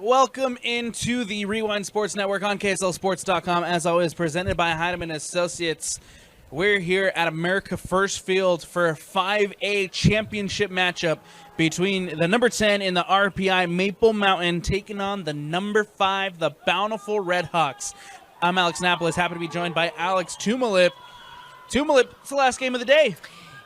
Welcome into the Rewind Sports Network on KSLSports.com. As always, presented by Heidemann Associates. We're here at America First Field for a 5A championship matchup between the number 10 in the RPI Maple Mountain taking on the number 5, the Bountiful Redhawks. I'm Alex Napolis, happy to be joined by Alex Tumalip. Tumalip, it's the last game of the day.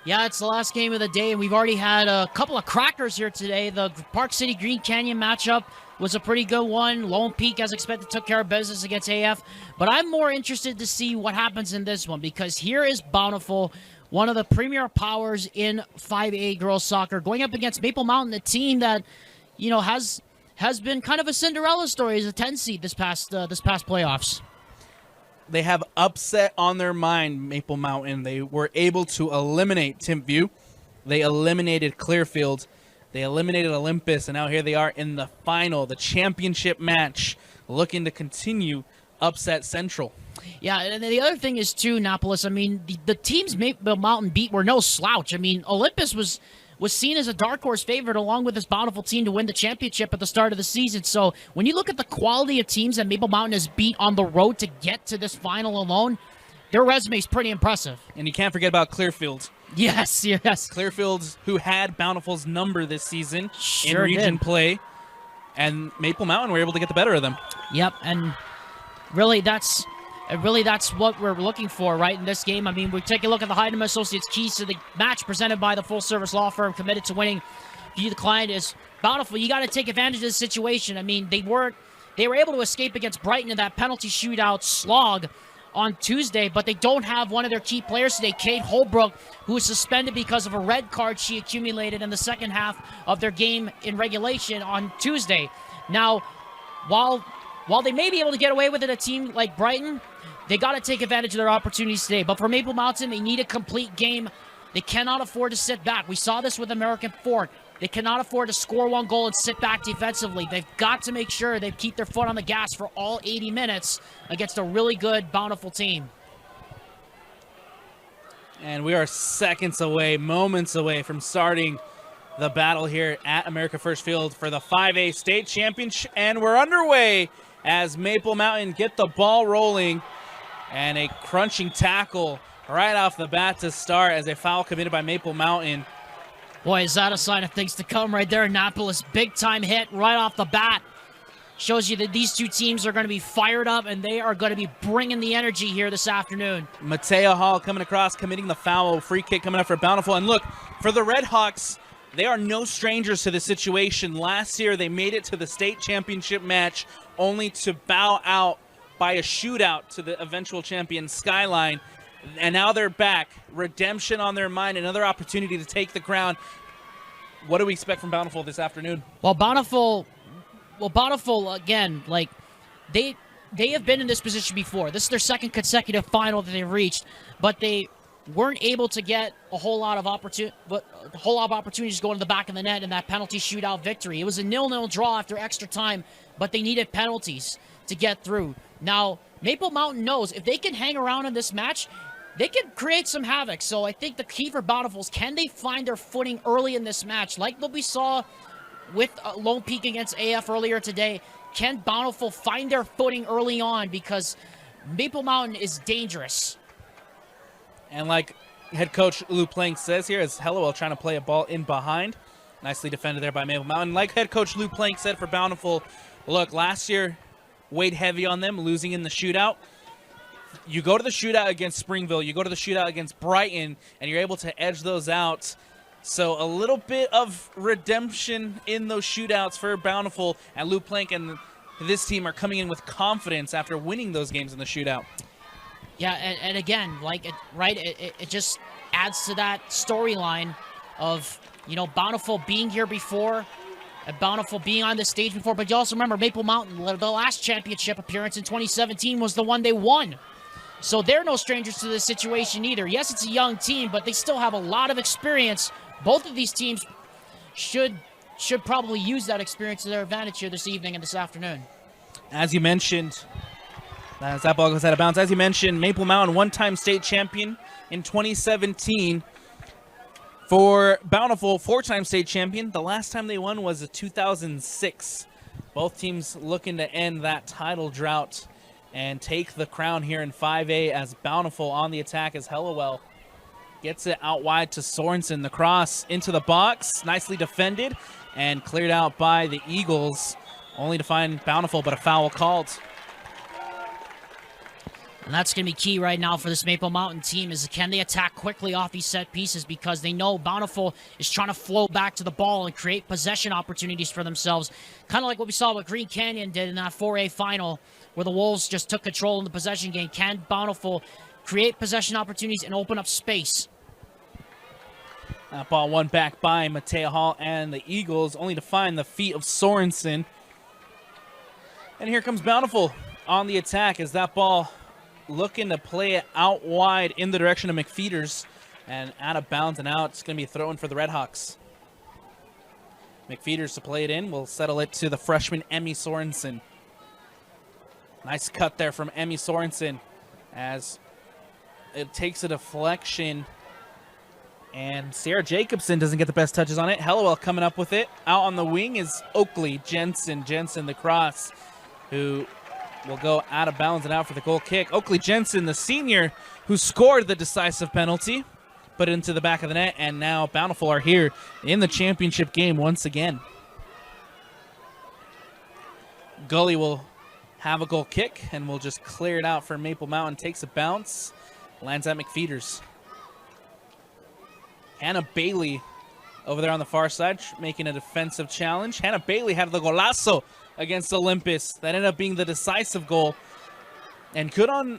Yeah, it's the last game of the day, and we've already had a couple of crackers here today. The Park City Green Canyon matchup was a pretty good one. Lone Peak, as expected, took care of business against AF. But I'm more interested to see what happens in this one, because here is Bountiful, one of the premier powers in 5A girls soccer, going up against Maple Mountain, a team that, you know, has been kind of a Cinderella story as a 10 seed this past playoffs. They have upset on their mind, Maple Mountain. They were able to eliminate Timpview. They eliminated Clearfield. They eliminated Olympus, and now here they are in the final, the championship match, looking to continue upset Central. Yeah, and the other thing is, too, Napolis, I mean, the teams Maple Mountain beat were no slouch. I mean, Olympus was seen as a dark horse favorite along with this Bountiful team to win the championship at the start of the season. So when you look at the quality of teams that Maple Mountain has beat on the road to get to this final alone, their resume is pretty impressive. And you can't forget about Clearfield. Yes. Clearfield, who had Bountiful's number this season in Sure region did. play, and Maple Mountain were able to get the better of them. Yep, and really that's what we're looking for, right, in this game. I mean, we take a look at the Heidemann Associates keys to the match presented by the full-service law firm committed to winning. You, the client, is Bountiful. You got to take advantage of this situation. I mean, they were able to escape against Brighton in that penalty shootout slog on Tuesday, but they don't have one of their key players today, Kate Holbrook, who was suspended because of a red card she accumulated in the second half of their game in regulation on Tuesday. Now, while they may be able to get away with it, a team like Brighton, they got to take advantage of their opportunities today. But for Maple Mountain, they need a complete game. They cannot afford to sit back. We saw this with American Fort. They cannot afford to score one goal and sit back defensively. They've got to make sure they keep their foot on the gas for all 80 minutes against a really good, Bountiful team. And we are seconds away, moments away from starting the battle here at America First Field for the 5A state championship. And we're underway as Maple Mountain get the ball rolling. And a crunching tackle right off the bat to start as a foul committed by Maple Mountain. Boy, is that a sign of things to come right there, Annapolis. Big-time hit right off the bat. Shows you that these two teams are going to be fired up, and they are going to be bringing the energy here this afternoon. Matea Hall coming across, committing the foul. Free kick coming up for Bountiful. And look, for the Redhawks, they are no strangers to the situation. Last year, they made it to the state championship match, only to bow out by a shootout to the eventual champion Skyline. And now they're back. Redemption on their mind, another opportunity to take the crown. What do we expect from Bountiful this afternoon? Well, Bountiful, again, like, they have been in this position before. This is their second consecutive final that they've reached, but they weren't able to get a whole lot of opportunities going to the back of the net in that penalty shootout victory. It was a 0-0 draw after extra time, but they needed penalties to get through. Now, Maple Mountain knows if they can hang around in this match, they can create some havoc. So I think the key for Bountiful is, can they find their footing early in this match? Like what we saw with Lone Peak against AF earlier today, can Bountiful find their footing early on? Because Maple Mountain is dangerous. And like head coach Lou Plank says here, as Hellowell trying to play a ball in behind. Nicely defended there by Maple Mountain. Like head coach Lou Plank said for Bountiful, look, last year weighed heavy on them, losing in the shootout. You go to the shootout against Springville, you go to the shootout against Brighton, and you're able to edge those out. So a little bit of redemption in those shootouts for Bountiful, and Lou Plank and this team are coming in with confidence after winning those games in the shootout. Yeah, and again, like, it just adds to that storyline of, you know, Bountiful being here before, and Bountiful being on the stage before. But you also remember Maple Mountain, the last championship appearance in 2017 was the one they won. So they're no strangers to this situation either. Yes, it's a young team, but they still have a lot of experience. Both of these teams should probably use that experience to their advantage here this evening and this afternoon. As you mentioned, as that ball goes out of bounds, as you mentioned, Maple Mountain, one-time state champion in 2017. For Bountiful, four-time state champion. The last time they won was 2006. Both teams looking to end that title drought and take the crown here in 5A as Bountiful on the attack as Hellawell gets it out wide to Sorensen. The cross into the box, nicely defended and cleared out by the Eagles, only to find Bountiful, but a foul called. And that's going to be key right now for this Maple Mountain team is can they attack quickly off these set pieces because they know Bountiful is trying to flow back to the ball and create possession opportunities for themselves. Kind of like what we saw what Green Canyon did in that 4A final where the Wolves just took control in the possession game. Can Bountiful create possession opportunities and open up space? That ball won back by Mateo Hall and the Eagles, only to find the feet of Sorensen. And here comes Bountiful on the attack as that ball looking to play it out wide in the direction of McFeeters and out of bounds and out. It's going to be thrown for the Redhawks. McFeeters to play it in. We'll settle it to the freshman Emmy Sorensen. Nice cut there from Emmy Sorensen as it takes a deflection and Sarah Jacobson doesn't get the best touches on it. Hellawell coming up with it. Out on the wing is Oakley Jensen the cross, who will go out of bounds and out for the goal kick. Oakley Jensen, the senior, who scored the decisive penalty, put it into the back of the net, and now Bountiful are here in the championship game once again. Gully will have a goal kick, and we'll just clear it out for Maple Mountain. Takes a bounce, lands at McFeeters. Hannah Bailey over there on the far side making a defensive challenge. Hannah Bailey had the golazo against Olympus. That ended up being the decisive goal. And good on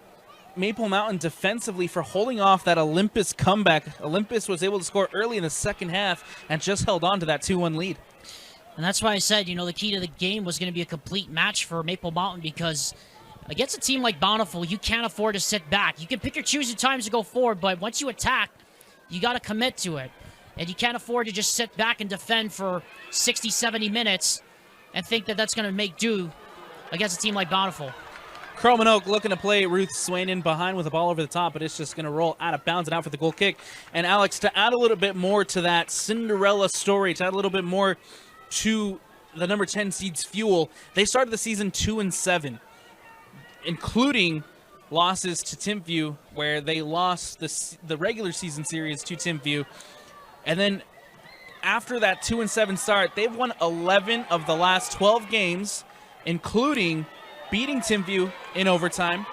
Maple Mountain defensively for holding off that Olympus comeback. Olympus was able to score early in the second half and just held on to that 2-1 lead. And that's why I said, the key to the game was going to be a complete match for Maple Mountain because against a team like Bountiful, you can't afford to sit back. You can pick your choosing times to go forward, but once you attack, you got to commit to it. And you can't afford to just sit back and defend for 60, 70 minutes and think that that's going to make do against a team like Bountiful. Croman Oak looking to play Ruth Swain in behind with the ball over the top, but it's just going to roll out of bounds and out for the goal kick. And Alex, to add a little bit more to that Cinderella story, to add a little bit more to the number 10 seeds Fuel, they started the season 2-7, including losses to Timpview, where they lost the regular season series to Timpview. And then after that 2-7 start, they've won 11 of the last 12 games, including beating Timpview in overtime,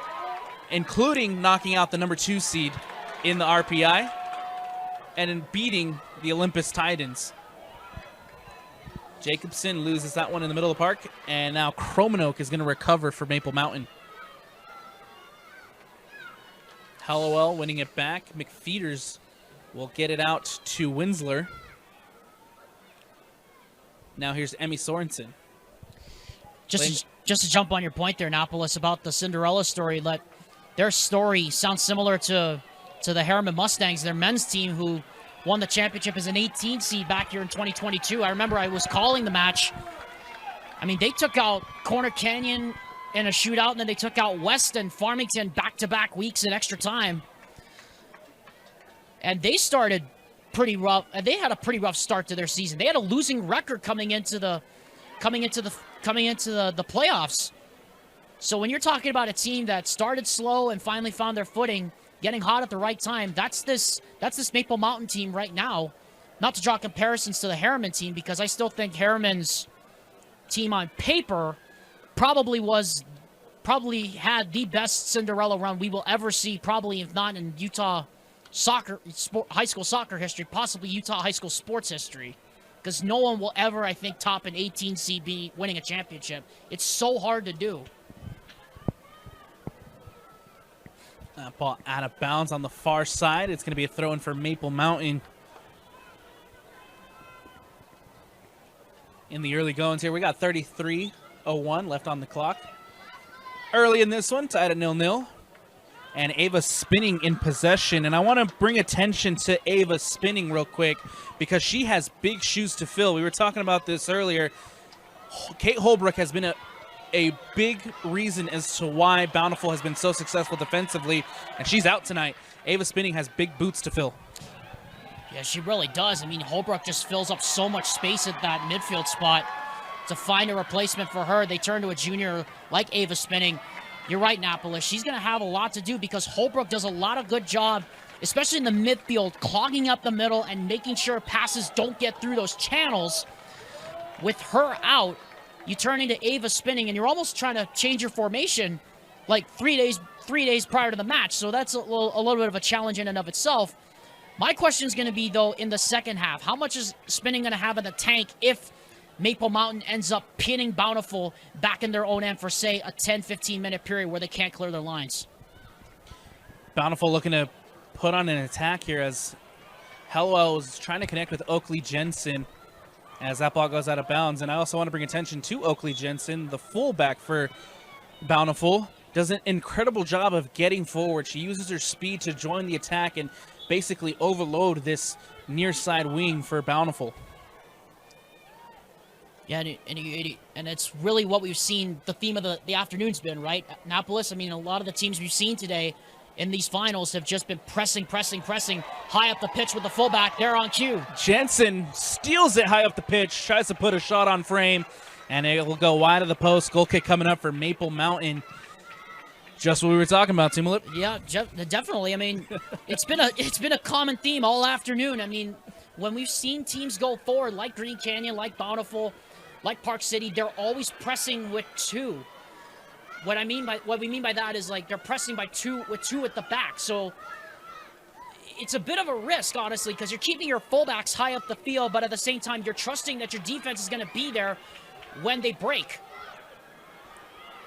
including knocking out the number 2 seed in the RPI, and in beating the Olympus Titans. Jacobson loses that one in the middle of the park, and now Croman Oak is going to recover for Maple Mountain. Hallowell winning it back. McFeeters will get it out to Winsler. Now here's Emmy Sorensen. Just to jump on your point there, Annapolis, about the Cinderella story, their story sounds similar to the Harriman Mustangs, their men's team, who won the championship as an 18 seed back here in 2022. I remember I was calling the match. I mean, they took out Corner Canyon in a shootout, and then they took out Weston, Farmington back-to-back weeks in extra time. And they started pretty rough. They had a pretty rough start to their season. They had a losing record coming into the playoffs. So when you're talking about a team that started slow and finally found their footing, getting hot at the right time, that's this Maple Mountain team right now. Not to draw comparisons to the Harriman team, because I still think Harriman's team on paper probably had the best Cinderella run we will ever see, probably if not in Utah high school soccer history, possibly Utah high school sports history. Because no one will ever, I think, top an 18 CB winning a championship. It's so hard to do. That ball out of bounds on the far side. It's going to be a throw-in for Maple Mountain. In the early goings here, we got 33:01 left on the clock. Early in this one, tied at 0-0. And Ava Spinning in possession. And I want to bring attention to Ava Spinning real quick because she has big shoes to fill. We were talking about this earlier. Kate Holbrook has been a big reason as to why Bountiful has been so successful defensively, and she's out tonight. Ava Spinning has big boots to fill. Yeah, she really does. I mean, Holbrook just fills up so much space at that midfield spot. to find a replacement for her. They turn to a junior like Ava Spinning. You're right, Napolis. She's going to have a lot to do because Holbrook does a lot of good job, especially in the midfield, clogging up the middle and making sure passes don't get through those channels. With her out, you turn into Ava Spinning, and you're almost trying to change your formation like 3 days prior to the match. So that's a little bit of a challenge in and of itself. My question is going to be, though, in the second half, how much is Spinning going to have in the tank if Maple Mountain ends up pinning Bountiful back in their own end for, say, a 10-15 minute period where they can't clear their lines? Bountiful looking to put on an attack here as Hellwell was trying to connect with Oakley Jensen as that ball goes out of bounds. And I also want to bring attention to Oakley Jensen, the fullback for Bountiful. Does an incredible job of getting forward. She uses her speed to join the attack and basically overload this near side wing for Bountiful. Yeah, and it's really what we've seen, the theme of the afternoon's been, right? Annapolis, I mean, a lot of the teams we've seen today in these finals have just been pressing high up the pitch with the fullback. They're on cue. Jensen steals it high up the pitch, tries to put a shot on frame, and it will go wide of the post. Goal kick coming up for Maple Mountain. Just what we were talking about, Timolip. Yeah, definitely. I mean, it's been a common theme all afternoon. I mean, when we've seen teams go forward, like Green Canyon, like Bountiful, like Park City, they're always pressing with two. What we mean by that is like they're pressing with two at the back. So it's a bit of a risk, honestly, because you're keeping your fullbacks high up the field, but at the same time, you're trusting that your defense is going to be there when they break.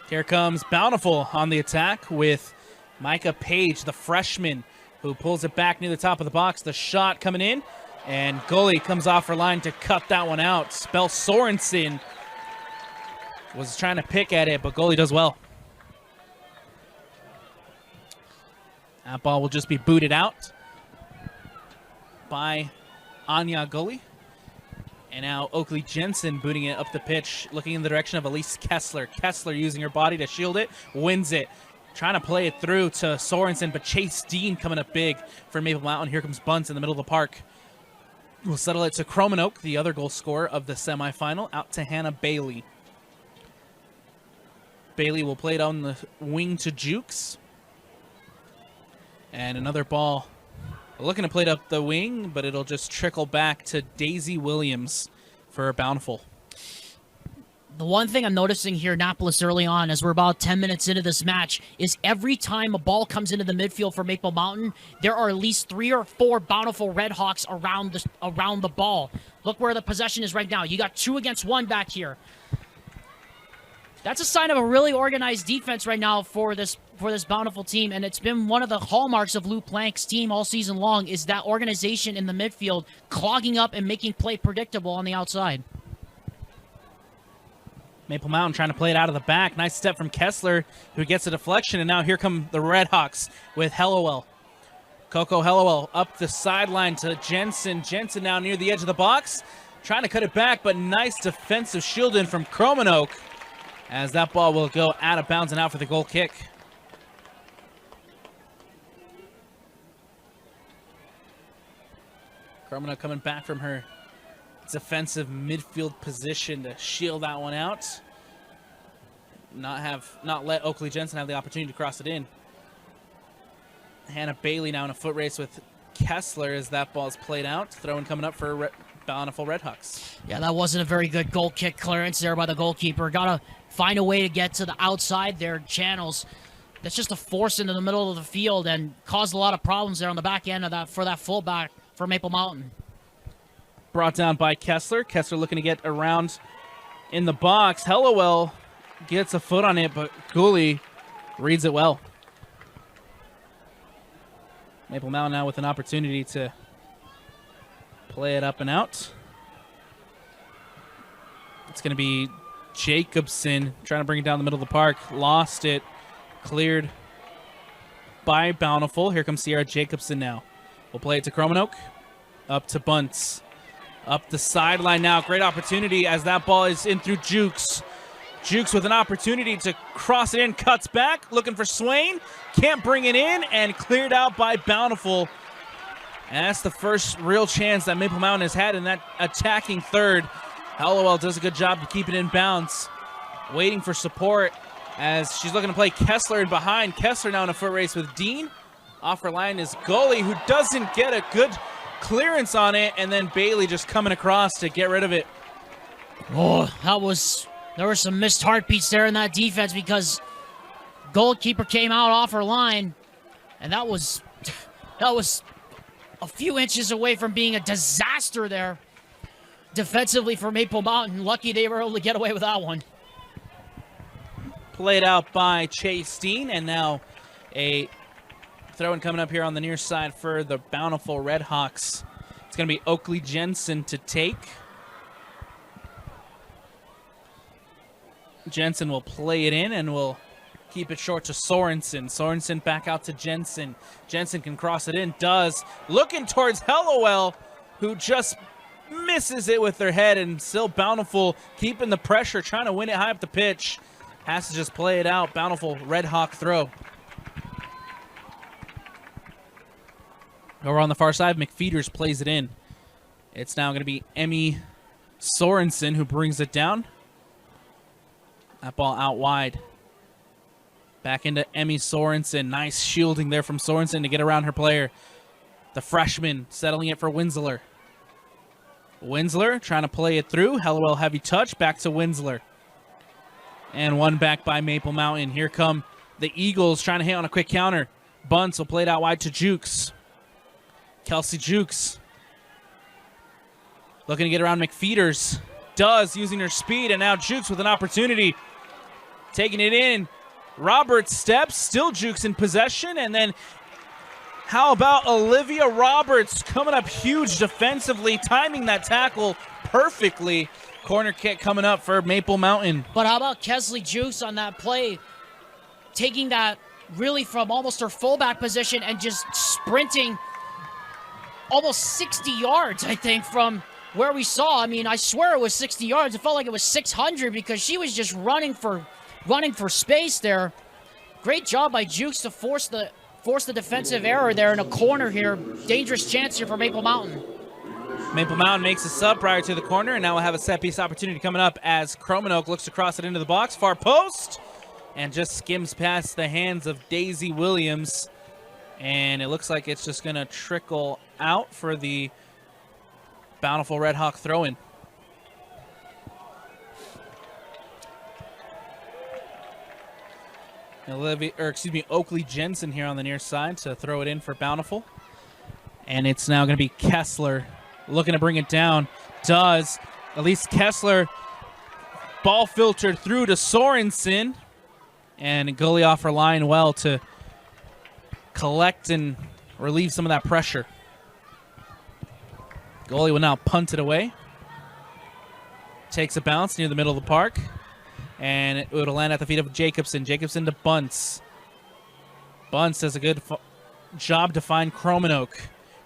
Here comes Bountiful on the attack with Micah Page, the freshman, who pulls it back near the top of the box. The shot coming in, and goalie comes off her line to cut that one out. Spell Sorensen was trying to pick at it, but goalie does well. That ball will just be booted out by Anya Goalie. And now Oakley Jensen booting it up the pitch, looking in the direction of Elise Kessler. Kessler using her body to shield it, wins it. Trying to play it through to Sorensen, but Chase Dean coming up big for Maple Mountain. Here comes Bunce in the middle of the park. We'll settle it to Cromanoke, the other goal scorer of the semifinal, out to Hannah Bailey. Bailey will play it on the wing to Jukes. And another ball looking to play it up the wing, but it'll just trickle back to Daisy Williams for Bountiful. The one thing I'm noticing here, Annapolis, early on, as we're about 10 minutes into this match, is every time a ball comes into the midfield for Maple Mountain, there are at least 3 or 4 Bountiful Redhawks around the ball. Look where the possession is right now. You got 2 against 1 back here. That's a sign of a really organized defense right now for this Bountiful team, and it's been one of the hallmarks of Lou Plank's team all season long is that organization in the midfield, clogging up and making play predictable on the outside. Maple Mountain trying to play it out of the back. Nice step from Kessler, who gets a deflection, and now here come the Redhawks with Hellowell. Coco Hellowell up the sideline to Jensen. Jensen now near the edge of the box, trying to cut it back, but nice defensive shielding from Cromanoke, as that ball will go out of bounds and out for the goal kick. Cromanoke coming back from her defensive midfield position to shield that one out. Not let Oakley Jensen have the opportunity to cross it in. Hannah Bailey now in a foot race with Kessler as that ball is played out. Throw-in coming up for Bountiful Redhawks. Yeah, that wasn't a very good goal kick clearance there by the goalkeeper. Gotta find a way to get to the outside there, channels. That's just a force into the middle of the field and caused a lot of problems there on the back end of that for that fullback for Maple Mountain. Brought down by Kessler. Kessler looking to get around in the box. Hellowell gets a foot on it, but Gooley reads it well. Maple Mountain now with an opportunity to play it up and out. It's going to be Jacobson trying to bring it down the middle of the park. Lost it. Cleared by Bountiful. Here comes Sierra Jacobson now. We'll play it to Cromanoke. Up to Bunce. Up the sideline now. Great opportunity as that ball is in through Jukes. Jukes with an opportunity to cross it in. Cuts back. Looking for Swain. Can't bring it in. And cleared out by Bountiful. And that's the first real chance that Maple Mountain has had in that attacking third. Hallowell does a good job to keep it in bounds. Waiting for support as she's looking to play Kessler in behind. Kessler now in a foot race with Dean. Off her line is Gully, who doesn't get a good clearance on it, and then Bailey just coming across to get rid of it. Oh, there were some missed heartbeats there in that defense because goalkeeper came out off her line, and that was a few inches away from being a disaster there defensively for Maple Mountain. Lucky they were able to get away with that one. Played out by Chase Dean, and now a throw-in coming up here on the near side for the Bountiful Redhawks. It's going to be Oakley Jensen to take. Jensen will play it in and will keep it short to Sorensen. Sorensen back out to Jensen. Jensen can cross it in, does. Looking towards Hallowell, who just misses it with their head, and still Bountiful keeping the pressure, trying to win it high up the pitch. Has to just play it out. Bountiful Red Hawk throw. Over on the far side, McFeeters plays it in. It's now going to be Emmy Sorensen who brings it down. That ball out wide. Back into Emmy Sorensen. Nice shielding there from Sorensen to get around her player. The freshman settling it for Winsler. Winsler trying to play it through. Hallowell heavy touch. Back to Winsler. And one back by Maple Mountain. Here come the Eagles trying to hit on a quick counter. Bunce will play it out wide to Jukes. Kelsey Jukes. Looking to get around McFeeters. Does, using her speed, and now Jukes with an opportunity. Taking it in. Roberts steps. Still Jukes in possession. And then how about Olivia Roberts coming up huge defensively, timing that tackle perfectly. Corner kick coming up for Maple Mountain. But how about Kesley Jukes on that play, taking that really from almost her fullback position and just sprinting almost 60 yards, I think, from where we saw. I mean, I swear it was 60 yards. It felt like it was 600 because she was just running for space there. Great job by Jukes to force the defensive error there in a corner here. Dangerous chance here for Maple Mountain. Maple Mountain makes a sub prior to the corner, and now we'll have a set-piece opportunity coming up as Cromanoke looks to cross it into the box. Far post, and just skims past the hands of Daisy Williams. And it looks like it's just going to trickle out for the Bountiful Red Hawk throw-in. Oakley Jensen here on the near side to throw it in for Bountiful. And it's now going to be Kessler looking to bring it down. Does. Elise Kessler. Ball filtered through to Sorensen. And Gully off her line well to collect and relieve some of that pressure. Goalie will now punt it away. Takes a bounce near the middle of the park. And it will land at the feet of Jacobson. Jacobson to Bunce. Bunce does a good job to find Cromanoke.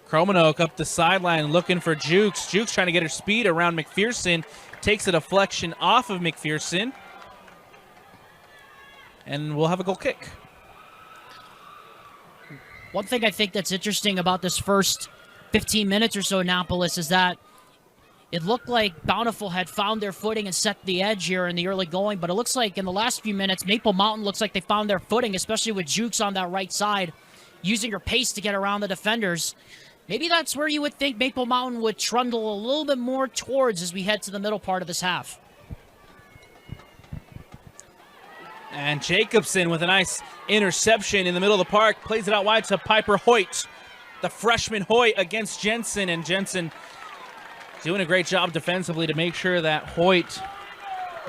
Cromanoke up the sideline looking for Jukes. Jukes trying to get her speed around McPherson. Takes a deflection off of McPherson. And we'll have a goal kick. One thing I think that's interesting about this first 15 minutes or so in Annapolis is that it looked like Bountiful had found their footing and set the edge here in the early going, but it looks like in the last few minutes, Maple Mountain looks like they found their footing, especially with Jukes on that right side, using her pace to get around the defenders. Maybe that's where you would think Maple Mountain would trundle a little bit more towards as we head to the middle part of this half. And Jacobson with a nice interception in the middle of the park. Plays it out wide to Piper Hoyt. The freshman Hoyt against Jensen. And Jensen doing a great job defensively to make sure that Hoyt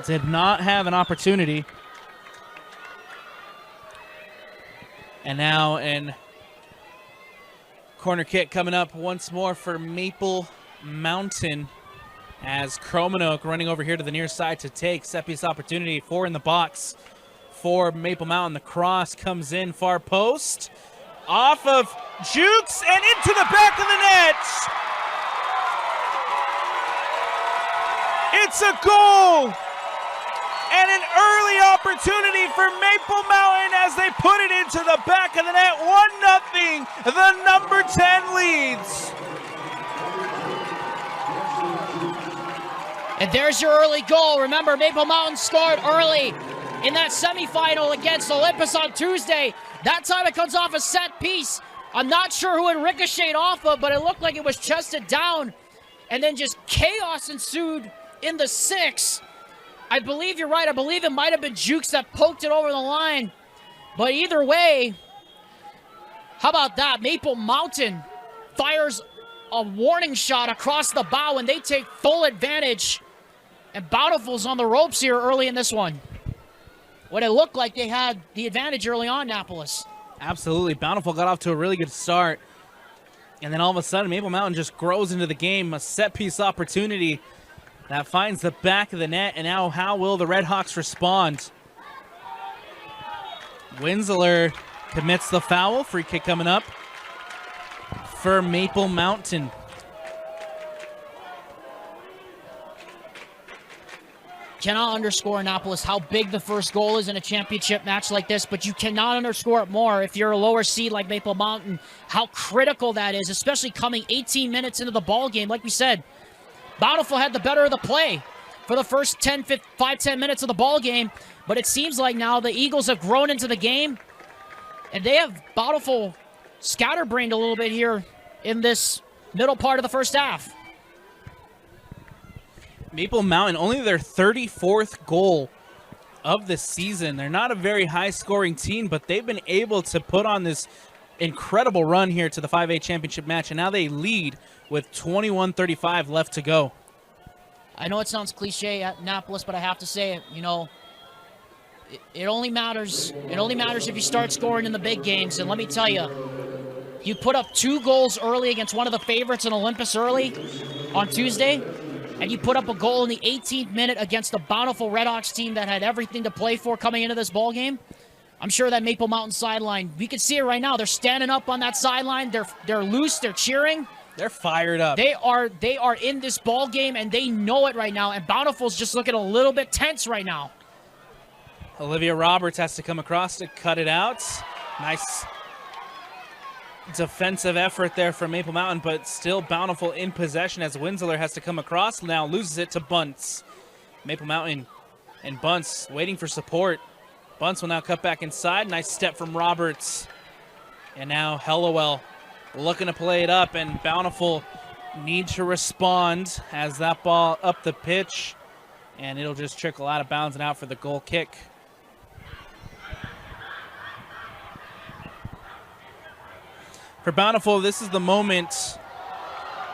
did not have an opportunity. And now an corner kick coming up once more for Maple Mountain as Cromanoke running over here to the near side to take set piece opportunity. 4 in the box for Maple Mountain. The cross comes in far post off of Jukes and into the back of the net. It's a goal and an early opportunity for Maple Mountain as they put it into the back of the net. 1-0. The number 10 leads. And there's your early goal. Remember, Maple Mountain scored early in that semifinal against Olympus on Tuesday. That time it comes off a set piece. I'm not sure who it ricocheted off of, but it looked like it was chested down. And then just chaos ensued in the 6. I believe you're right. I believe it might have been Jukes that poked it over the line. But either way, how about that? Maple Mountain fires a warning shot across the bow, and they take full advantage. And Bountiful's on the ropes here early in this one. What it looked like they had the advantage early on, Annapolis. Absolutely. Bountiful got off to a really good start. And then all of a sudden, Maple Mountain just grows into the game. A set-piece opportunity that finds the back of the net. And now how will the Redhawks respond? Winsler commits the foul. Free kick coming up for Maple Mountain. Cannot underscore, Annapolis, how big the first goal is in a championship match like this, but you cannot underscore it more if you're a lower seed like Maple Mountain, how critical that is, especially coming 18 minutes into the ball game. Like we said, Bountiful had the better of the play for the first 5-10 minutes of the ball game, but it seems like now the Eagles have grown into the game, and they have Bountiful scatterbrained a little bit here in this middle part of the first half. Maple Mountain, only their 34th goal of the season. They're not a very high-scoring team, but they've been able to put on this incredible run here to the 5A championship match, and now they lead with 21:35 left to go. I know it sounds cliche at Annapolis, but I have to say it. You know, it only matters. It only matters if you start scoring in the big games. And let me tell you, you put up 2 goals early against one of the favorites in Olympus early on Tuesday, and you put up a goal in the 18th minute against the Bountiful Redhawks team that had everything to play for coming into this ball game. I'm sure that Maple Mountain sideline, we can see it right now. They're standing up on that sideline. They're loose. They're cheering. They're fired up. They are in this ball game, and they know it right now. And Bountiful's just looking a little bit tense right now. Olivia Roberts has to come across to cut it out. Nice defensive effort there from Maple Mountain, but still Bountiful in possession as Winsler has to come across. Now loses it to Bunce. Maple Mountain and Bunce waiting for support. Bunce will now cut back inside. Nice step from Roberts. And now Hellowell looking to play it up, and Bountiful need to respond as that ball up the pitch, and it'll just trickle out of bounds and out for the goal kick. For Bountiful, this is the moment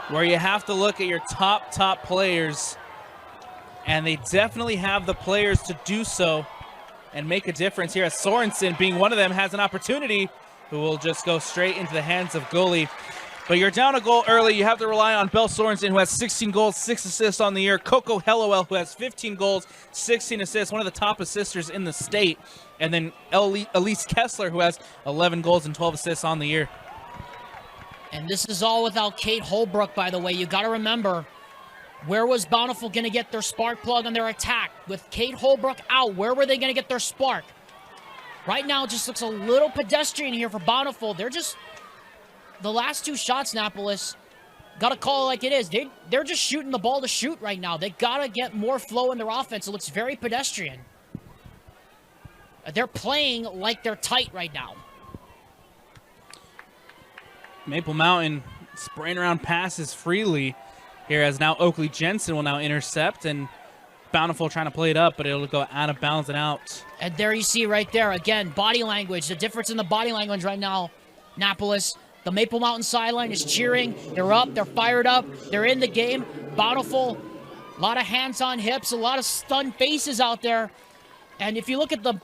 where you have to look at your top players, and they definitely have the players to do so and make a difference here, as Sorensen, being one of them, has an opportunity who will just go straight into the hands of goalie. But you're down a goal early. You have to rely on Belle Sorensen, who has 16 goals, 6 assists on the year. Coco Hellowell, who has 15 goals, 16 assists, one of the top assisters in the state. And then Elise Kessler, who has 11 goals and 12 assists on the year. And this is all without Kate Holbrook, by the way. You got to remember, where was Bountiful going to get their spark plug on their attack? With Kate Holbrook out, where were they going to get their spark? Right now, it just looks a little pedestrian here for Bountiful. They're just, the last 2 shots, Annapolis, got to call it like it is. They're just shooting the ball to shoot right now. They got to get more flow in their offense. It looks very pedestrian. They're playing like they're tight right now. Maple Mountain spraying around passes freely here, as now Oakley Jensen will now intercept, and Bountiful trying to play it up, but it'll go out of bounds and out. And there you see right there, again, body language. The difference in the body language right now, Annapolis. The Maple Mountain sideline is cheering. They're up. They're fired up. They're in the game. Bountiful, a lot of hands on hips, a lot of stunned faces out there. And if you look at the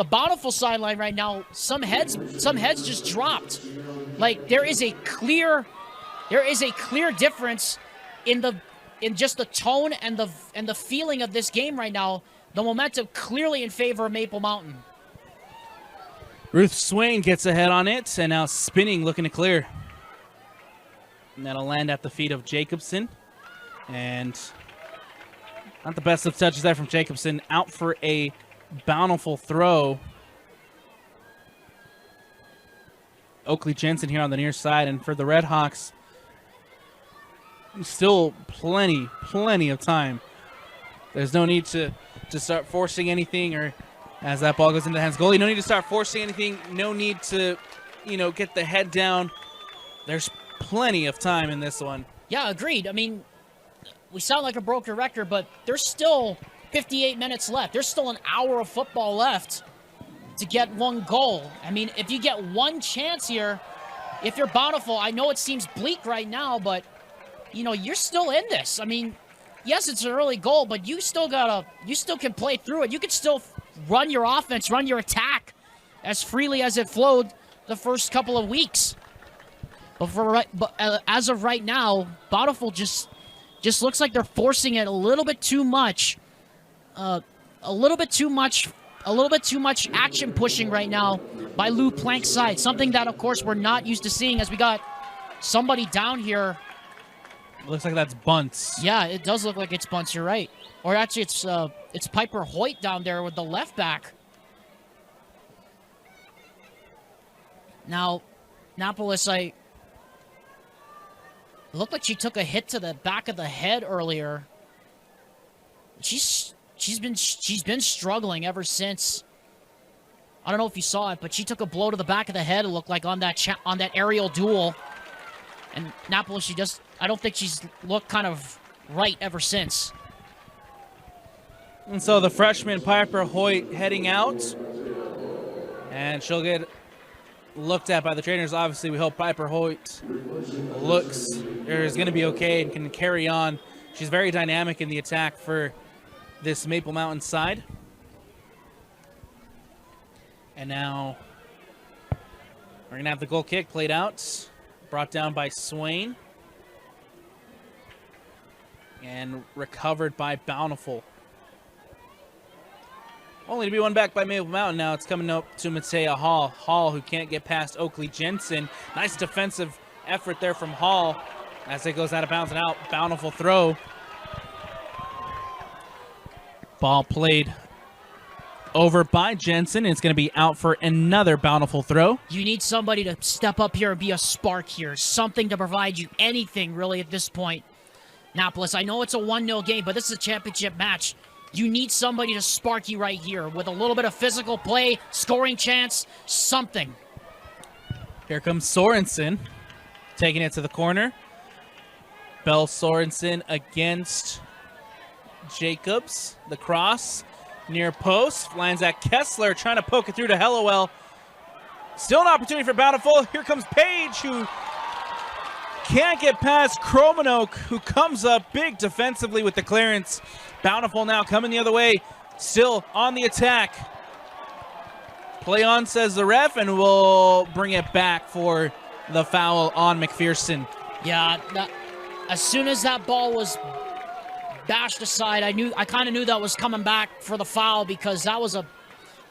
Bountiful sideline right now, some heads just dropped. Like, there is a clear difference in just the tone and the feeling of this game right now. The momentum clearly in favor of Maple Mountain. Ruth Swain gets ahead on it, and now spinning, looking to clear. And that'll land at the feet of Jacobson. And not the best of touches there from Jacobson. Out for a Bountiful throw. Oakley Jensen here on the near side, and for the Redhawks, still plenty of time. There's no need to start forcing anything, or as that ball goes into the hands of goalie, no need to start forcing anything. No need to, get the head down. There's plenty of time in this one. Yeah, agreed. I mean, we sound like a broken record, but there's still 58 minutes left. There's still an hour of football left to get one goal. I mean, if you get one chance here, if you're Bountiful, I know it seems bleak right now, but, you're still in this. I mean, yes, it's an early goal, but you still can play through it. You can still run your offense, run your attack as freely as it flowed the first couple of weeks. But as of right now, Bountiful just looks like they're forcing it a little bit too much. A little bit too much action pushing right now by Lou Plank's side. Something that, of course, we're not used to seeing, as we got somebody down here. Looks like that's Bunts. Yeah, it does look like it's Bunts. You're right. Or actually, it's Piper Hoyt down there with the left back. Now, Napolis, it looked like she took a hit to the back of the head earlier. She's been struggling ever since. I don't know if you saw it, but she took a blow to the back of the head. It looked like on that aerial duel. And Napolis, I don't think she's looked kind of right ever since. And so the freshman Piper Hoyt heading out, and she'll get looked at by the trainers. Obviously, we hope Piper Hoyt is going to be okay and can carry on. She's very dynamic in the attack for this Maple Mountain side. And now we're going to have the goal kick played out, brought down by Swain, and recovered by Bountiful. Only to be won back by Maple Mountain. Now it's coming up to Matea Hall. Hall, who can't get past Oakley Jensen. Nice defensive effort there from Hall as it goes out of bounds and out. Bountiful throw. Ball played over by Jensen. It's going to be out for another Bountiful throw. You need somebody to step up here and be a spark here. Something to provide you anything, really, at this point. Napolis, I know it's a 1-0 game, but this is a championship match. You need somebody to spark you right here with a little bit of physical play, scoring chance, something. Here comes Sorensen, taking it to the corner. Bell Sorensen against Jacobs. The cross near post. Lands at Kessler, trying to poke it through to Hellowell. Still an opportunity for Bountiful. Here comes Page, who can't get past Kromanoke, who comes up big defensively with the clearance. Bountiful now coming the other way, still on the attack. Play on, says the ref, and we'll bring it back for the foul on McPherson. Yeah, as soon as that ball was bashed aside, I kind of knew that was coming back for the foul, because that was a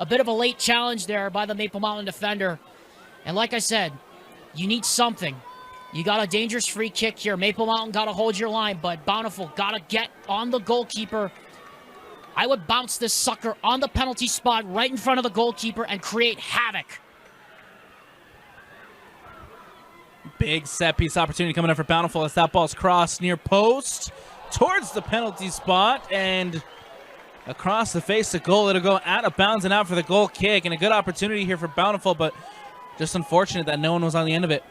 bit of a late challenge there by the Maple Mountain defender. And like I said, you need something. You got a dangerous free kick here. Maple Mountain got to hold your line, but Bountiful got to get on the goalkeeper. I would bounce this sucker on the penalty spot right in front of the goalkeeper and create havoc. Big set piece opportunity coming up for Bountiful as that ball's crossed near post towards the penalty spot and across the face of goal. It'll go out of bounds and out for the goal kick, and a good opportunity here for Bountiful, but just unfortunate that no one was on the end of it.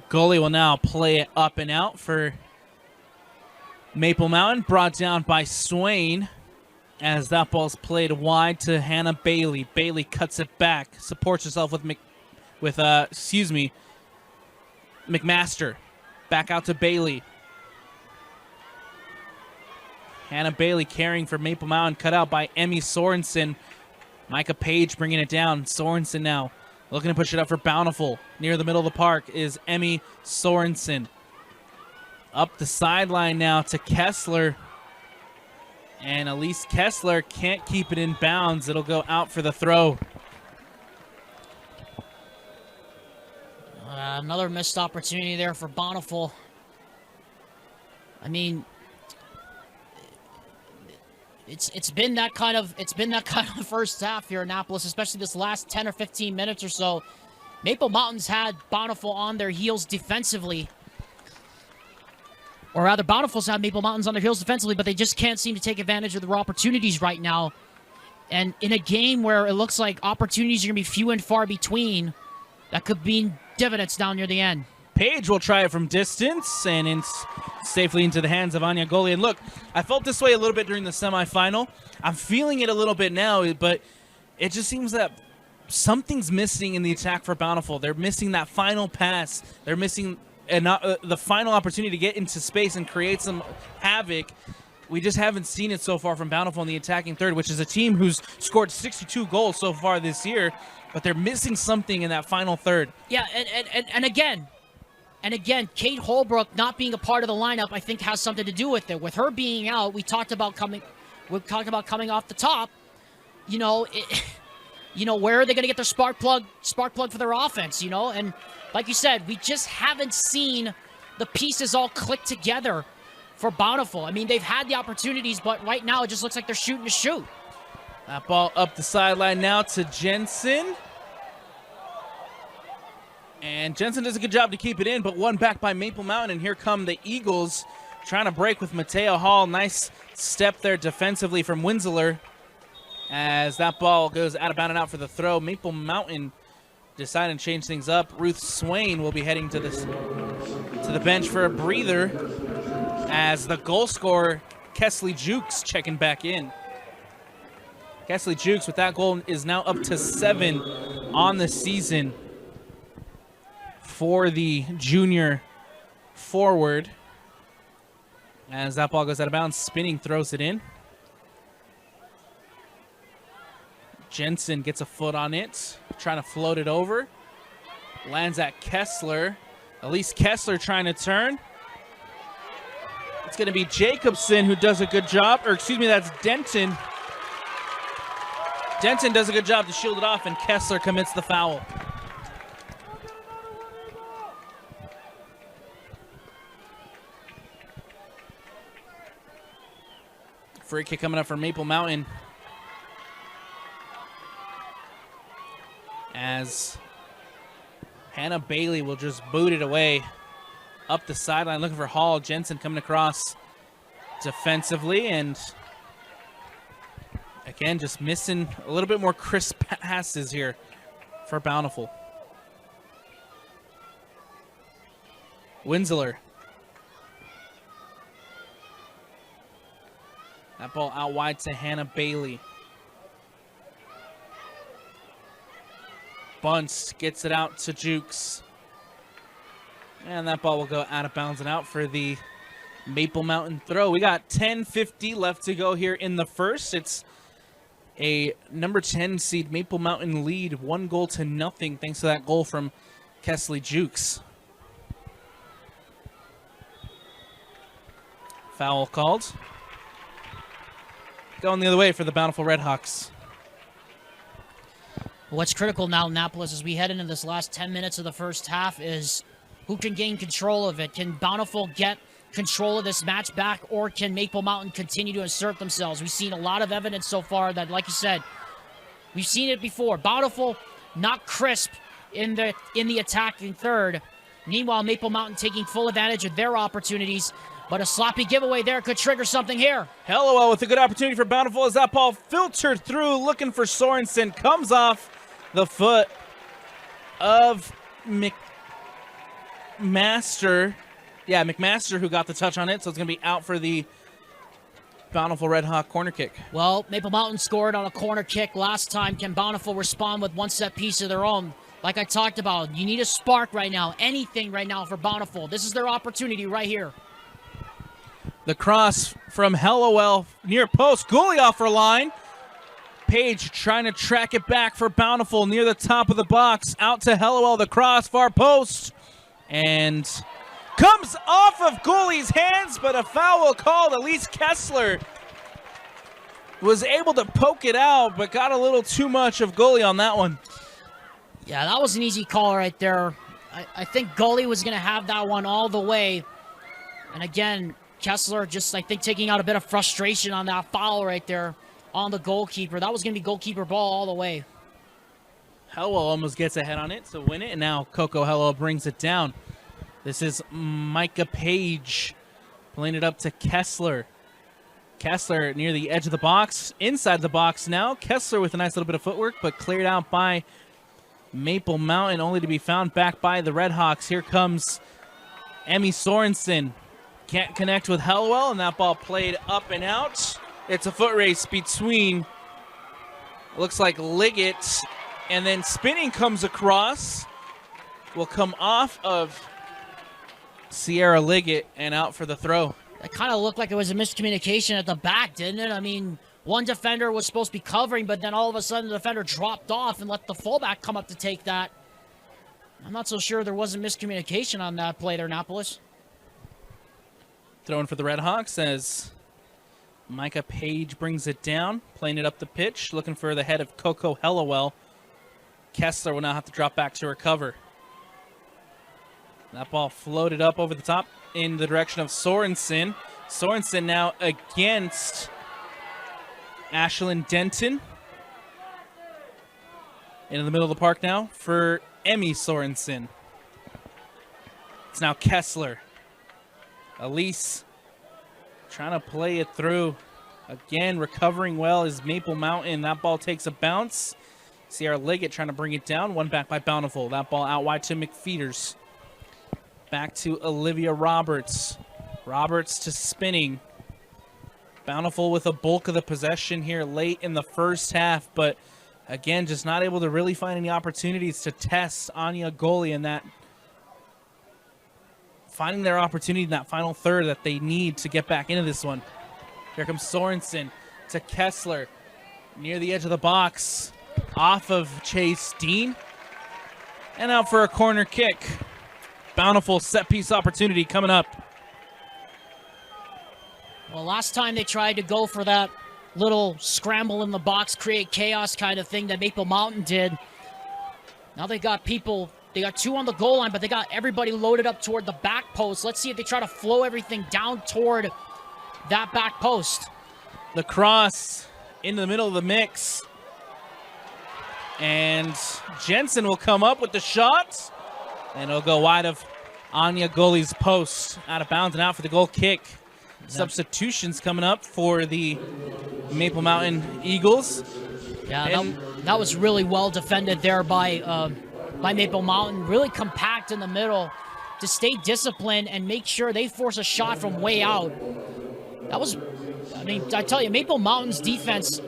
Goalie will now play it up and out for Maple Mountain, brought down by Swain as that ball's played wide to Hannah Bailey. Bailey cuts it back, supports herself with McMaster. Back out to Bailey. Hannah Bailey carrying for Maple Mountain, cut out by Emmy Sorensen. Micah Page bringing it down. Sorensen now looking to push it up for Bountiful. Near the middle of the park is Emmy Sorensen. Up the sideline now to Kessler. And Elise Kessler can't keep it in bounds. It'll go out for the throw. Another missed opportunity there for Bountiful. I mean, it's been that kind of first half here in Annapolis, especially this last 10 or 15 minutes or so. Maple Mountains had Bountiful on their heels defensively. Or rather, Bountiful's had Maple Mountains on their heels defensively, but they just can't seem to take advantage of their opportunities right now. And in a game where it looks like opportunities are going to be few and far between, that could mean dividends down near the end. Page will try it from distance, and safely into the hands of Anya Goli. And look, I felt this way a little bit during the semifinal. I'm feeling it a little bit now, but it just seems that something's missing in the attack for Bountiful. They're missing that final pass. They're missing the final opportunity to get into space and create some havoc. We just haven't seen it so far from Bountiful in the attacking third, which is a team who's scored 62 goals so far this year, but they're missing something in that final third. Yeah, and again, Kate Holbrook not being a part of the lineup, I think, has something to do with it. With her being out, we talked about coming off the top. You know, where are they going to get their spark plug for their offense? You know, and like you said, we just haven't seen the pieces all click together for Bountiful. I mean, they've had the opportunities, but right now it just looks like they're shooting to shoot. That ball up the sideline now to Jensen. And Jensen does a good job to keep it in, but one back by Maple Mountain, and here come the Eagles trying to break with Mateo Hall. Nice step there defensively from Winsler as that ball goes out of bounds and out for the throw. Maple Mountain deciding to change things up. Ruth Swain will be heading to the bench for a breather as the goal scorer, Kesley Jukes, checking back in. Kesley Jukes with that goal is now up to 7 on the season for the junior forward. As that ball goes out of bounds, Spinning throws it in. Jensen gets a foot on it, trying to float it over. Lands at Kessler. Elise Kessler trying to turn. It's going to be Jacobson who does a good job, or excuse me, that's Denton. Denton does a good job to shield it off, and Kessler commits the foul. Free kick coming up for Maple Mountain. As Hannah Bailey will just boot it away up the sideline, looking for Hall. Jensen coming across defensively, and again, just missing a little bit more crisp passes here for Bountiful. Winsler. That ball out wide to Hannah Bailey. Bunce gets it out to Jukes. And that ball will go out of bounds and out for the Maple Mountain throw. We got 10:50 left to go here in the first. It's a number 10 seed Maple Mountain lead, 1-0 thanks to that goal from Kesley Jukes. Foul called. Going the other way for the Bountiful Redhawks. What's critical now, Annapolis, as we head into this last 10 minutes of the first half, is who can gain control of it. Can Bountiful get control of this match back, or can Maple Mountain continue to assert themselves? We've seen a lot of evidence so far that, like you said, we've seen it before. Bountiful not crisp in the attacking third. Meanwhile, Maple Mountain taking full advantage of their opportunities. But a sloppy giveaway there could trigger something here. Hellowell with a good opportunity for Bountiful as that ball filtered through, looking for Sorensen. Comes off the foot of McMaster. Yeah, McMaster who got the touch on it, so it's going to be out for the Bountiful Red Hawk corner kick. Well, Maple Mountain scored on a corner kick last time. Can Bountiful respond with one set piece of their own? Like I talked about, you need a spark right now, anything right now for Bountiful. This is their opportunity right here. The cross from Hellowell near post. Goalie off her line. Page trying to track it back for Bountiful near the top of the box. Out to Hellowell, the cross, far post. And comes off of goalie's hands, but a foul called. Elise Kessler was able to poke it out, but got a little too much of goalie on that one. Yeah, that was an easy call right there. I think goalie was going to have that one all the way. And again, Kessler just, I think, taking out a bit of frustration on that foul right there on the goalkeeper. That was going to be goalkeeper ball all the way. Hellwell almost gets ahead on it to win it, and now Coco Hellwell brings it down. This is Micah Page playing it up to Kessler. Kessler near the edge of the box, inside the box now. Kessler with a nice little bit of footwork, but cleared out by Maple Mountain, only to be found back by the Redhawks. Here comes Emmy Sorensen. Can't connect with Hellwell, and that ball played up and out. It's a foot race between, looks like Liggett, and then spinning comes across. Will come off of Sierra Liggett and out for the throw. It kind of looked like it was a miscommunication at the back, didn't it? I mean, one defender was supposed to be covering, but then all of a sudden the defender dropped off and let the fullback come up to take that. I'm not so sure there wasn't miscommunication on that play there, Annapolis. Throwing for the Redhawks as Micah Page brings it down, playing it up the pitch, looking for the head of Coco Hellwell. Kessler will now have to drop back to recover. That ball floated up over the top in the direction of Sorensen. Sorensen now against Ashlyn Denton. Into the middle of the park now for Emmy Sorensen. It's now Kessler. Elise trying to play it through. Again, recovering well is Maple Mountain. That ball takes a bounce. Sierra Liggett trying to bring it down. One back by Bountiful. That ball out wide to McFeeters. Back to Olivia Roberts. Roberts to spinning. Bountiful with a bulk of the possession here late in the first half, but again, just not able to really find any opportunities to test Anya Goli in that, finding their opportunity in that final third that they need to get back into this one. Here comes Sorensen to Kessler near the edge of the box, off of Chase Dean, and out for a corner kick. Bountiful set-piece opportunity coming up. Well, last time they tried to go for that little scramble in the box, create chaos kind of thing that Maple Mountain did. Now they got people, they got two on the goal line, but they got everybody loaded up toward the back post. Let's see if they try to flow everything down toward that back post. The cross into the middle of the mix. And Jensen will come up with the shot. And it'll go wide of Anya Goli's post. Out of bounds and out for the goal kick. Substitutions coming up for the Maple Mountain Eagles. Yeah, that was really well defended there by Maple Mountain. Really compact in the middle to stay disciplined and make sure they force a shot from way out. That was, I mean, I tell you, Maple Mountain's defense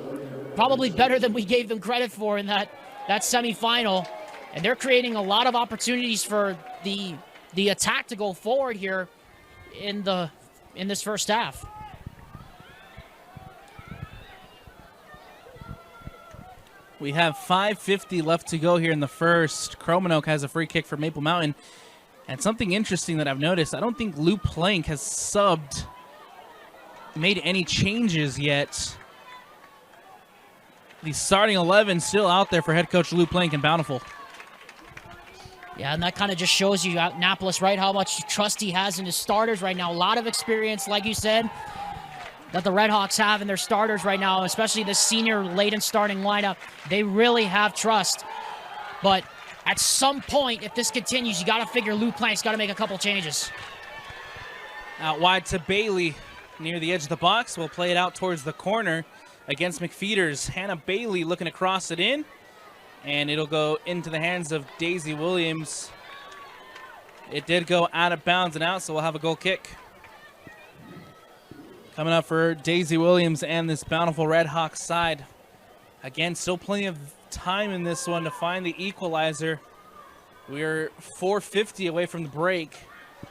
probably better than we gave them credit for in that semifinal. And they're creating a lot of opportunities for the attack to go forward here in this first half. We have 5:50 left to go here in the first. Cromanoke has a free kick for Maple Mountain. And something interesting that I've noticed, I don't think Lou Plank has made any changes yet. The starting 11 still out there for head coach Lou Plank and Bountiful. Yeah, and that kind of just shows you, Annapolis, right, how much trust he has in his starters right now. A lot of experience, like you said, that the Redhawks have in their starters right now, especially the senior laden starting lineup. They really have trust. But at some point, if this continues, you got to figure Lou Plank's got to make a couple changes. Out wide to Bailey near the edge of the box. We'll play it out towards the corner against McFeeters. Hannah Bailey looking to cross it in. And it'll go into the hands of Daisy Williams. It did go out of bounds and out, so we'll have a goal kick. Coming up for Daisy Williams and this Bountiful Redhawks side. Again, still plenty of time in this one to find the equalizer. We're 4:50 away from the break.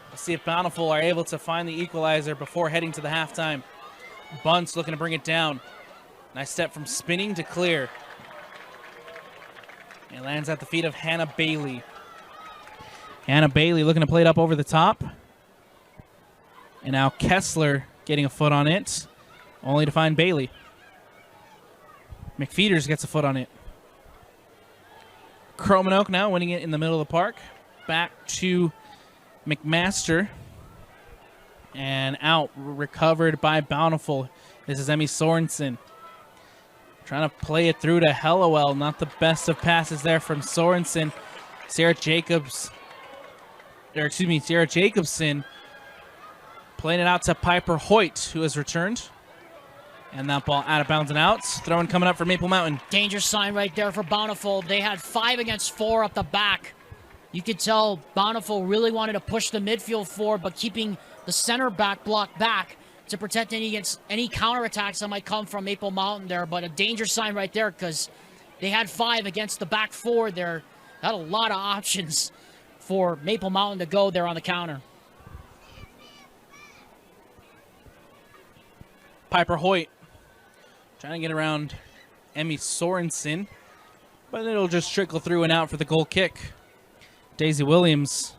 Let's see if Bountiful are able to find the equalizer before heading to the halftime. Bunce looking to bring it down. Nice step from spinning to clear. It lands at the feet of Hannah Bailey. Hannah Bailey looking to play it up over the top. And now Kessler getting a foot on it, only to find Bailey. McFeeters gets a foot on it. Cromanoke now winning it in the middle of the park. Back to McMaster. And out, recovered by Bountiful. This is Emmy Sorensen. Trying to play it through to Hellowell. Not the best of passes there from Sorensen. Sarah Jacobson playing it out to Piper Hoyt, who has returned. And that ball out of bounds and out. Throwing coming up for Maple Mountain. Danger sign right there for Bountiful. They had 5 against 4 up the back. You could tell Bountiful really wanted to push the midfield forward, but keeping the center back block back to protect against any counterattacks that might come from Maple Mountain there. But a danger sign right there because they had 5 against the back 4 there. Had a lot of options for Maple Mountain to go there on the counter. Piper Hoyt trying to get around Emmy Sorensen, but it'll just trickle through and out for the goal kick. Daisy Williams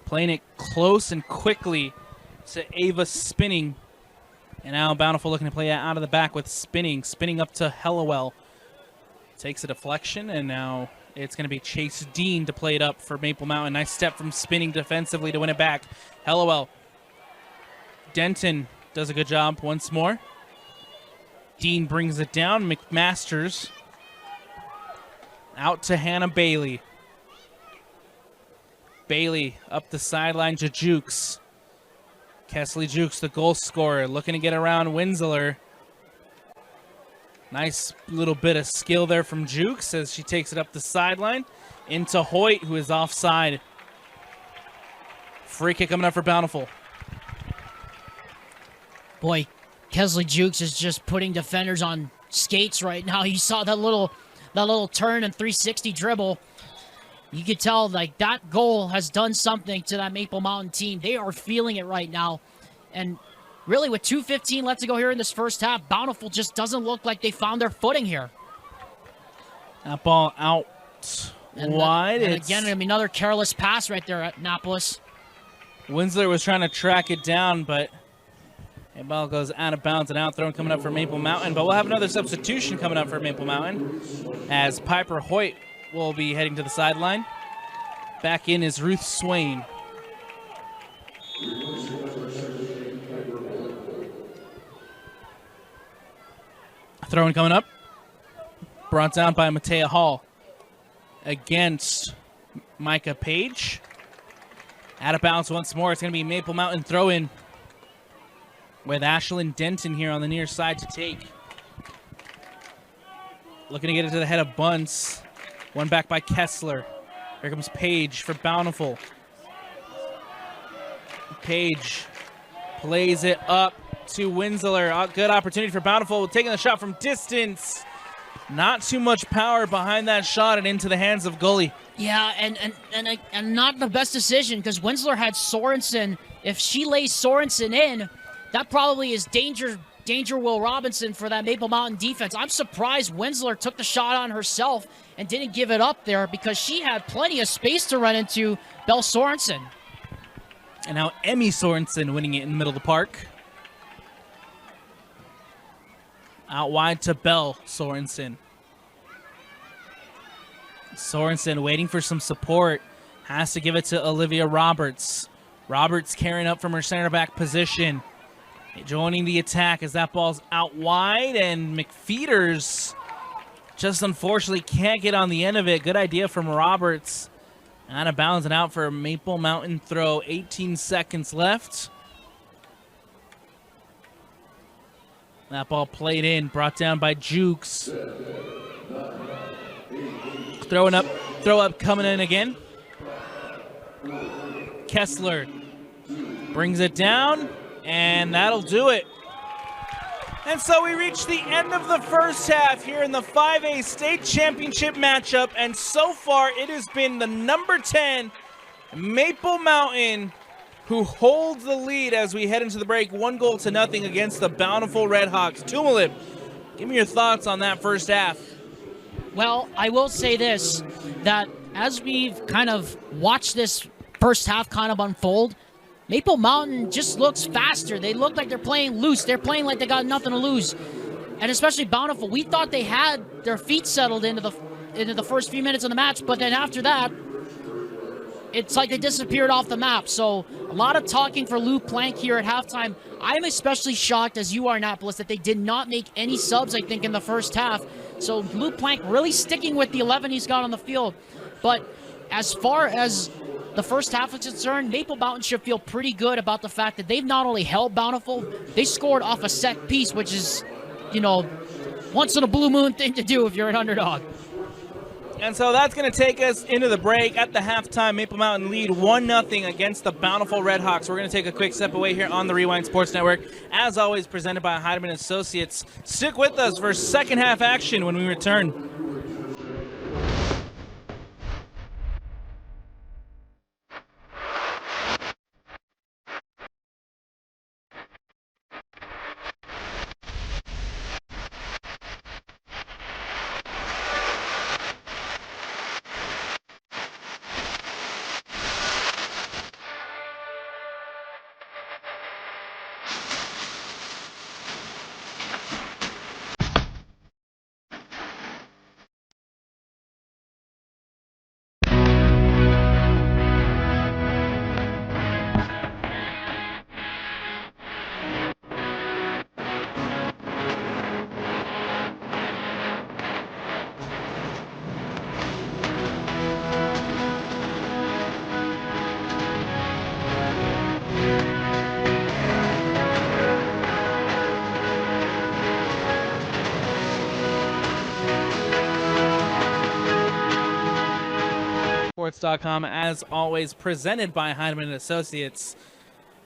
playing it close and quickly to Ava Spinning. And now Bountiful looking to play out of the back with Spinning up to Hellowell. Takes a deflection, and now it's going to be Chase Dean to play it up for Maple Mountain. Nice step from Spinning defensively to win it back. Hellowell. Denton does a good job once more. Dean brings it down. McMasters out to Hannah Bailey. Bailey up the sideline to Jukes. Kesley Jukes, the goal scorer, looking to get around Winsler. Nice little bit of skill there from Jukes as she takes it up the sideline into Hoyt, who is offside. Free kick coming up for Bountiful. Boy, Kesley Jukes is just putting defenders on skates right now. You saw that little turn and 360 dribble. You could tell like that goal has done something to that Maple Mountain team. They are feeling it right now. And really with 2:15 left to go here in this first half, Bountiful just doesn't look like they found their footing here. That ball out wide. And again, I mean, another careless pass right there at Annapolis. Winsler was trying to track it down, but the ball goes out of bounds and out. Thrown coming up for Maple Mountain. But we'll have another substitution coming up for Maple Mountain as Piper Hoyt will be heading to the sideline. Back in is Ruth Swain. Throwing coming up. Brought down by Matea Hall against Micah Page. Out of bounds once more. It's going to be Maple Mountain throw-in with Ashlyn Denton here on the near side to take. Looking to get it to the head of Bunce. One back by Kessler. Here comes Page for Bountiful. Page plays it up to Winsler. Good opportunity for Bountiful. Taking the shot from distance. Not too much power behind that shot and into the hands of Gully. Yeah, and not the best decision because Winsler had Sorensen. If she lays Sorensen in, that probably is danger Will Robinson for that Maple Mountain defense. I'm surprised Winsler took the shot on herself and didn't give it up there because she had plenty of space to run into Belle Sorensen. And now Emmy Sorensen winning it in the middle of the park. Out wide to Belle Sorensen. Sorensen waiting for some support. Has to give it to Olivia Roberts. Roberts carrying up from her center back position. Joining the attack as that ball's out wide, and McFeeters just unfortunately can't get on the end of it. Good idea from Roberts. Out of bounds and out for a Maple Mountain throw. 18 seconds left. That ball played in, brought down by Jukes. Throw up coming in again. Kessler brings it down. And that'll do it. And so we reach the end of the first half here in the 5A State Championship matchup. And so far, it has been the number 10 Maple Mountain who holds the lead as we head into the break. 1-0 against the Bountiful Redhawks. Tumalib, give me your thoughts on that first half. Well, I will say this, that as we've kind of watched this first half kind of unfold, Maple Mountain just looks faster. They look like they're playing loose. They're playing like they got nothing to lose. And especially Bountiful. We thought they had their feet settled into the first few minutes of the match, but then after that, it's like they disappeared off the map. So a lot of talking for Lou Plank here at halftime. I'm especially shocked, as you are, Annapolis, that they did not make any subs, I think, in the first half. So Luke Plank really sticking with the 11 he's got on the field. But as far as the first half is concerned, Maple Mountain should feel pretty good about the fact that they've not only held Bountiful, they scored off a set piece, which is, you know, once in a blue moon thing to do if you're an underdog. And so that's going to take us into the break. At the halftime, Maple Mountain lead 1-0 against the Bountiful Redhawks. We're going to take a quick step away here on the Rewind Sports Network. As always, presented by Heidemann Associates. Stick with us for second half action when we return. Sports.com, as always, presented by Heidemann Associates.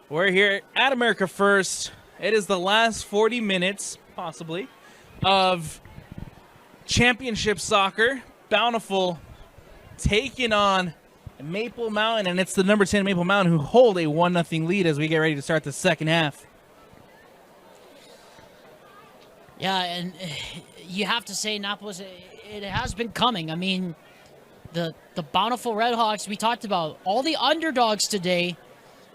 We're here at America First. It is the last 40 minutes, possibly, of championship soccer. Bountiful taking on Maple Mountain, and it's the number 10 Maple Mountain who hold a 1-0 lead as we get ready to start the second half. Yeah, and you have to say, Annapolis, it has been coming. I mean, the Bountiful Redhawks we talked about, all the underdogs today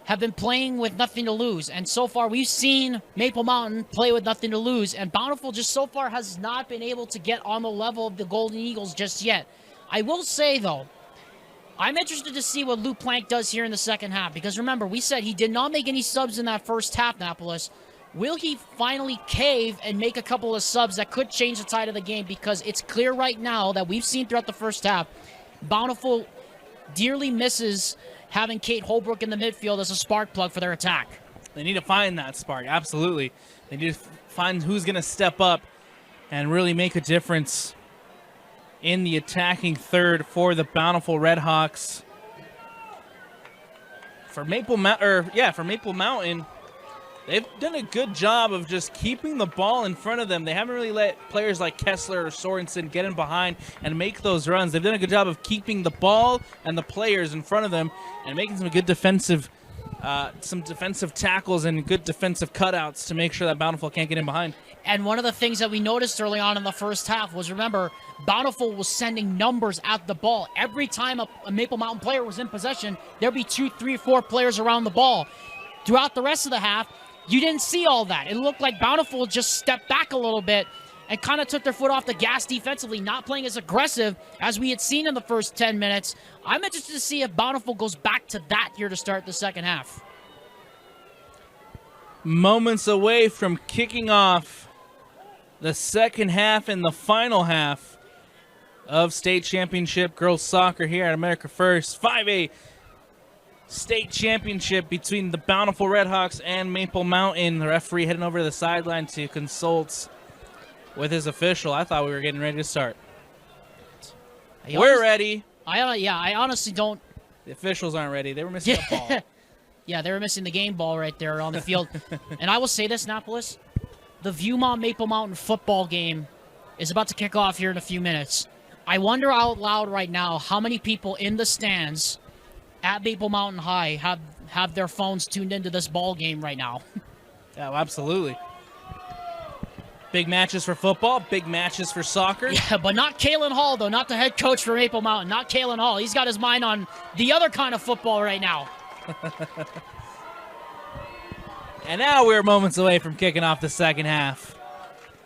have been playing with nothing to lose. And so far, we've seen Maple Mountain play with nothing to lose. And Bountiful just so far has not been able to get on the level of the Golden Eagles just yet. I will say, though, I'm interested to see what Luke Plank does here in the second half. Because remember, we said he did not make any subs in that first half, Annapolis. Will he finally cave and make a couple of subs that could change the tide of the game? Because it's clear right now that we've seen throughout the first half, Bountiful dearly misses having Kate Holbrook in the midfield as a spark plug for their attack. They need to find that spark, absolutely. They need to find who's going to step up and really make a difference in the attacking third for the Bountiful Redhawks. For Maple Mountain, they've done a good job of just keeping the ball in front of them. They haven't really let players like Kessler or Sorensen get in behind and make those runs. They've done a good job of keeping the ball and the players in front of them and making some good defensive tackles and good defensive cutouts to make sure that Bountiful can't get in behind. And one of the things that we noticed early on in the first half was, remember, Bountiful was sending numbers at the ball. Every time a Maple Mountain player was in possession, there'd be 2, 3, 4 players around the ball. Throughout the rest of the half, you didn't see all that. It looked like Bountiful just stepped back a little bit and kind of took their foot off the gas defensively, not playing as aggressive as we had seen in the first 10 minutes. I'm interested to see if Bountiful goes back to that here to start the second half. Moments away from kicking off the second half and the final half of state championship girls soccer here at America First. 5A state championship between the Bountiful Redhawks and Maple Mountain. The referee heading over to the sideline to consult with his official. I thought we were getting ready to start. We're ready. I honestly don't. The officials aren't ready. They were missing a ball. Yeah, they were missing the game ball right there on the field. And I will say this, Annapolis, the Viewmont Maple Mountain football game is about to kick off here in a few minutes. I wonder out loud right now how many people in the stands at Maple Mountain High have their phones tuned into this ball game right now. Oh, absolutely. Big matches for football, big matches for soccer. Yeah, but not Kalen Hall, though, not the head coach for Maple Mountain, not Kalen Hall. He's got his mind on the other kind of football right now. And now we're moments away from kicking off the second half.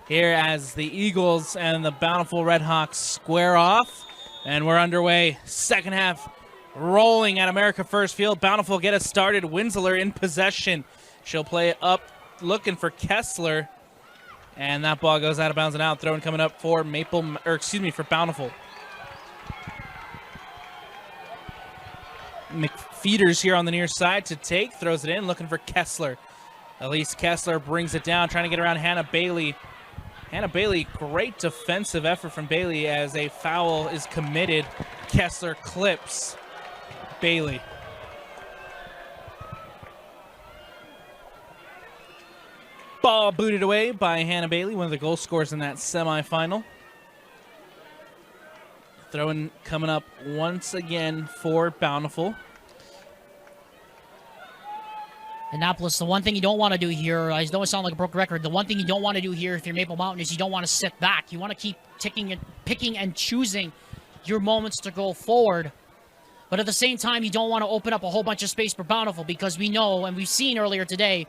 Here as the Eagles and the Bountiful Redhawks square off. And we're underway. Second half rolling at America First Field. Bountiful get us started. Winsler in possession. She'll play it up looking for Kessler. And that ball goes out of bounds and out. Throwing coming up for for Bountiful. McFeeters here on the near side to take. Throws it in, looking for Kessler. Elise Kessler brings it down, trying to get around Hannah Bailey. Hannah Bailey, great defensive effort from Bailey as a foul is committed. Kessler clips Bailey. Ball booted away by Hannah Bailey, one of the goal scorers in that semifinal. Throwing coming up once again for Bountiful. Annapolis, the one thing you don't want to do here, I know it sounds like a broken record, the one thing you don't want to do here if you're Maple Mountain is you don't want to sit back. You want to keep picking and choosing your moments to go forward. But at the same time, you don't want to open up a whole bunch of space for Bountiful because we know, and we've seen earlier today,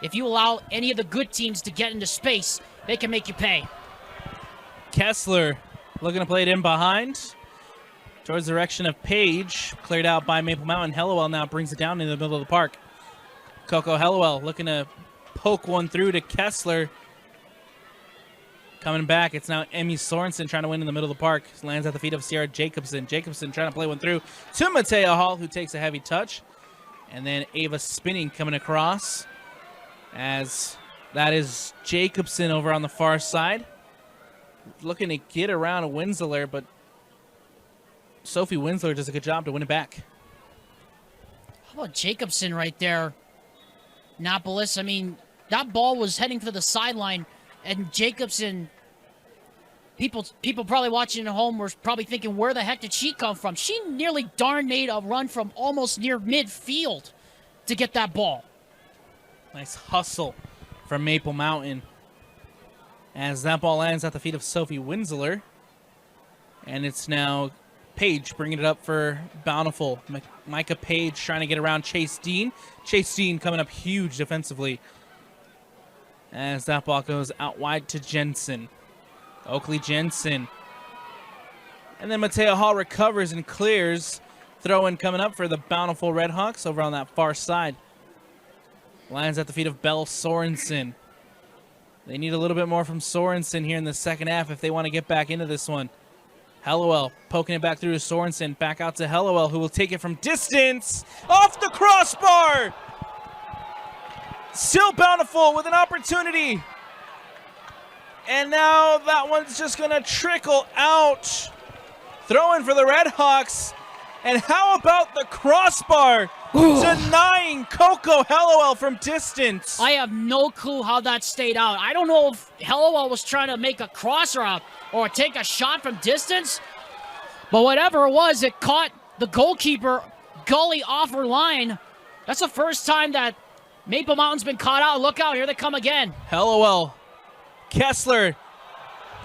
if you allow any of the good teams to get into space, they can make you pay. Kessler looking to play it in behind towards the direction of Page. Cleared out by Maple Mountain. Hellowell now brings it down in the middle of the park. Coco Hellowell looking to poke one through to Kessler. Coming back, it's now Emmy Sorensen trying to win in the middle of the park. Lands at the feet of Sierra Jacobson. Jacobson trying to play one through to Matea Hall, who takes a heavy touch. And then Ava Spinning coming across, as that is Jacobson over on the far side. Looking to get around Winsler, but Sophie Winsler does a good job to win it back. How about Jacobson right there? Annapolis, I mean, that ball was heading for the sideline, and Jacobson, people probably watching at home were probably thinking, where the heck did she come from? She nearly darn made a run from almost near midfield to get that ball. Nice hustle from Maple Mountain as that ball lands at the feet of Sophie Winsler. And it's now Page bringing it up for Bountiful. Micah Page trying to get around Chase Dean. Chase Dean coming up huge defensively as that ball goes out wide to Jensen. Oakley Jensen. And then Matea Hall recovers and clears. Throw-in coming up for the Bountiful Redhawks over on that far side. Lands at the feet of Belle Sorensen. They need a little bit more from Sorensen here in the second half if they want to get back into this one. Hellowell poking it back through to Sorensen. Back out to Hellowell, who will take it from distance. Off the crossbar! Still Bountiful with an opportunity. And now that one's just going to trickle out. Throw-in for the Redhawks. And how about the crossbar? Denying Coco Hellowell from distance. I have no clue how that stayed out. I don't know if Hellowell was trying to make a cross or take a shot from distance. But whatever it was, it caught the goalkeeper gully off her line. That's the first time that Maple Mountain's been caught out. Look out, here they come again. Hellowell, Kessler,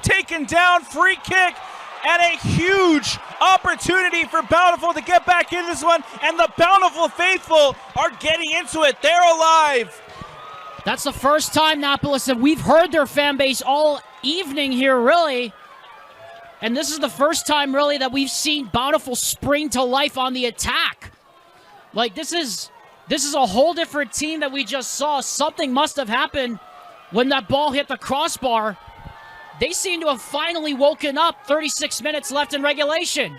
taken down, free kick. And a huge opportunity for Bountiful to get back in this one. And the Bountiful faithful are getting into it. They're alive. That's the first time, Annapolis, that we've heard their fan base all evening here, really. And this is the first time, really, that we've seen Bountiful spring to life on the attack. Like, this is a whole different team that we just saw. Something must have happened when that ball hit the crossbar. They seem to have finally woken up. 36 minutes left in regulation.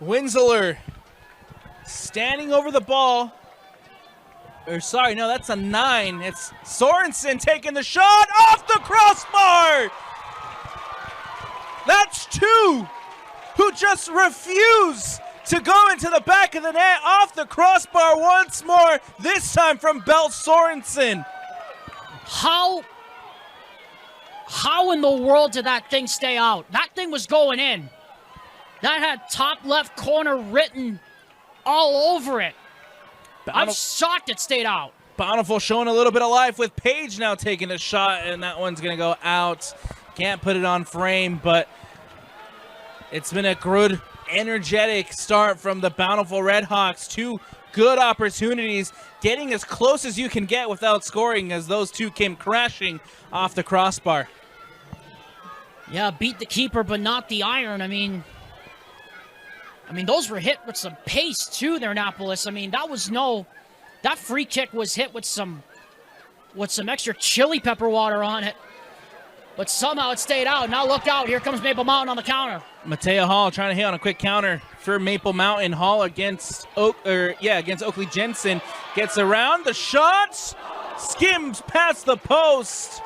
Winsler standing over the ball. Or sorry, no, that's a 9. It's Sorensen taking the shot off the crossbar. That's 2 who just refuse to go into the back of the net off the crossbar once more, this time from Belle Sorensen. How in the world did that thing stay out? That thing was going in. That had top left corner written all over it. I'm shocked it stayed out. Bountiful showing a little bit of life with Page now taking a shot, and that one's going to go out. Can't put it on frame, but it's been a good, energetic start from the Bountiful Redhawks. 2 good opportunities, getting as close as you can get without scoring, as those 2 came crashing off the crossbar. Yeah, beat the keeper, but not the iron. I mean, those were hit with some pace, too, there, Annapolis. I mean, that free kick was hit with some with some extra chili pepper water on it. But somehow it stayed out. Now look out. Here comes Maple Mountain on the counter. Mateo Hall trying to hit on a quick counter for Maple Mountain. Hall against Oakley Jensen. Gets around. The shot skims past the post.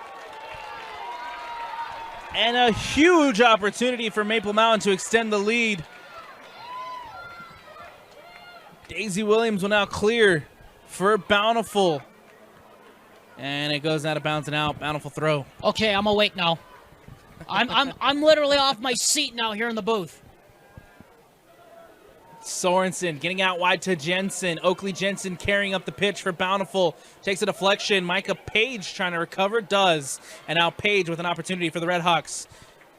And a huge opportunity for Maple Mountain to extend the lead. Daisy Williams will now clear for Bountiful. And it goes out of bounds and out. Bountiful throw. Okay, I'm awake now. I'm literally off my seat now here in the booth. Sorensen getting out wide to Jensen. Oakley Jensen carrying up the pitch for Bountiful. Takes a deflection. Micah Page trying to recover. Does. And now Page with an opportunity for the Redhawks.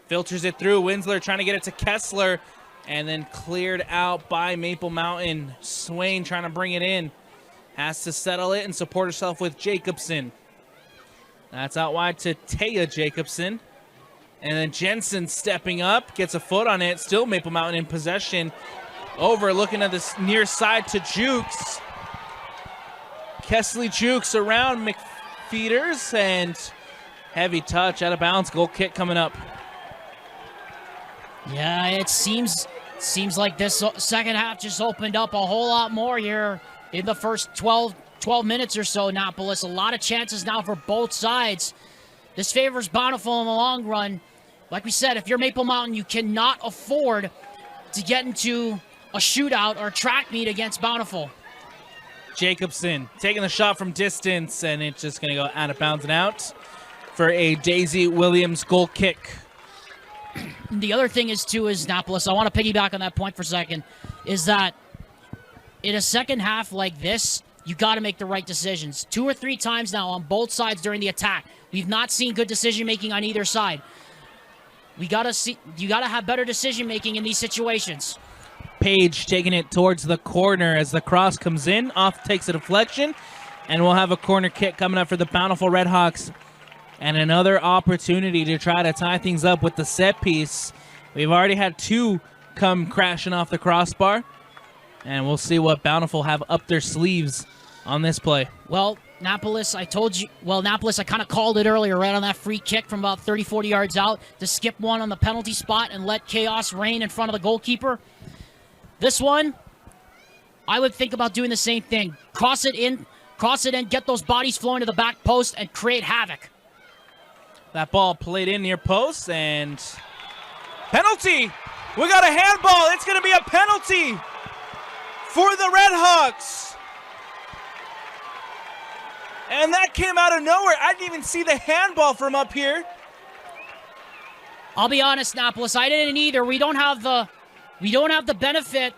Filters it through. Winsler trying to get it to Kessler. And then cleared out by Maple Mountain. Swain trying to bring it in. Has to settle it and support herself with Jacobson. That's out wide to Taya Jacobson. And then Jensen stepping up. Gets a foot on it. Still Maple Mountain in possession. Over looking at this near side to Jukes. Kesley Jukes around McFeeters. And heavy touch out of bounds. Goal kick coming up. Yeah, it seems like this second half just opened up a whole lot more here in the first 12 minutes or so, Annapolis. A lot of chances now for both sides. This favors Bountiful in the long run. Like we said, if you're Maple Mountain, you cannot afford to get into a shootout or a track meet against Bountiful. Jacobson taking the shot from distance, and it's just going to go out of bounds and out for a Daisy Williams goal kick. The other thing is, too, is Annapolis, I want to piggyback on that point for a second, is that in a second half like this, you got to make the right decisions. 2 or 3 times now on both sides during the attack. We've not seen good decision-making on either side. You got to have better decision-making in these situations. Page taking it towards the corner as the cross comes in. Off takes a deflection, and we'll have a corner kick coming up for the Bountiful Redhawks. And another opportunity to try to tie things up with the set piece. We've already had 2 come crashing off the crossbar. And we'll see what Bountiful have up their sleeves on this play. Well, Annapolis, I kind of called it earlier, right on that free kick from about 30, 40 yards out to skip one on the penalty spot and let chaos reign in front of the goalkeeper. This one, I would think about doing the same thing. Cross it in, get those bodies flowing to the back post and create havoc. That ball played in near post, and penalty! We got a handball. It's going to be a penalty for the Redhawks. And that came out of nowhere. I didn't even see the handball from up here. I'll be honest, Annapolis, I didn't either. We don't have the benefit.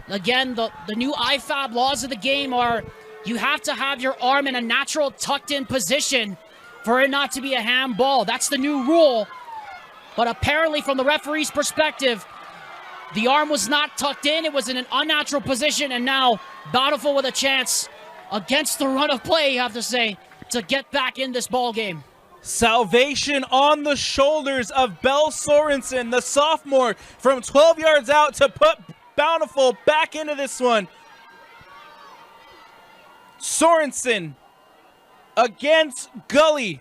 Again, the new IFAB laws of the game are you have to have your arm in a natural tucked-in position for it not to be a handball. That's the new rule. But apparently, from the referee's perspective, the arm was not tucked in. It was in an unnatural position, and now Bountiful with a chance against the run of play, you have to say, to get back in this ball game. Salvation on the shoulders of Belle Sorensen, the sophomore, from 12 yards out to put Bountiful back into this one. Sorensen against Gully.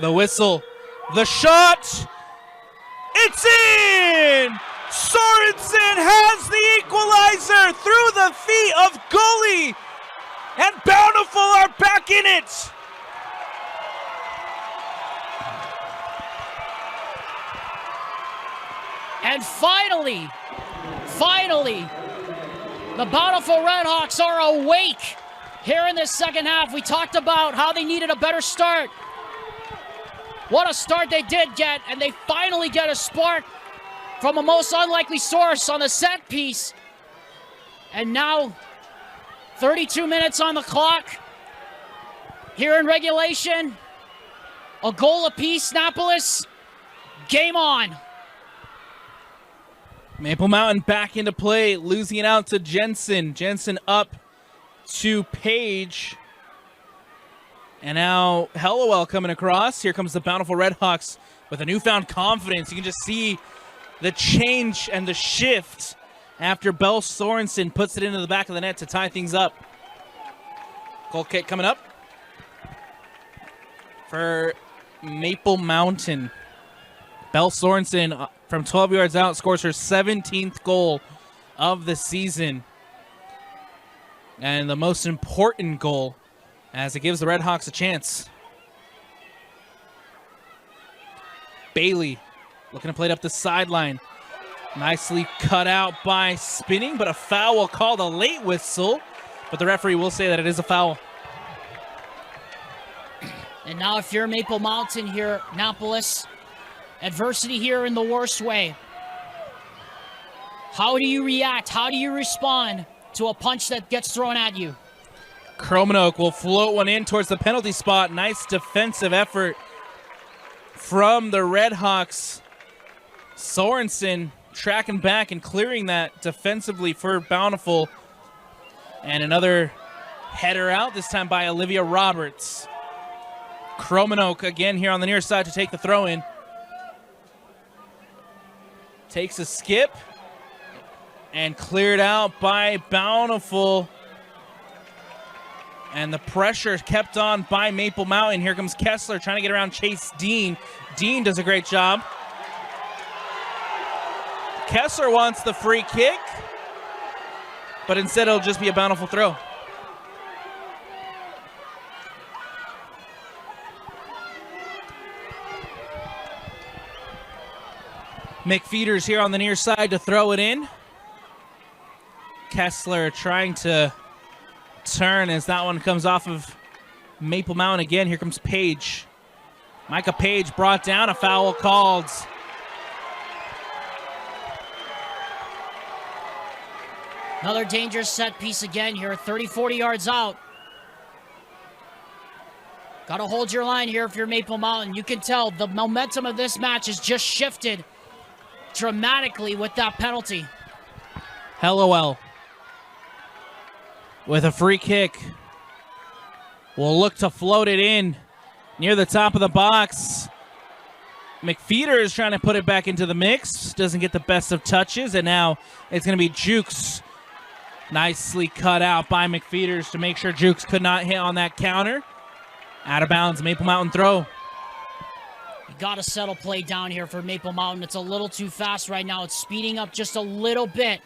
The whistle. The shot. It's in! Sorensen has the equalizer through the feet of Gully. And Bountiful are back in it. And finally, the Bountiful Redhawks are awake here in this second half. We talked about how they needed a better start. What a start they did get, and they finally get a spark from a most unlikely source on the set piece. And now, 32 minutes on the clock. Here in regulation, a goal apiece, Annapolis. Game on. Maple Mountain back into play, losing it out to Jensen. Jensen up to Page. And now Hellowell coming across. Here comes the Bountiful Redhawks with a newfound confidence. You can just see the change and the shift after Belle Sorensen puts it into the back of the net to tie things up. Goal kick coming up for Maple Mountain. Belle Sorensen from 12 yards out scores her 17th goal of the season. And the most important goal as it gives the Redhawks a chance. Bailey looking to play it up the sideline. Nicely cut out by Spinning, but a foul will call the late whistle. But the referee will say that it is a foul. And now if you're Maple Mountain here, Annapolis, adversity here in the worst way. How do you react? How do you respond to a punch that gets thrown at you? Kromanoke will float one in towards the penalty spot. Nice defensive effort from the Redhawks. Sorensen tracking back and clearing that defensively for Bountiful. And another header out, this time by Olivia Roberts. Kromanoke again here on the near side to take the throw in. Takes a skip and cleared out by Bountiful. And the pressure kept on by Maple Mountain. Here comes Kessler trying to get around Chase Dean. Dean does a great job. Kessler wants the free kick, but instead it'll just be a Bountiful throw. McFeeters here on the near side to throw it in. Kessler trying to turn as that one comes off of Maple Mountain again. Here comes Page. Micah Page brought down, a foul called. Another dangerous set piece again here, 30, 40 yards out. Got to hold your line here if you're Maple Mountain. You can tell the momentum of this match has just shifted dramatically with that penalty. Hellowell with a free kick. Will look to float it in near the top of the box. McFeeder is trying to put it back into the mix. Doesn't get the best of touches, and now it's going to be Jukes. Nicely cut out by McFeeters to make sure Jukes could not hit on that counter. Out of bounds, Maple Mountain throw. You got to settle play down here for Maple Mountain. It's a little too fast right now. It's speeding up just a little bit.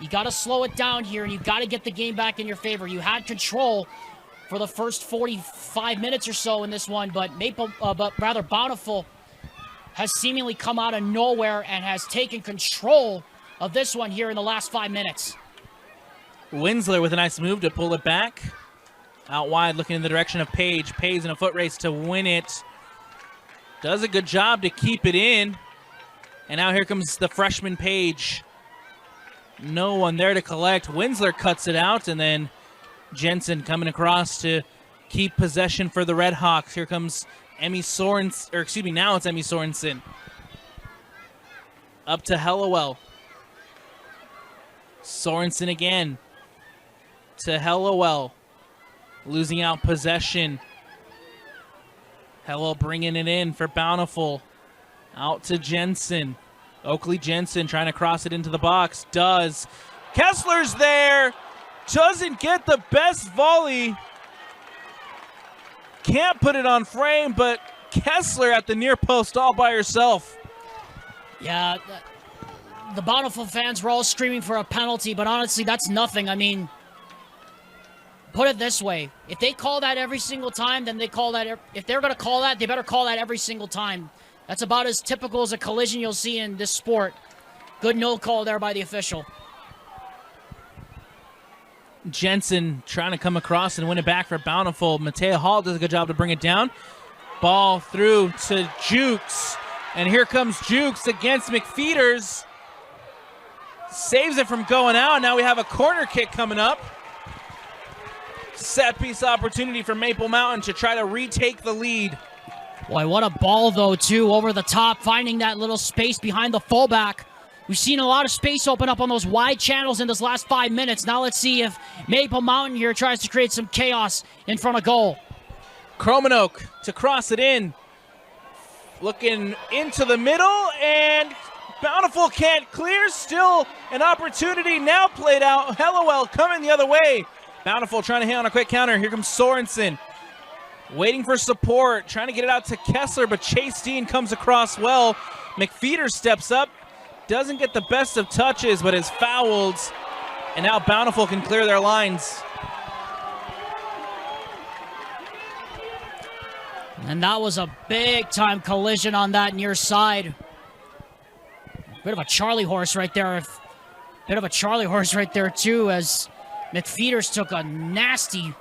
You got to slow it down here, and you got to get the game back in your favor. You had control for the first 45 minutes or so in this one, but Bountiful has seemingly come out of nowhere and has taken control of this one here in the last 5 minutes. Winsler with a nice move to pull it back. Out wide, looking in the direction of Page. Page in a foot race to win it. Does a good job to keep it in. And now here comes the freshman Page. No one there to collect. Winsler cuts it out, and then Jensen coming across to keep possession for the Redhawks. Here comes Emmy Sorensen, or excuse me, now it's Emmy Sorensen. Up to Hellowell. Sorensen again to Hellowell. Losing out possession. Hellowell bringing it in for Bountiful. Out to Jensen. Oakley Jensen trying to cross it into the box. Does. Kessler's there. Doesn't get the best volley. Can't put it on frame, but Kessler at the near post all by herself. Yeah, the Bountiful fans were all screaming for a penalty, but honestly, that's nothing. I mean, put it this way. If they call that every single time, then they call that. If they're going to call that, they better call that every single time. That's about as typical as a collision you'll see in this sport. Good no call there by the official. Jensen trying to come across and win it back for Bountiful. Matea Hall does a good job to bring it down. Ball through to Jukes. And here comes Jukes against McFeeters. Saves it from going out. Now we have a corner kick coming up. Set piece opportunity for Maple Mountain to try to retake the lead. Boy, what a ball, though, too, over the top, finding that little space behind the fullback. We've seen a lot of space open up on those wide channels in this last 5 minutes. Now let's see if Maple Mountain here tries to create some chaos in front of goal. Kromanoke to cross it in. Looking into the middle, and Bountiful can't clear. Still an opportunity now played out. Hellowell coming the other way. Bountiful trying to hit on a quick counter. Here comes Sorensen. Waiting for support, trying to get it out to Kessler, but Chase Dean comes across well. McFeeder steps up, doesn't get the best of touches, but is fouled. And now Bountiful can clear their lines. And that was a big-time collision on that near side. Bit of a Charlie horse right there. Bit of a Charlie horse right there, too, as McFeeders took a nasty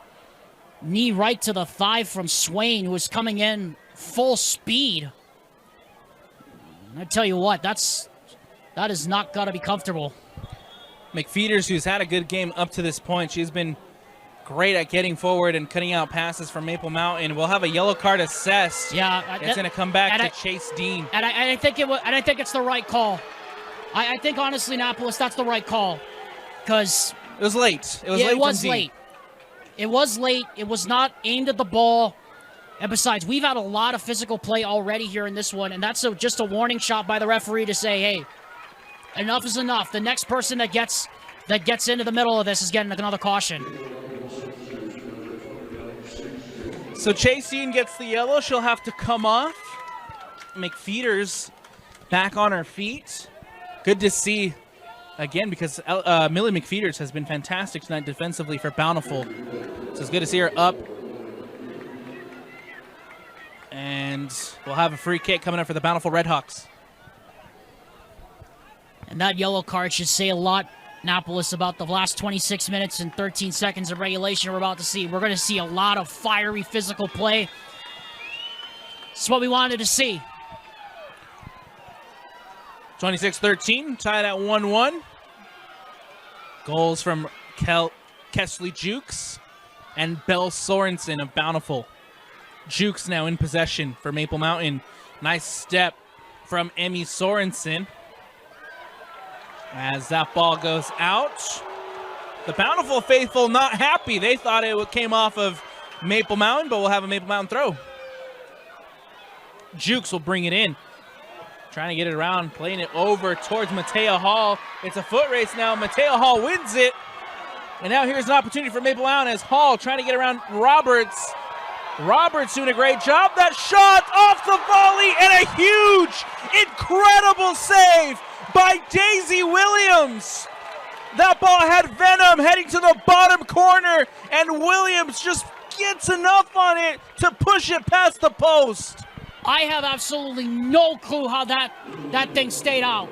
knee right to the thigh from Swain, who was coming in full speed. And I tell you what, that is not got to be comfortable. McFeeders, who's had a good game up to this point, she's been great at getting forward and cutting out passes from Maple Mountain. We'll have a yellow card assessed. Yeah, it's going to come back to Chase Dean. And I think it's the right call. I think honestly, Annapolis, that's the right call, because it was late. It was late. It was late. It was not aimed at the ball. And besides, we've had a lot of physical play already here in this one, and that's just a warning shot by the referee to say, hey, enough is enough. The next person that gets into the middle of this is getting another caution. So Chase Dean gets the yellow. She'll have to come off. McFeeders back on her feet. Good to see, again, because Millie McFeeders has been fantastic tonight defensively for Bountiful. So it's good to see her up. And we'll have a free kick coming up for the Bountiful Redhawks. And that yellow card should say a lot, Annapolis, about the last 26 minutes and 13 seconds of regulation we're about to see. We're going to see a lot of fiery physical play. It's what we wanted to see. 26-13, tied at 1-1. Goals from Kesley Jukes and Belle Sorensen of Bountiful. Jukes now in possession for Maple Mountain. Nice step from Emmy Sorensen. As that ball goes out, the Bountiful faithful not happy. They thought it came off of Maple Mountain, but we'll have a Maple Mountain throw. Jukes will bring it in. Trying to get it around, playing it over towards Matea Hall. It's a foot race now. Matea Hall wins it. And now here's an opportunity for Maple Mountain as Hall trying to get around Roberts. Roberts doing a great job. That shot off the volley and a huge, incredible save by Daisy Williams. That ball had venom heading to the bottom corner, and Williams just gets enough on it to push it past the post. I have absolutely no clue how that thing stayed out.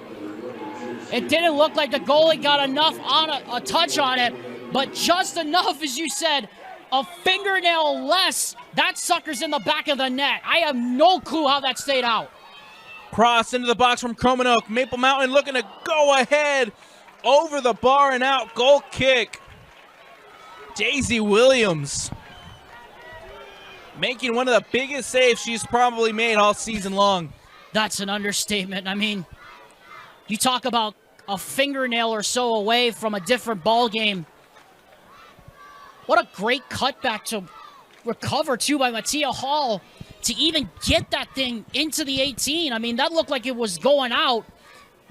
It didn't look like the goalie got enough on a touch on it, but just enough, as you said, a fingernail less. That sucker's in the back of the net. I have no clue how that stayed out. Cross into the box from Cromanoke. Maple Mountain looking to go ahead over the bar and out. Goal kick. Daisy Williams making one of the biggest saves she's probably made all season long. That's an understatement. I mean, you talk about a fingernail or so away from a different ball game. What a great cutback to recover, too, by Matea Hall to even get that thing into the 18. I mean, that looked like it was going out,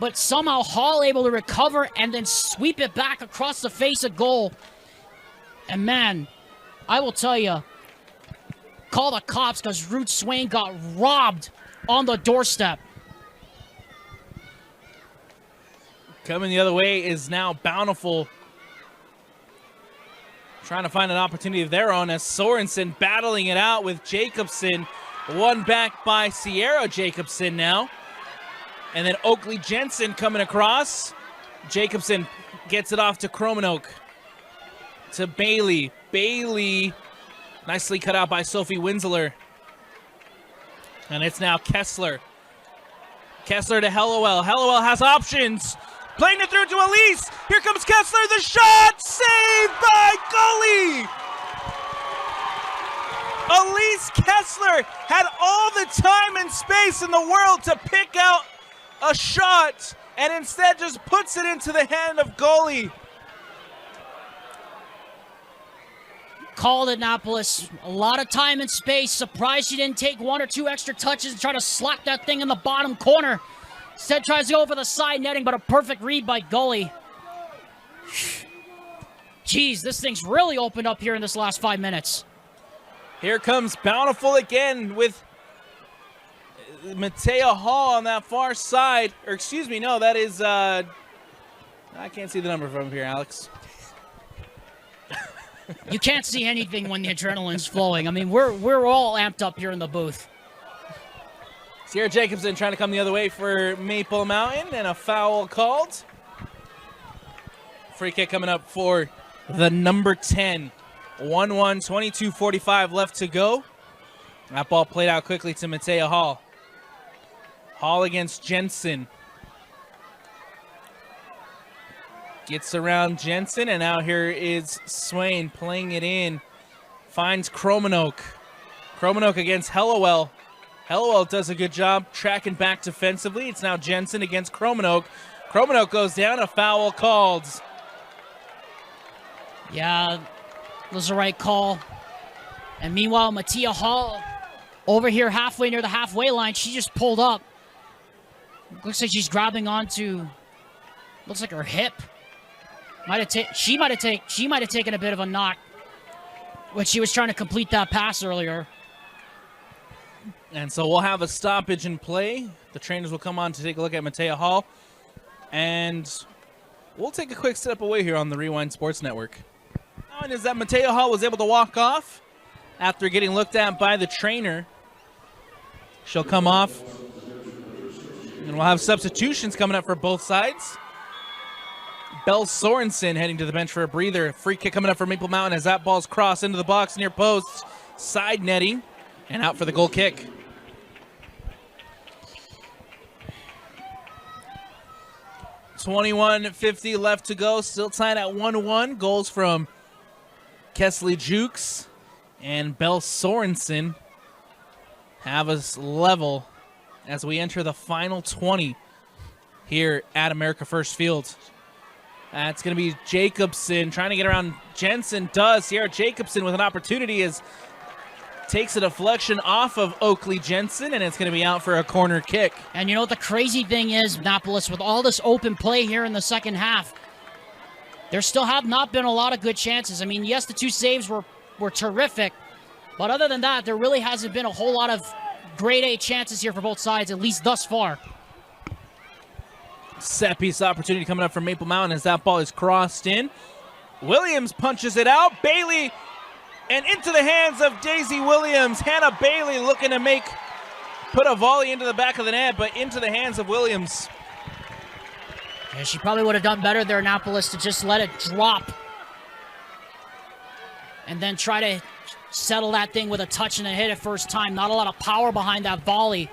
but somehow Hall able to recover and then sweep it back across the face of goal. And, man, I will tell you, call the cops because Ruth Swain got robbed on the doorstep. Coming the other way is now Bountiful, trying to find an opportunity of their own as Sorensen battling it out with Jacobson. One back by Sierra Jacobson now. And then Oakley Jensen coming across. Jacobson gets it off to Cromanoke. To Bailey. Bailey nicely cut out by Sophie Winsler. And it's now Kessler. Kessler to Hellowell. Hellowell has options. Playing it through to Elise. Here comes Kessler. The shot saved by goalie. Elise Kessler had all the time and space in the world to pick out a shot and instead just puts it into the hand of goalie. Called Annapolis. A lot of time and space. Surprised she didn't take one or two extra touches and try to slap that thing in the bottom corner. Instead tries to go for the side netting, but a perfect read by goalie. Geez, this thing's really opened up here in this last 5 minutes. Here comes Bountiful again with Matea Hall on that far side. Or excuse me, no, that is, I can't see the number from here, Alex. You can't see anything when the adrenaline's flowing. I mean, we're all amped up here in the booth. Sierra Jacobson trying to come the other way for Maple Mountain, and a foul called. Free kick coming up for the number 10. 1-1, 22:45 left to go. That ball played out quickly to Matea Hall. Hall against Jensen. Gets around Jensen, and now here is Swain playing it in. Finds Kromanoke. Kromanoke against Hellowell. Hellowell does a good job tracking back defensively. It's now Jensen against Kromanoke. Kromanoke goes down, a foul called. Yeah, was the right call. And meanwhile, Matea Hall over here halfway near the halfway line, she just pulled up. Looks like she's grabbing onto, looks like her hip. She might have taken a bit of a knock when she was trying to complete that pass earlier. And so we'll have a stoppage in play. The trainers will come on to take a look at Matea Hall. And we'll take a quick step away here on the Rewind Sports Network. And is that Matea Hall was able to walk off after getting looked at by the trainer. She'll come off. And we'll have substitutions coming up for both sides. Belle Sorensen heading to the bench for a breather. Free kick coming up for Maple Mountain as that ball's crossed into the box near post. Side netting and out for the goal kick. $21.50 left to go. Still tied at 1-1. Goals from Kesley Jukes and Belle Sorensen have us level as we enter the final 20 here at America First Field. That's going to be Jacobson trying to get around Jensen. Does. Sierra Jacobson with an opportunity takes a deflection off of Oakley Jensen, and it's going to be out for a corner kick. And you know what the crazy thing is, Annapolis, with all this open play here in the second half, there still have not been a lot of good chances. I mean, yes, the 2 saves were terrific, but other than that, there really hasn't been a whole lot of grade A chances here for both sides, at least thus far. Set piece opportunity coming up from Maple Mountain as that ball is crossed in. Williams punches it out. Bailey, and into the hands of Daisy Williams. Hannah Bailey looking to put a volley into the back of the net, but into the hands of Williams. Yeah, she probably would have done better there, Annapolis, to just let it drop and then try to settle that thing with a touch and a hit at first time. Not a lot of power behind that volley.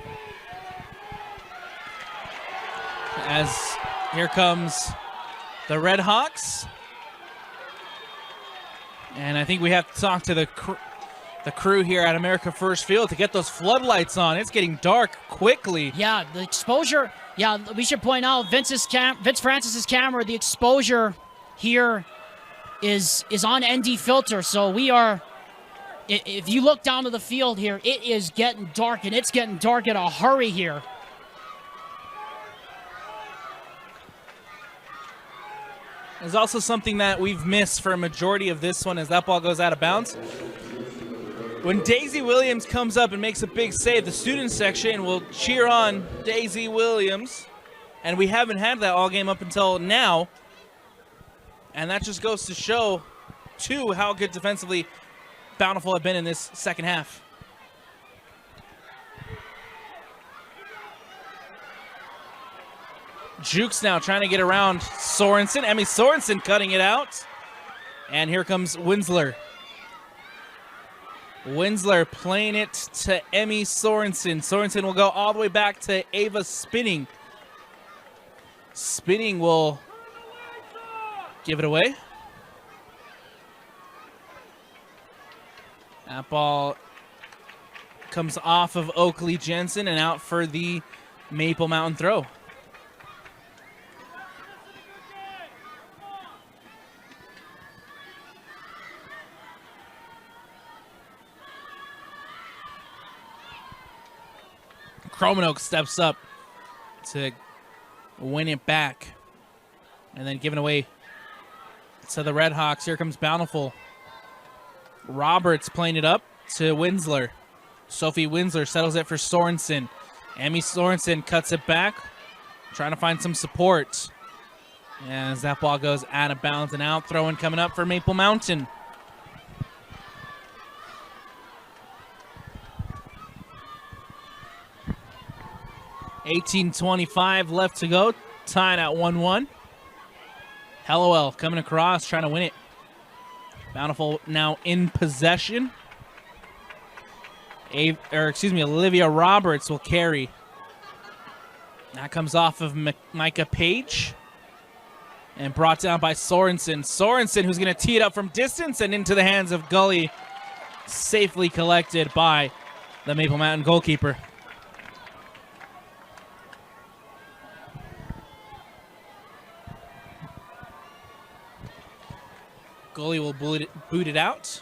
As here comes the Redhawks. And I think we have to talk to the crew here at America First Field to get those floodlights on. It's getting dark quickly. Yeah, the exposure. Yeah, we should point out Vince Francis's camera. The exposure here is on ND filter. So we are. If you look down to the field here, it is getting dark, and it's getting dark in a hurry here. There's also something that we've missed for a majority of this one as that ball goes out of bounds. When Daisy Williams comes up and makes a big save, the student section will cheer on Daisy Williams. And we haven't had that all game up until now. And that just goes to show, too, how good defensively Bountiful have been in this second half. Jukes now trying to get around Sorensen. Emmy Sorensen cutting it out. And here comes Winsler. Winsler playing it to Emmy Sorensen. Sorensen will go all the way back to Ava Spinning. Spinning will give it away. That ball comes off of Oakley Jensen and out for the Maple Mountain throw. Kromanoke steps up to win it back. And then given away to the Redhawks. Here comes Bountiful. Roberts playing it up to Winsler. Sophie Winsler settles it for Sorensen. Emmy Sorensen cuts it back, trying to find some support. As that ball goes out of bounds and out, throw-in coming up for Maple Mountain. $18:25 left to go, tied at 1-1. Hellowell coming across, trying to win it. Bountiful now in possession. Olivia Roberts will carry. That comes off of Micah Page. And brought down by Sorensen. Sorensen, who's going to tee it up from distance and into the hands of Gully. Safely collected by the Maple Mountain goalkeeper. Gully will boot it out.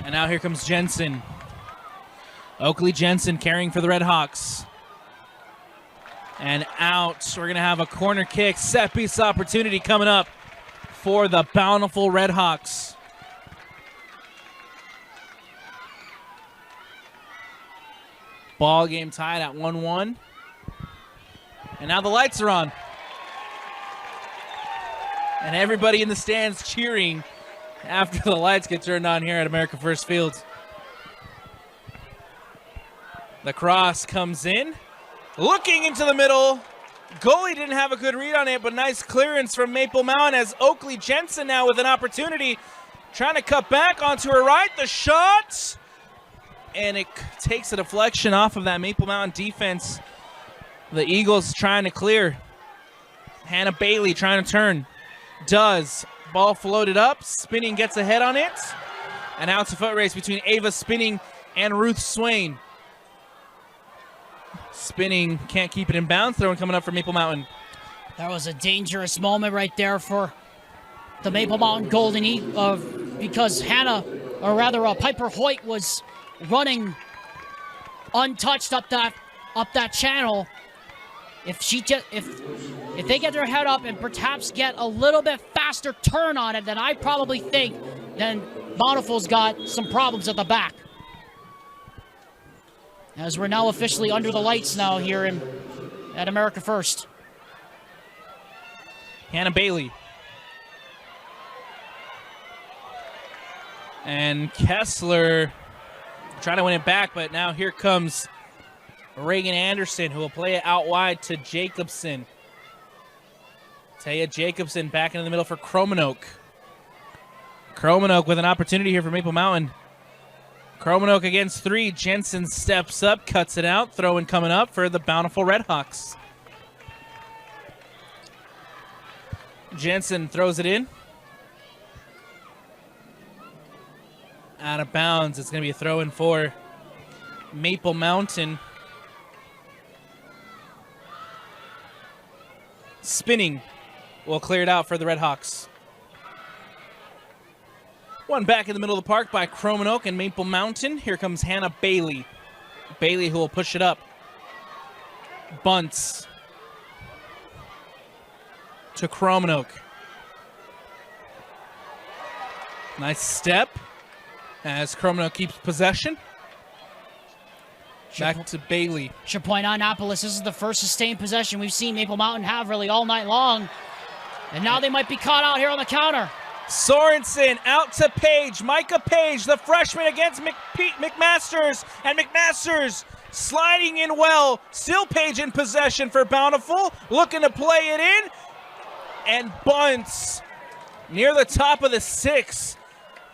And now here comes Jensen. Oakley Jensen carrying for the Redhawks. And out. We're going to have a corner kick. Set piece opportunity coming up for the Bountiful Redhawks. Ball game tied at 1-1. And now the lights are on. And everybody in the stands cheering after the lights get turned on here at America First Field. The cross comes in. Looking into the middle. Goalie didn't have a good read on it, but nice clearance from Maple Mountain as Oakley Jensen now with an opportunity. Trying to cut back onto her right. The shot. And it takes a deflection off of that Maple Mountain defense. The Eagles trying to clear. Hannah Bailey trying to turn. Does. Ball floated up. Spinning gets ahead on it. And now it's a foot race between Ava Spinning and Ruth Swain. Spinning can't keep it in bounds. Throwing coming up for Maple Mountain. That was a dangerous moment right there for the Maple Mountain Golden Eagle because Piper Hoyt was running untouched up that channel. If they get their head up and perhaps get a little bit faster turn on it, then I probably think then Bountiful's got some problems at the back. As we're now officially under the lights now here at America First. Hannah Bailey. And Kessler trying to win it back, but now here comes Reagan Anderson, who will play it out wide to Jacobson. Taya Jacobson back into the middle for Cromanoke. Cromanoke with an opportunity here for Maple Mountain. Cromanoke against three. Jensen steps up, cuts it out. Throw-in coming up for the Bountiful Redhawks. Jensen throws it in. Out of bounds. It's going to be a throw-in for Maple Mountain. Spinning will clear it out for the Redhawks. One back in the middle of the park by Cromanoke and Maple Mountain. Here comes Hannah Bailey. Bailey who will push it up. Bunts to Cromanoke. Nice step as Cromanoke keeps possession. Back to Bailey. Should point out, Annapolis, this is the first sustained possession we've seen Maple Mountain have really all night long. And now they might be caught out here on the counter. Sorensen out to Page. Micah Page, the freshman against McMasters. And McMasters sliding in well. Still Page in possession for Bountiful. Looking to play it in. And bunts near the top of the six.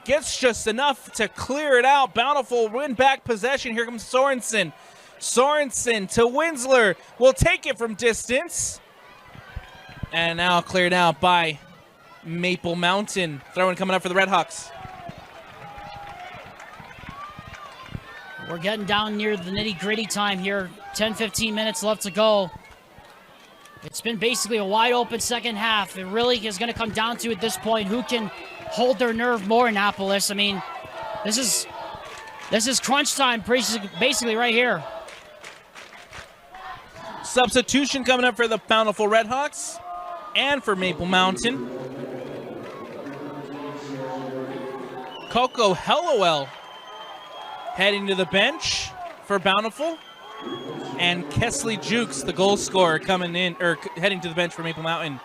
Gets just enough to clear it out. Bountiful win back possession. Here comes Sorensen. Sorensen to Winsler. Will take it from distance. And now cleared out by Maple Mountain. Throw-in coming up for the Redhawks. We're getting down near the nitty-gritty time here. 10-15 minutes left to go. It's been basically a wide-open second half. It really is going to come down to, at this point, who can hold their nerve more, Annapolis. I mean, this is crunch time basically right here. Substitution coming up for the Bountiful Redhawks and for Maple Mountain. Coco Hellowell heading to the bench for Bountiful. And Kesley Jukes, the goal scorer, coming in, or heading to the bench for Maple Mountain.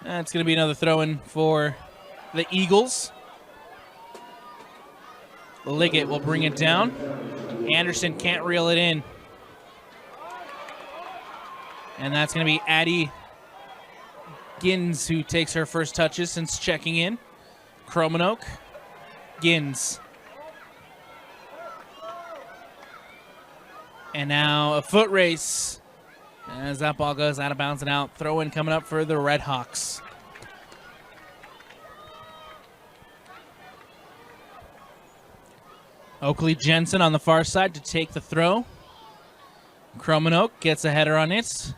That's going to be another throw-in for the Eagles. Liggett will bring it down. Anderson can't reel it in. And that's going to be Addie Gins who takes her first touches since checking in. Cromanoke, Gins. And now a foot race as that ball goes out of bounds and out. Throw-in coming up for the Redhawks. Oakley Jensen on the far side to take the throw. Cromanoke gets a header on it.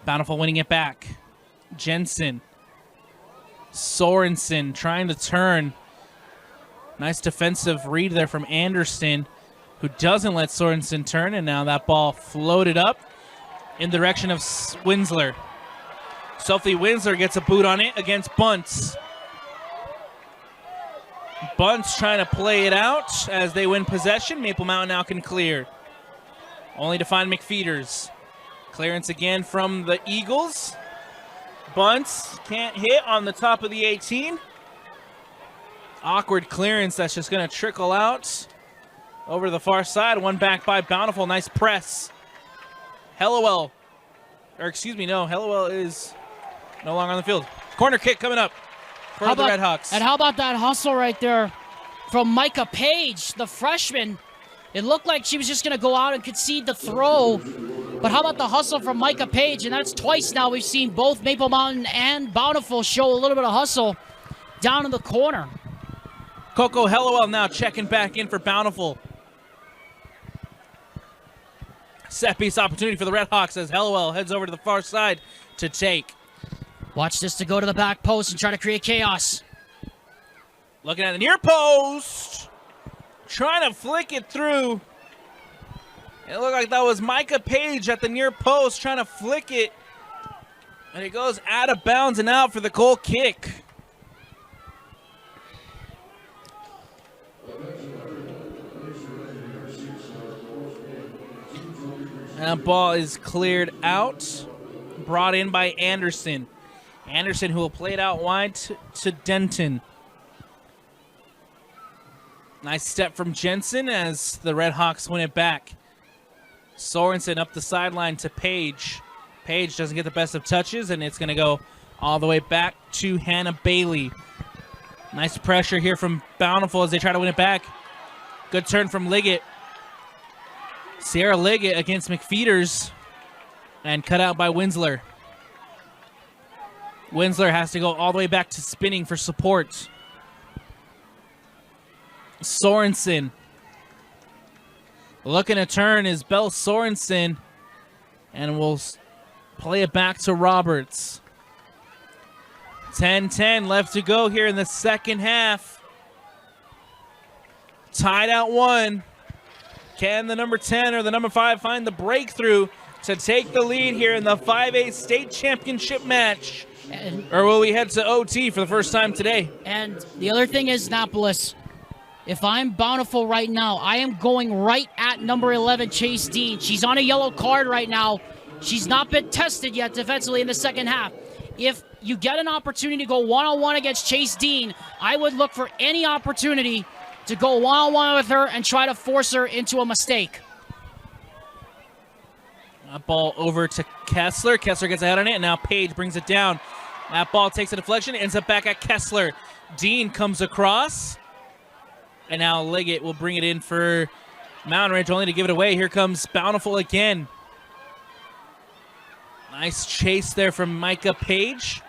Bountiful winning it back. Jensen. Sorensen trying to turn. Nice defensive read there from Anderson, who doesn't let Sorensen turn, and now that ball floated up in the direction of Winsler. Sophie Winsler gets a boot on it against Bunce. Bunce trying to play it out as they win possession. Maple Mountain now can clear. Only to find McFeeters. Clearance again from the Eagles. Bunce can't hit on the top of the 18. Awkward clearance that's just going to trickle out over the far side. One back by Bountiful. Nice press. Hellowell. Hellowell is no longer on the field. Corner kick coming up for the Redhawks. And how about that hustle right there from Micah Page, the freshman? It looked like she was just going to go out and concede the throw. But how about the hustle from Micah Page? And that's twice now we've seen both Maple Mountain and Bountiful show a little bit of hustle down in the corner. Coco Hellowell now checking back in for Bountiful. Set piece opportunity for the Redhawks as Hellowell heads over to the far side to take. Watch this to go to the back post and try to create chaos. Looking at the near post. Trying to flick it through. It looked like that was Micah Page at the near post trying to flick it. And it goes out of bounds and out for the goal kick. And that ball is cleared out. Brought in by Anderson. Anderson who will play it out wide to Denton. Nice step from Jensen as the Redhawks win it back. Sorensen up the sideline to Page. Page doesn't get the best of touches, and it's going to go all the way back to Hannah Bailey. Nice pressure here from Bountiful as they try to win it back. Good turn from Liggett. Sierra Liggett against McFeeters, and cut out by Winsler. Winsler has to go all the way back to spinning for support. Sorensen. Looking to turn is Belle Sorensen, and we'll play it back to Roberts. 10-10 left to go here in the second half. Tied at 1. Can the number 10 or the number 5 find the breakthrough to take the lead here in the 5A state championship match? Or will we head to OT for the first time today? And the other thing is, Annapolis, if I'm Bountiful right now, I am going right at number 11, Chase Dean. She's on a yellow card right now. She's not been tested yet defensively in the second half. If you get an opportunity to go one-on-one against Chase Dean, I would look for any opportunity to go one-on-one with her and try to force her into a mistake. That ball over to Kessler. Kessler gets ahead on it, and now Page brings it down. That ball takes a deflection, ends up back at Kessler. Dean comes across, and now Liggett will bring it in for Mountain Ridge, only to give it away. Here comes Bountiful again. Nice chase there from Micah Page.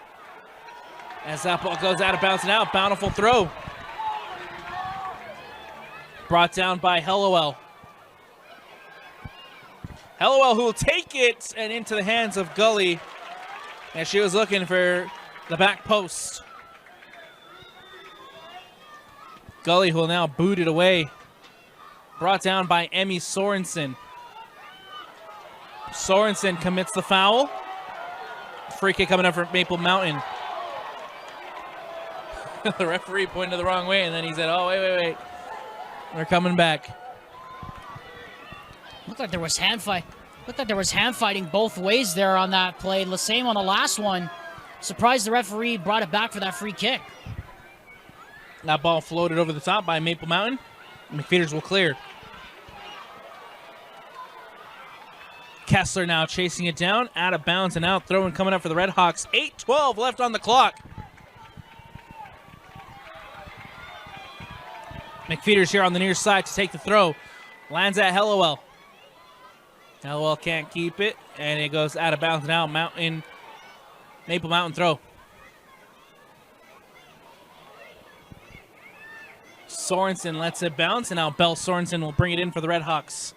As that ball goes out of bounds and out, Bountiful throw. Brought down by Hellowell. Hellowell who will take it and into the hands of Gully as she was looking for the back post. Gully will now boot it away. Brought down by Emmy Sorensen. Sorensen commits the foul. Free kick coming up for Maple Mountain. The referee pointed the wrong way, and then he said, oh, wait. They're coming back. Looked like there was hand fighting both ways there on that play. The same on the last one. Surprised the referee brought it back for that free kick. That ball floated over the top by Maple Mountain. McFeeters will clear. Kessler now chasing it down, out of bounds and out. Throwing coming up for the Redhawks. 8:12 left on the clock. McFeeters here on the near side to take the throw. Lands at Hellowell. Hellowell can't keep it, and it goes out of bounds now. Maple Mountain throw. Sorensen lets it bounce, and now Bell Sorensen will bring it in for the Redhawks.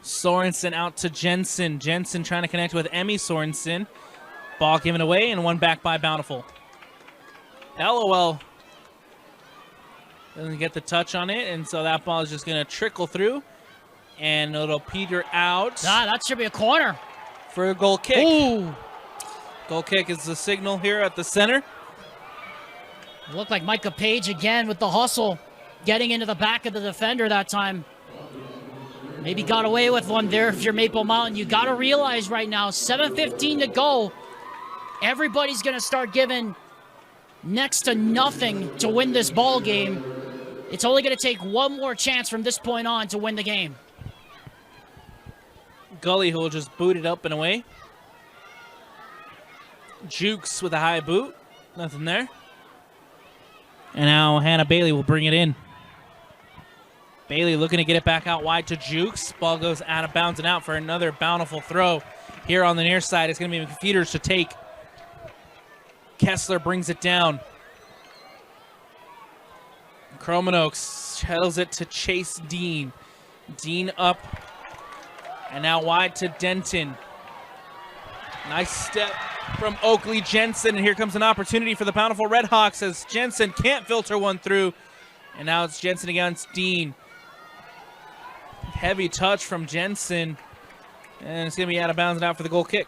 Sorensen out to Jensen. Jensen trying to connect with Emmy Sorensen. Ball given away, and one back by Bountiful. Hellowell doesn't get the touch on it, and so that ball is just going to trickle through, and it'll peter out. That should be a corner. For a goal kick. Ooh. Goal kick is the signal here at the center. It looked like Micah Page again with the hustle, getting into the back of the defender that time. Maybe got away with one there if you're Maple Mountain. You got to realize right now, 7:15 to go. Everybody's going to start giving next to nothing to win this ball game. It's only going to take one more chance from this point on to win the game. Gully who will just boot it up and away. Jukes with a high boot. Nothing there. And now Hannah Bailey will bring it in. Bailey looking to get it back out wide to Jukes. Ball goes out of bounds and out for another Bountiful throw. Here on the near side, it's going to be McFeeters to take. Kessler brings it down. Cromanoaks shuttles it to Chase Dean. Dean up. And now wide to Denton. Nice step from Oakley Jensen. And here comes an opportunity for the Bountiful Redhawks as Jensen can't filter one through. And now it's Jensen against Dean. Heavy touch from Jensen. And it's going to be out of bounds and out for the goal kick.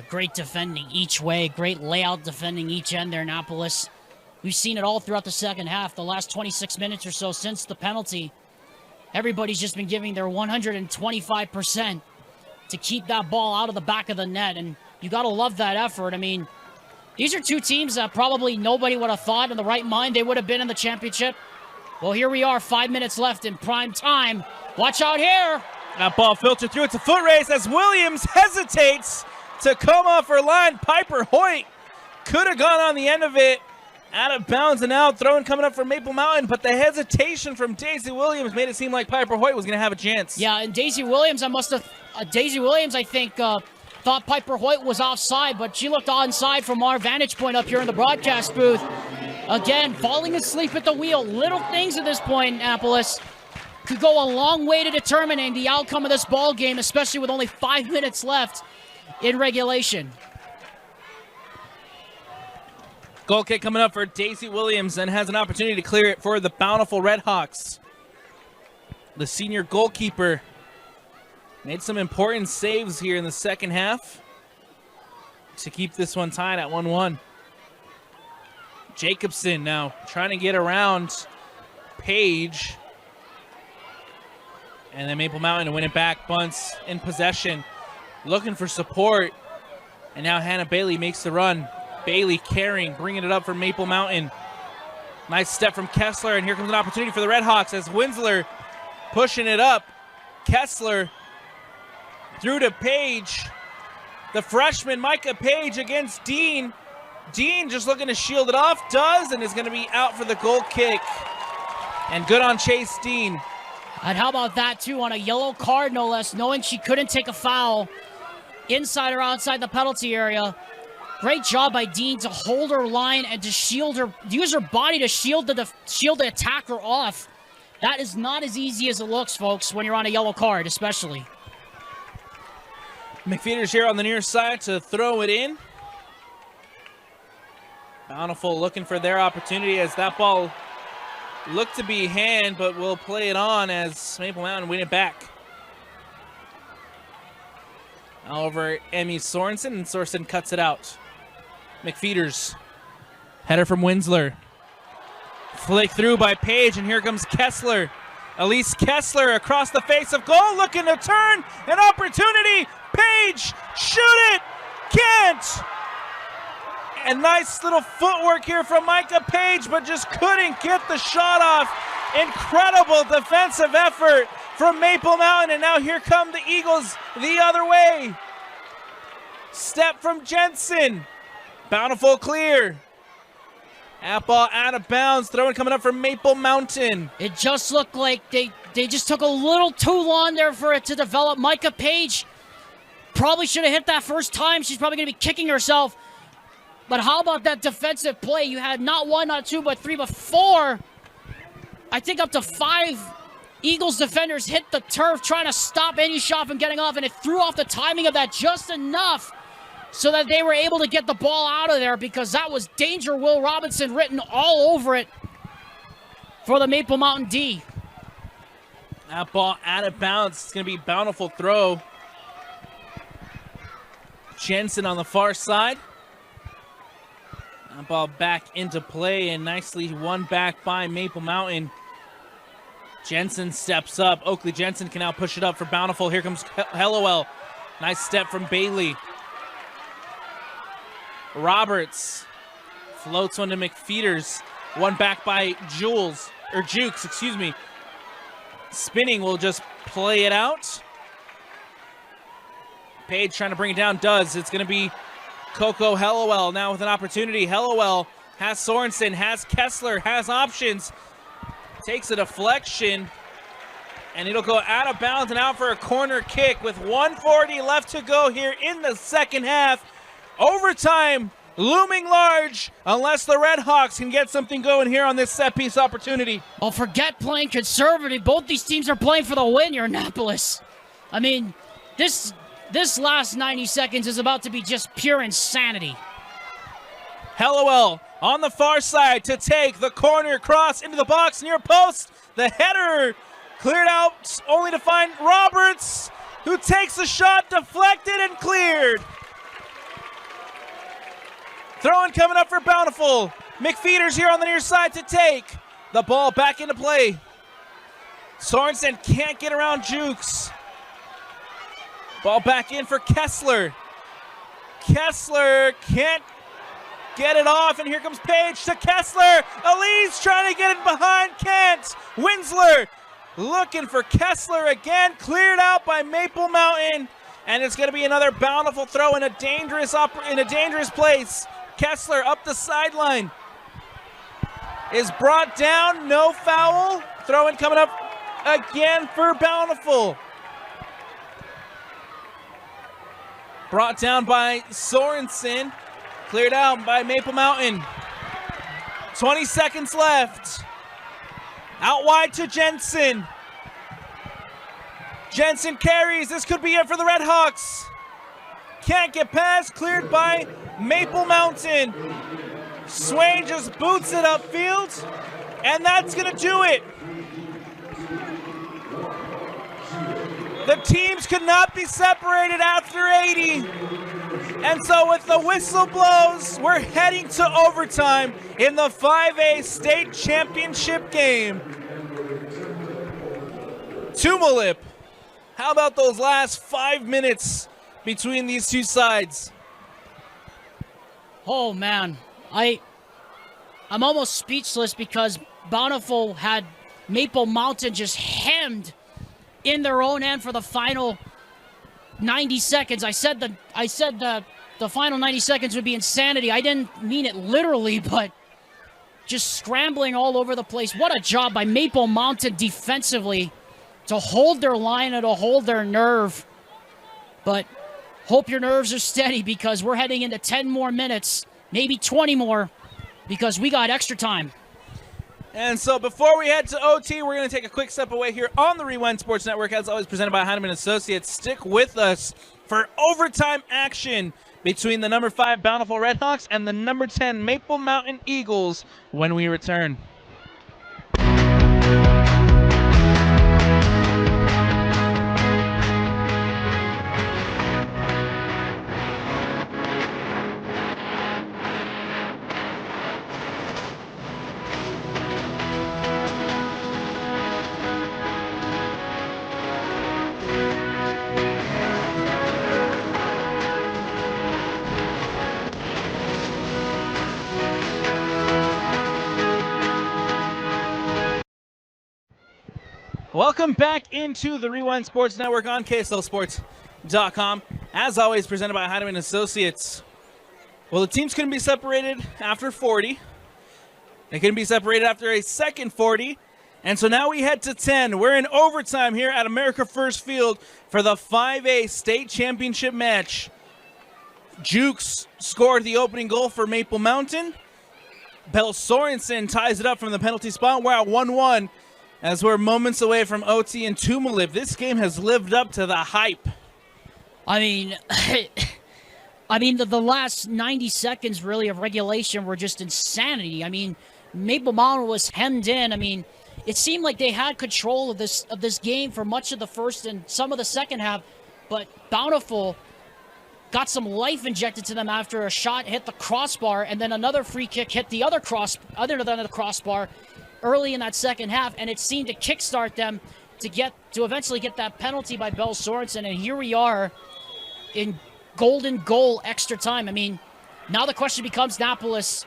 Great defending each way. Great layout defending each end there, Annapolis. We've seen it all throughout the second half, the last 26 minutes or so since the penalty. Everybody's just been giving their 125% to keep that ball out of the back of the net, and you got to love that effort. I mean, these are two teams that probably nobody would have thought in the right mind they would have been in the championship. Well, here we are, 5 minutes left in prime time. Watch out here. That ball filtered through. It's a foot race as Williams hesitates to come off her line. Piper Hoyt could have gone on the end of it. Out of bounds and out. Throwing coming up for Maple Mountain, but the hesitation from Daisy Williams made it seem like Piper Hoyt was going to have a chance. Yeah, and Daisy Williams, I think, thought Piper Hoyt was offside, but she looked onside from our vantage point up here in the broadcast booth. Again, falling asleep at the wheel. Little things at this point, Annapolis, could go a long way to determining the outcome of this ball game, especially with only 5 minutes left in regulation. Goal kick coming up for Daisy Williams and has an opportunity to clear it for the Bountiful Redhawks. The senior goalkeeper made some important saves here in the second half to keep this one tied at 1-1. Jacobson now trying to get around Page. And then Maple Mountain to win it back. Bunce in possession, looking for support. And now Hannah Bailey makes the run. Bailey carrying, bringing it up for Maple Mountain. Nice step from Kessler, and here comes an opportunity for the Redhawks as Winsler pushing it up. Kessler through to Page. The freshman, Micah Page, against Dean. Dean just looking to shield it off, does, and is going to be out for the goal kick. And good on Chase Dean. And how about that, too, on a yellow card, no less, knowing she couldn't take a foul inside or outside the penalty area. Great job by Dean to hold her line and to shield her, use her body to shield the attacker off. That is not as easy as it looks, folks, when you're on a yellow card, especially. McFeeters here on the near side to throw it in. Bountiful looking for their opportunity as that ball looked to be hand, but will play it on as Maple Mountain win it back. Now over Emmy Sorensen, and Sorensen cuts it out. McFeeters. Header from Winsler. Flick through by Page, and here comes Kessler. Elise Kessler across the face of goal, looking to turn, an opportunity. Page, shoot it, can't. And nice little footwork here from Micah Page, but just couldn't get the shot off. Incredible defensive effort from Maple Mountain, and now here come the Eagles the other way. Step from Jensen. Bountiful clear. That ball out of bounds. Throwing coming up from Maple Mountain. It just looked like they just took a little too long there for it to develop. Micah Page probably should have hit that first time. She's probably going to be kicking herself. But how about that defensive play? You had not one, not two, but three, but four. I think up to 5 Eagles defenders hit the turf trying to stop any shot from getting off, and it threw off the timing of that just enough so that they were able to get the ball out of there, because that was Danger Will Robinson written all over it for the Maple Mountain D. That ball out of bounds. It's going to be Bountiful throw. Jensen on the far side. That ball back into play and nicely won back by Maple Mountain. Jensen steps up. Oakley Jensen can now push it up for Bountiful. Here comes Hellowell. Nice step from Bailey. Roberts floats one to McFeeters. One back by Jukes, excuse me. Spinning will just play it out. Page trying to bring it down, does. It's going to be Coco Hellowell now with an opportunity. Hellowell has Sorensen, has Kessler, has options. Takes a deflection, and it'll go out of bounds and out for a corner kick with 1:40 left to go here in the second half. Overtime looming large unless the Redhawks can get something going here on this set piece opportunity. Oh, forget playing conservative. Both these teams are playing for the win here in Annapolis. I mean, this last 90 seconds is about to be just pure insanity. Hellowell on the far side to take the corner cross into the box near post. The header cleared out only to find Roberts, who takes the shot, deflected and cleared. Throwing coming up for Bountiful. McFeeters here on the near side to take the ball back into play. Sorensen can't get around Jukes. Ball back in for Kessler. Kessler can't get it off, and here comes Page to Kessler. Elise trying to get it behind, can't. Winsler looking for Kessler again, cleared out by Maple Mountain, and it's going to be another Bountiful throw in a dangerous place. Kessler up the sideline is brought down, no foul. Throw-in coming up again for Bountiful. Brought down by Sorensen, cleared out by Maple Mountain. 20 seconds left. Out wide to Jensen. Jensen carries. This could be it for the Redhawks. Can't get past. Cleared by Maple Mountain. Swain just boots it upfield, and that's going to do it. The teams could not be separated after 80. And so with the whistle blows, we're heading to overtime in the 5A state championship game. Tumulip, how about those last 5 minutes between these two sides? Oh man, I'm almost speechless because Bountiful had Maple Mountain just hemmed in their own end for the final 90 seconds. I said the final 90 seconds would be insanity. I didn't mean it literally, but just scrambling all over the place. What a job by Maple Mountain defensively to hold their line and to hold their nerve. But hope your nerves are steady because we're heading into 10 more minutes, maybe 20 more, because we got extra time. And so before we head to OT, we're going to take a quick step away here on the Rewind Sports Network, as always presented by Heinemann Associates. Stick with us for overtime action between the number 5 Bountiful Redhawks and the number 10 Maple Mountain Eagles when we return. Welcome back into the Rewind Sports Network on KSLSports.com. As always, presented by Heidemann Associates. Well, the teams couldn't be separated after 40. They couldn't be separated after a second 40. And so now we head to 10. We're in overtime here at America First Field for the 5A state championship match. Jukes scored the opening goal for Maple Mountain. Bell Sorensen ties it up from the penalty spot. We're at 1-1. As we're moments away from OT and Tumalip. This game has lived up to the hype. I mean, the last 90 seconds really of regulation were just insanity. I mean, Maple Mountain was hemmed in. I mean, it seemed like they had control of this game for much of the first and some of the second half, but Bountiful got some life injected to them after a shot hit the crossbar, and then another free kick hit the other crossbar early in that second half, and it seemed to kickstart them to eventually get that penalty by Bell Sorensen, and here we are in golden goal extra time. I mean, now the question becomes, Annapolis,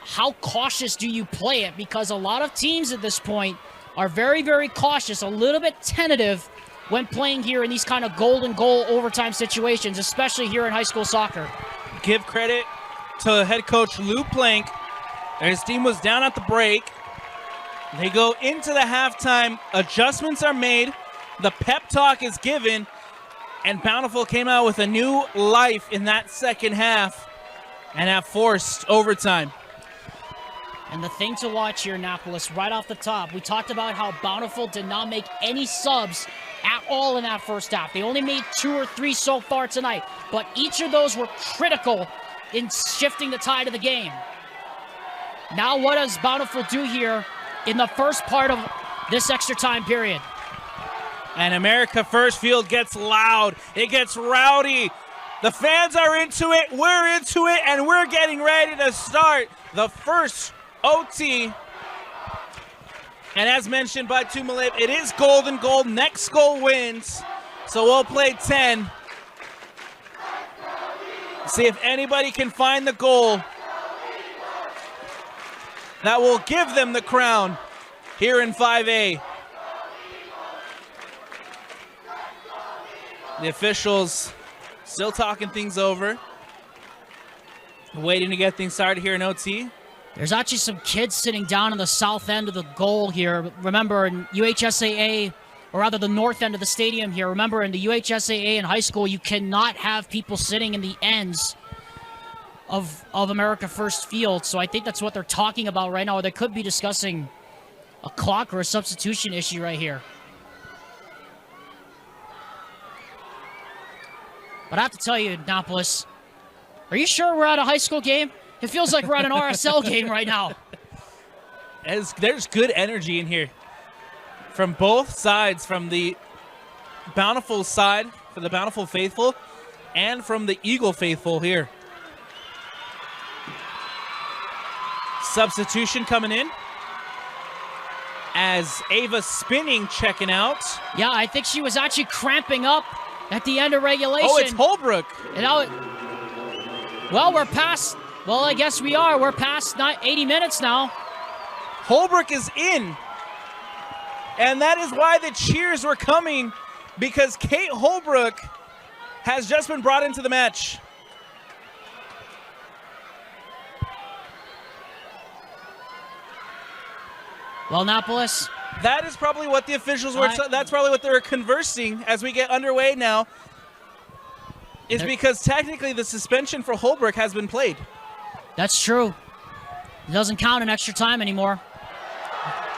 how cautious do you play it? Because a lot of teams at this point are very, very cautious, a little bit tentative when playing here in these kind of golden goal overtime situations, especially here in high school soccer. Give credit to head coach Lou Plank. His team was down at the break. They go into the halftime. Adjustments are made. The pep talk is given. And Bountiful came out with a new life in that second half and have forced overtime. And the thing to watch here, Annapolis, right off the top, we talked about how Bountiful did not make any subs at all in that first half. They only made 2 or 3 so far tonight. But each of those were critical in shifting the tide of the game. Now what does Bountiful do here in the first part of this extra time period? And America First Field gets loud. It gets rowdy. The fans are into it. We're into it. And we're getting ready to start the first OT. And as mentioned by Tumalip, it is golden goal. Next goal wins. So we'll play 10. See if anybody can find the goal that will give them the crown here in 5A. The officials still talking things over, waiting to get things started here in OT. There's actually some kids sitting down on the south end of the goal here. Remember, in UHSAA, or rather the north end of the stadium here, remember in the UHSAA in high school, you cannot have people sitting in the ends of America First Field, so I think that's what they're talking about right now, or they could be discussing a clock or a substitution issue right here. But I have to tell you, Annapolis, are you sure we're at a high school game? It feels like we're at an RSL game right now. There's good energy in here from both sides, from the Bountiful side, for the Bountiful faithful, and from the Eagle faithful here. Substitution coming in as Ava Spinning checking out. Yeah, I think she was actually cramping up at the end of regulation. Oh, it's Holbrook. And now well, we're past, well, I guess we are. We're past 80 minutes now. Holbrook is in. And that is why the cheers were coming, because Kate Holbrook has just been brought into the match. Well, Annapolis, that is probably what the officials were. That's probably what they were conversing as we get underway now. Is because technically the suspension for Holbrook has been played. That's true. It doesn't count in extra time anymore.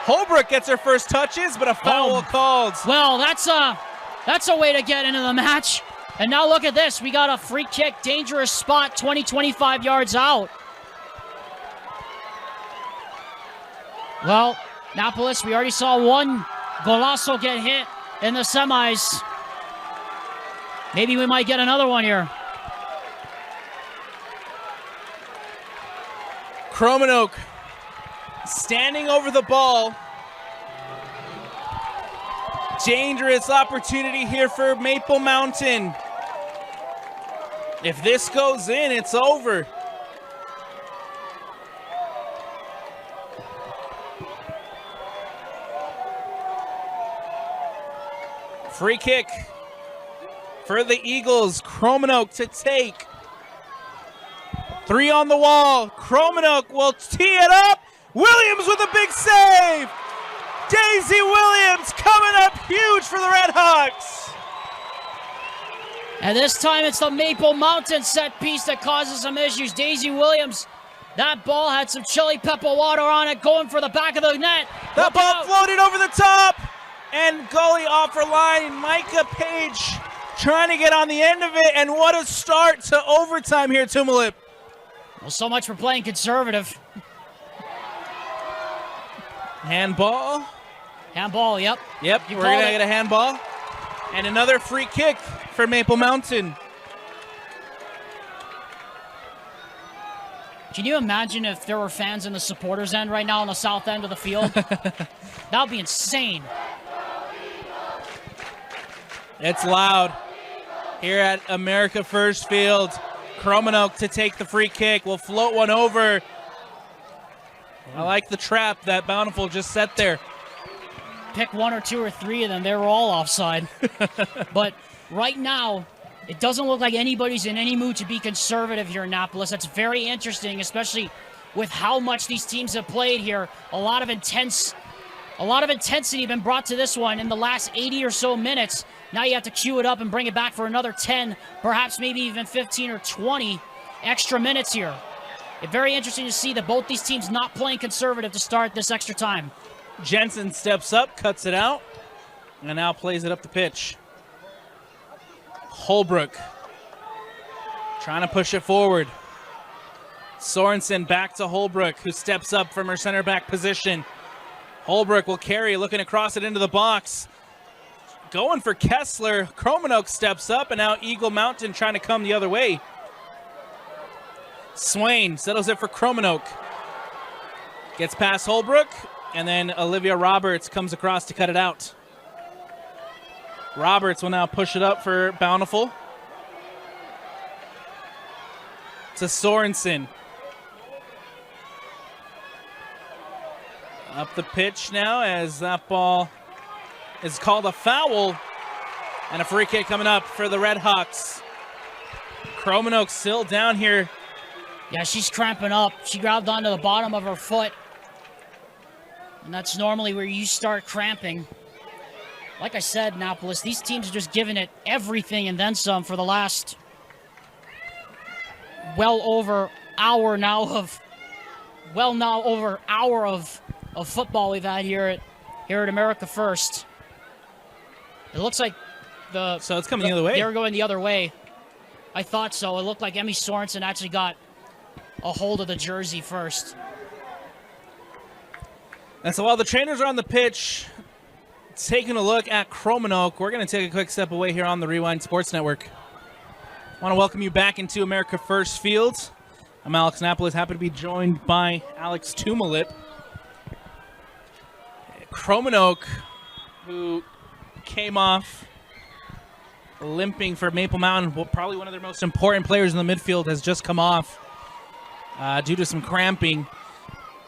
Holbrook gets her first touches, but a foul called. Well, that's a way to get into the match. And now look at this. We got a free kick, dangerous spot, 25 yards out. Well, Annapolis, we already saw one golazo get hit in the semis. Maybe we might get another one here. Cromanoke standing over the ball. Dangerous opportunity here for Maple Mountain. If this goes in, it's over. Free kick for the Eagles. Cromanoke to take. 3 on the wall. Cromanoke will tee it up. Williams with a big save. Daisy Williams coming up huge for the Redhawks. And this time it's the Maple Mountain set piece that causes some issues. Daisy Williams, that ball had some chili pepper water on it, going for the back of the net. The ball floated over the top. And goalie off her line. Micah Page trying to get on the end of it. And what a start to overtime here, Tumulip. Well, so much for playing conservative. Handball. Handball, yep. Yep, we're going to get a handball. And another free kick for Maple Mountain. Can you imagine if there were fans in the supporters' end right now on the south end of the field? That would be insane. It's loud here at America First Field. Cromanoke to take the free kick. Will float one over. I like the trap that Bountiful just set there. Pick 1 or 2 or 3 of them. They were all offside. But right now, it doesn't look like anybody's in any mood to be conservative here in Annapolis. That's very interesting, especially with how much these teams have played here. A lot of intensity been brought to this one in the last 80 or so minutes. Now you have to cue it up and bring it back for another 10, perhaps maybe even 15 or 20 extra minutes here. It's very interesting to see that both these teams not playing conservative to start this extra time. Jensen steps up, cuts it out, and now plays it up the pitch. Holbrook trying to push it forward. Sorensen back to Holbrook, who steps up from her center back position. Holbrook will carry, looking across it into the box. Going for Kessler. Cromanoke steps up, and now Eagle Mountain trying to come the other way. Swain settles it for Cromanoke. Gets past Holbrook, and then Olivia Roberts comes across to cut it out. Roberts will now push it up for Bountiful. To Sorensen. Up the pitch now as that ball is called a foul. And a free kick coming up for the Redhawks. Cromanoke still down here. Yeah, she's cramping up. She grabbed onto the bottom of her foot. And that's normally where you start cramping. Like I said, Annapolis, these teams are just giving it everything and then some for the last well over hour of football we've had here at America First. It looks like so it's coming the other way. They were going the other way. I thought so. It looked like Emmy Sorensen actually got a hold of the jersey first. And so while the trainers are on the pitch taking a look at Cromanoke, we're going to take a quick step away here on the Rewind Sports Network. I want to welcome you back into America First Field. I'm Alex Annapolis, happy to be joined by Alex Tumulip. Cromanoke, who came off limping for Maple Mountain, probably one of their most important players in the midfield, has just come off due to some cramping.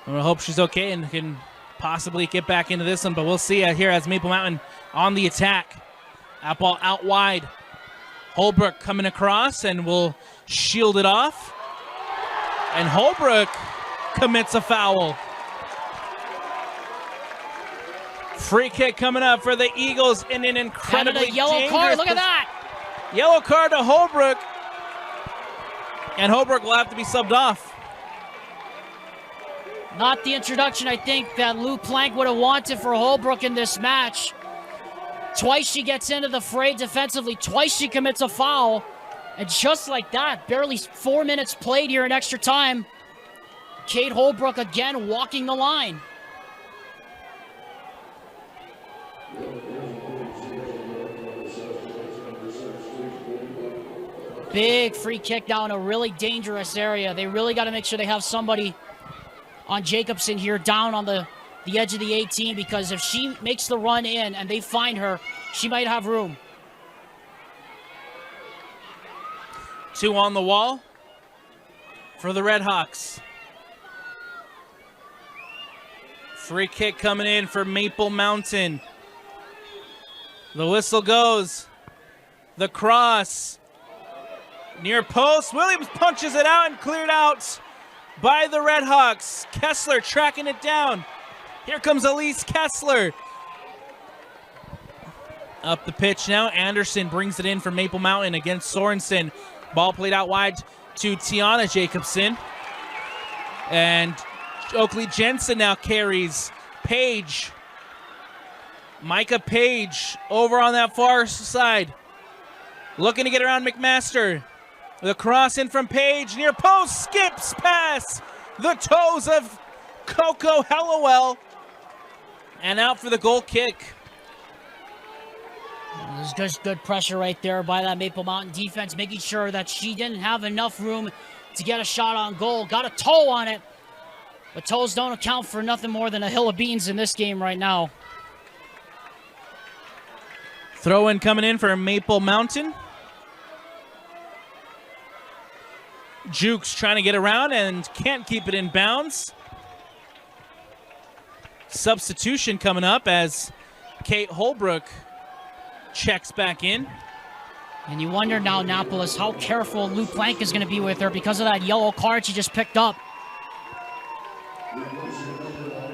And we hope she's okay and can possibly get back into this one, but we'll see here as Maple Mountain on the attack. That ball out wide. Holbrook coming across and will shield it off. And Holbrook commits a foul. Free kick coming up for the Eagles in an incredibly yellow card. Look at that. Yellow card to Holbrook. And Holbrook will have to be subbed off. Not the introduction, I think, that Lou Plank would have wanted for Holbrook in this match. Twice she gets into the fray defensively. Twice she commits a foul. And just like that, barely 4 minutes played here in extra time. Kate Holbrook again walking the line. Big free kick down a really dangerous area. They really got to make sure they have somebody on Jacobson here down on the edge of the 18, because if she makes the run in and they find her, she might have room. 2 on the wall for the Redhawks. Free kick coming in for Maple Mountain. The whistle goes. The cross. Near post. Williams punches it out and cleared out by the Redhawks. Kessler tracking it down. Here comes Elise Kessler. Up the pitch now. Anderson brings it in for Maple Mountain against Sorensen. Ball played out wide to Tiana Jacobson. And Oakley Jensen now carries Page. Micah Page over on that far side. Looking to get around McMaster. The cross in from Page. Near post. Skips past the toes of Coco Hellowell. And out for the goal kick. There's just good pressure right there by that Maple Mountain defense, making sure that she didn't have enough room to get a shot on goal. Got a toe on it, but toes don't account for nothing more than a hill of beans in this game right now. Throw in coming in for Maple Mountain. Jukes trying to get around and can't keep it in bounds. Substitution coming up as Kate Holbrook checks back in. And you wonder now, Annapolis, how careful Lou Plank is going to be with her because of that yellow card she just picked up.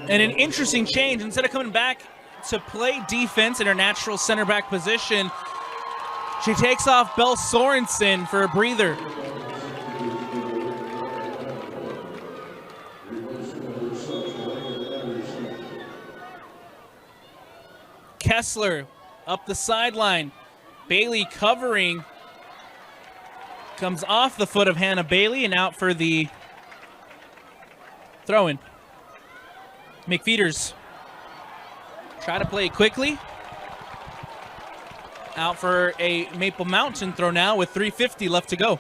And an interesting change. Instead of coming back to play defense in her natural center back position, she takes off Belle Sorensen for a breather. Kessler up the sideline. Bailey covering. Comes off the foot of Hannah Bailey and out for the throw-in. McFeeters try to play quickly. Out for a Maple Mountain throw now with 3:50 left to go.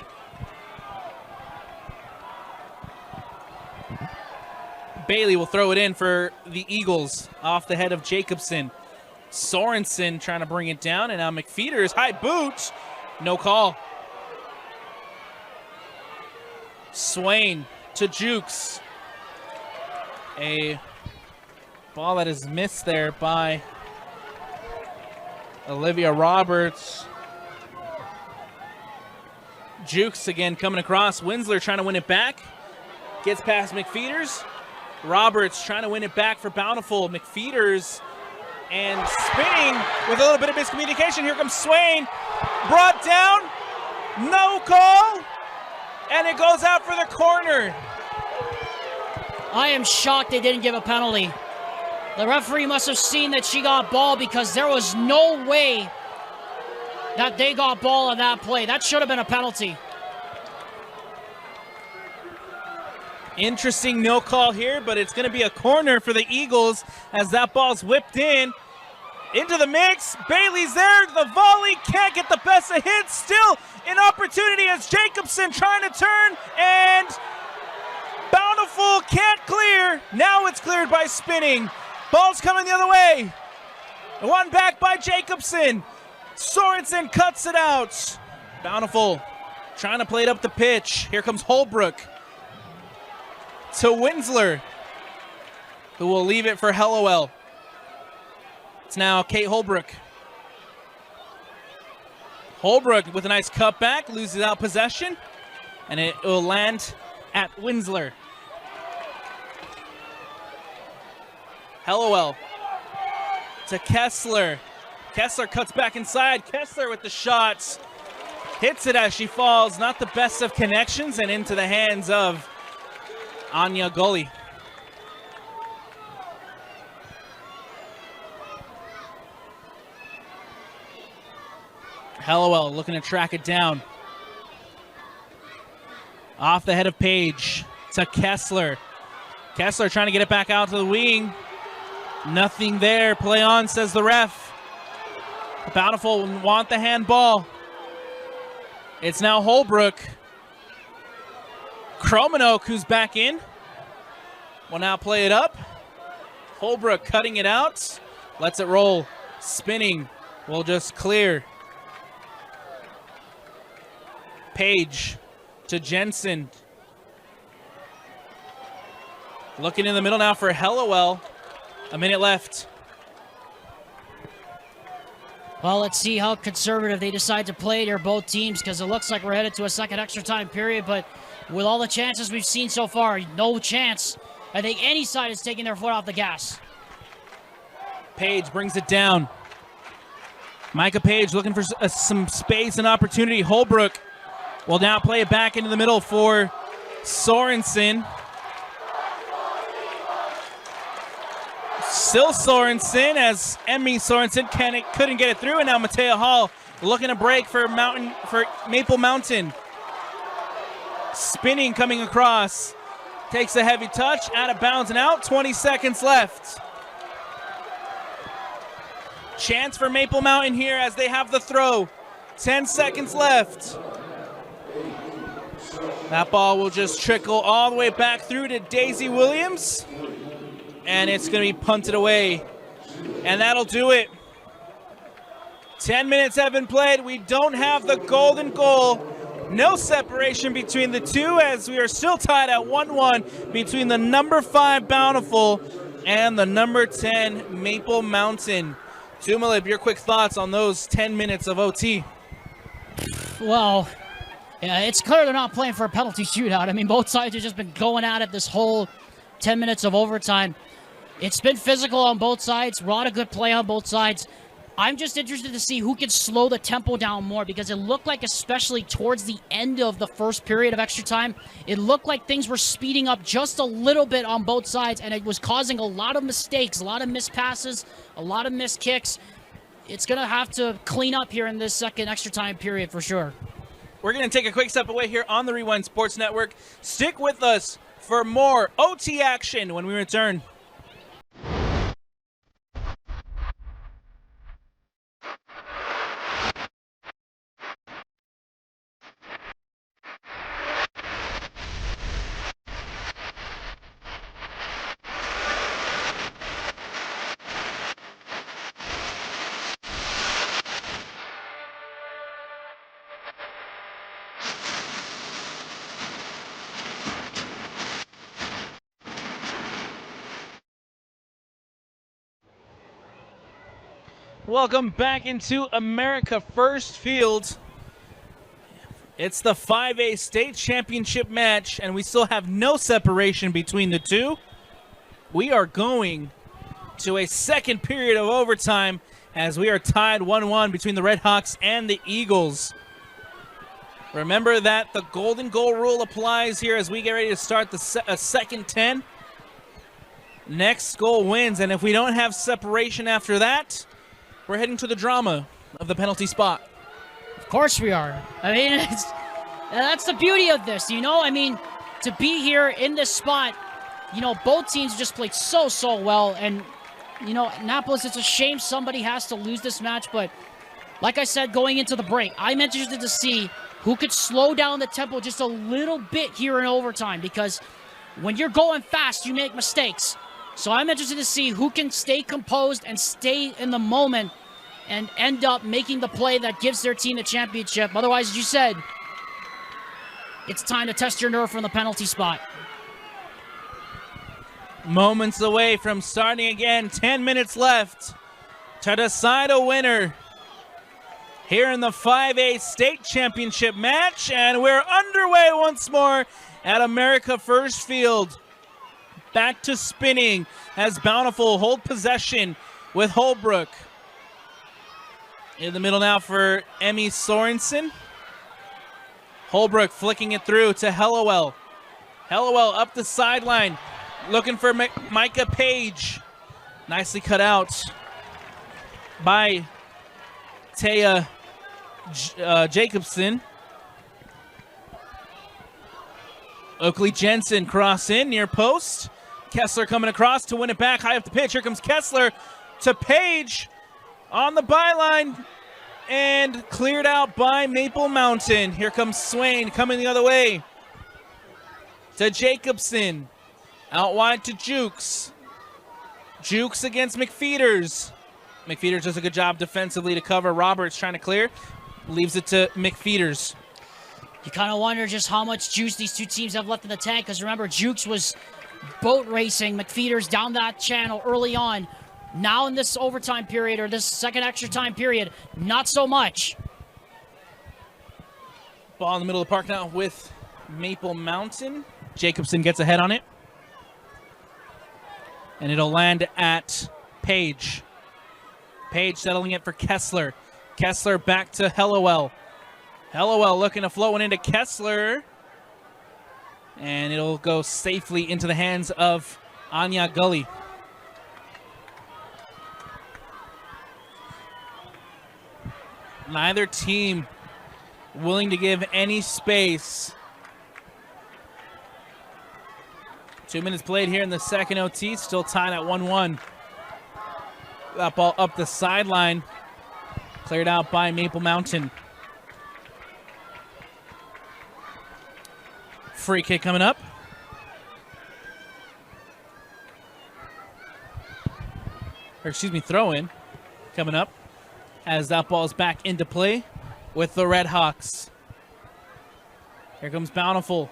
Bailey will throw it in for the Eagles off the head of Jacobson. Sorensen trying to bring it down, and now McFeeters, high boot, no call. Swain to Jukes. A ball that is missed there by Olivia Roberts. Jukes again coming across. Winsler trying to win it back. Gets past McFeeters. Roberts trying to win it back for Bountiful. McFeeters and spinning with a little bit of miscommunication. Here comes Swain. Brought down. No call. And it goes out for the corner. I am shocked they didn't give a penalty. The referee must have seen that she got ball, because there was no way that they got ball on that play. That should have been a penalty. Interesting no call here, but it's going to be a corner for the Eagles as that ball's whipped in. Into the mix. Bailey's there. The volley can't get the best of hits. Still an opportunity as Jacobson trying to turn, and Bountiful can't clear. Now it's cleared by spinning. Ball's coming the other way. One back by Jacobson. Sorensen cuts it out. Bountiful trying to play it up the pitch. Here comes Holbrook to Winsler, who will leave it for Hellowell. It's now Kate Holbrook. Holbrook with a nice cutback, loses out possession, and it will land at Winsler. Hellowell to Kessler. Kessler cuts back inside. Kessler with the shots. Hits it as she falls. Not the best of connections, and into the hands of Anya Gully. Hellowell looking to track it down. Off the head of Page to Kessler. Kessler trying to get it back out to the wing. Nothing there. Play on, says the ref. Bountiful want the handball. It's now Holbrook. Kromenok, who's back in, will now play it up. Holbrook cutting it out. Lets it roll. Spinning. Will just clear. Page to Jensen. Looking in the middle now for Hellowell. A minute left. Well, let's see how conservative they decide to play here, both teams, because it looks like we're headed to a second extra time period, but with all the chances we've seen so far, no chance. I think any side is taking their foot off the gas. Page brings it down. Micah Page looking for some space and opportunity. Holbrook will now play it back into the middle for Sorensen. Still Sorensen as Emmy Sorensen couldn't get it through, and now Matea Hall looking to break for Maple Mountain. Spinning coming across. Takes a heavy touch, out of bounds and out. 20 seconds left. Chance for Maple Mountain here as they have the throw. 10 seconds left. That ball will just trickle all the way back through to Daisy Williams. And it's going to be punted away. And that'll do it. 10 minutes have been played. We don't have the golden goal. No separation between the two as we are still tied at 1-1 between the number 5 Bountiful and the number 10 Maple Mountain. Tumalib, your quick thoughts on those 10 minutes of OT. Well, yeah, it's clear they're not playing for a penalty shootout. I mean, both sides have just been going at it this whole 10 minutes of overtime. It's been physical on both sides. A lot of good play on both sides. I'm just interested to see who can slow the tempo down more, because it looked like, especially towards the end of the first period of extra time, it looked like things were speeding up just a little bit on both sides, and it was causing a lot of mistakes, a lot of missed passes, a lot of missed kicks. It's going to have to clean up here in this second extra time period for sure. We're going to take a quick step away here on the Rewind Sports Network. Stick with us for more OT action when we return. Welcome back into America First Field. It's the 5A state championship match, and we still have no separation between the two. We are going to a second period of overtime as we are tied 1-1 between the Redhawks and the Eagles. Remember that the golden goal rule applies here as we get ready to start the second 10. Next goal wins, and if we don't have separation after that, we're heading to the drama of the penalty spot. Of course we are. I mean, that's the beauty of this, you know? I mean, to be here in this spot, you know, both teams just played so well. And, you know, Annapolis, it's a shame somebody has to lose this match. But like I said, going into the break, I'm interested to see who could slow down the tempo just a little bit here in overtime. Because when you're going fast, you make mistakes. So I'm interested to see who can stay composed and stay in the moment and end up making the play that gives their team the championship. Otherwise, as you said, it's time to test your nerve from the penalty spot. Moments away from starting again. 10 minutes left to decide a winner here in the 5A state championship match. And we're underway once more at America First Field. Back to spinning as Bountiful hold possession with Holbrook. In the middle now for Emmy Sorensen. Holbrook flicking it through to Hellowell. Hellowell up the sideline, looking for Micah Page. Nicely cut out by Taya Jacobson. Oakley Jensen cross in near post. Kessler coming across to win it back high up the pitch. Here comes Kessler to Page on the byline and cleared out by Maple Mountain. Here comes Swain coming the other way to Jacobson. Out wide to Jukes. Jukes against McFeeters. McFeeters does a good job defensively to cover. Roberts trying to clear. Leaves it to McFeeters. You kind of wonder just how much juice these two teams have left in the tank, because remember, Jukes was boat racing McFeeters down that channel early on. Now in this overtime period, or this second extra time period, not so much. Ball in the middle of the park now with Maple Mountain. Jacobson gets ahead on it. And it'll land at Page. Page settling it for Kessler. Kessler back to Hellowell. Hellowell looking to float one into Kessler. And it'll go safely into the hands of Anya Gully. Neither team willing to give any space. 2 minutes played here in the second OT. Still tied at 1-1. That ball up the sideline. Cleared out by Maple Mountain. Free kick coming up. Or excuse me, throw in coming up as that ball is back into play with the Redhawks. Here comes Bountiful.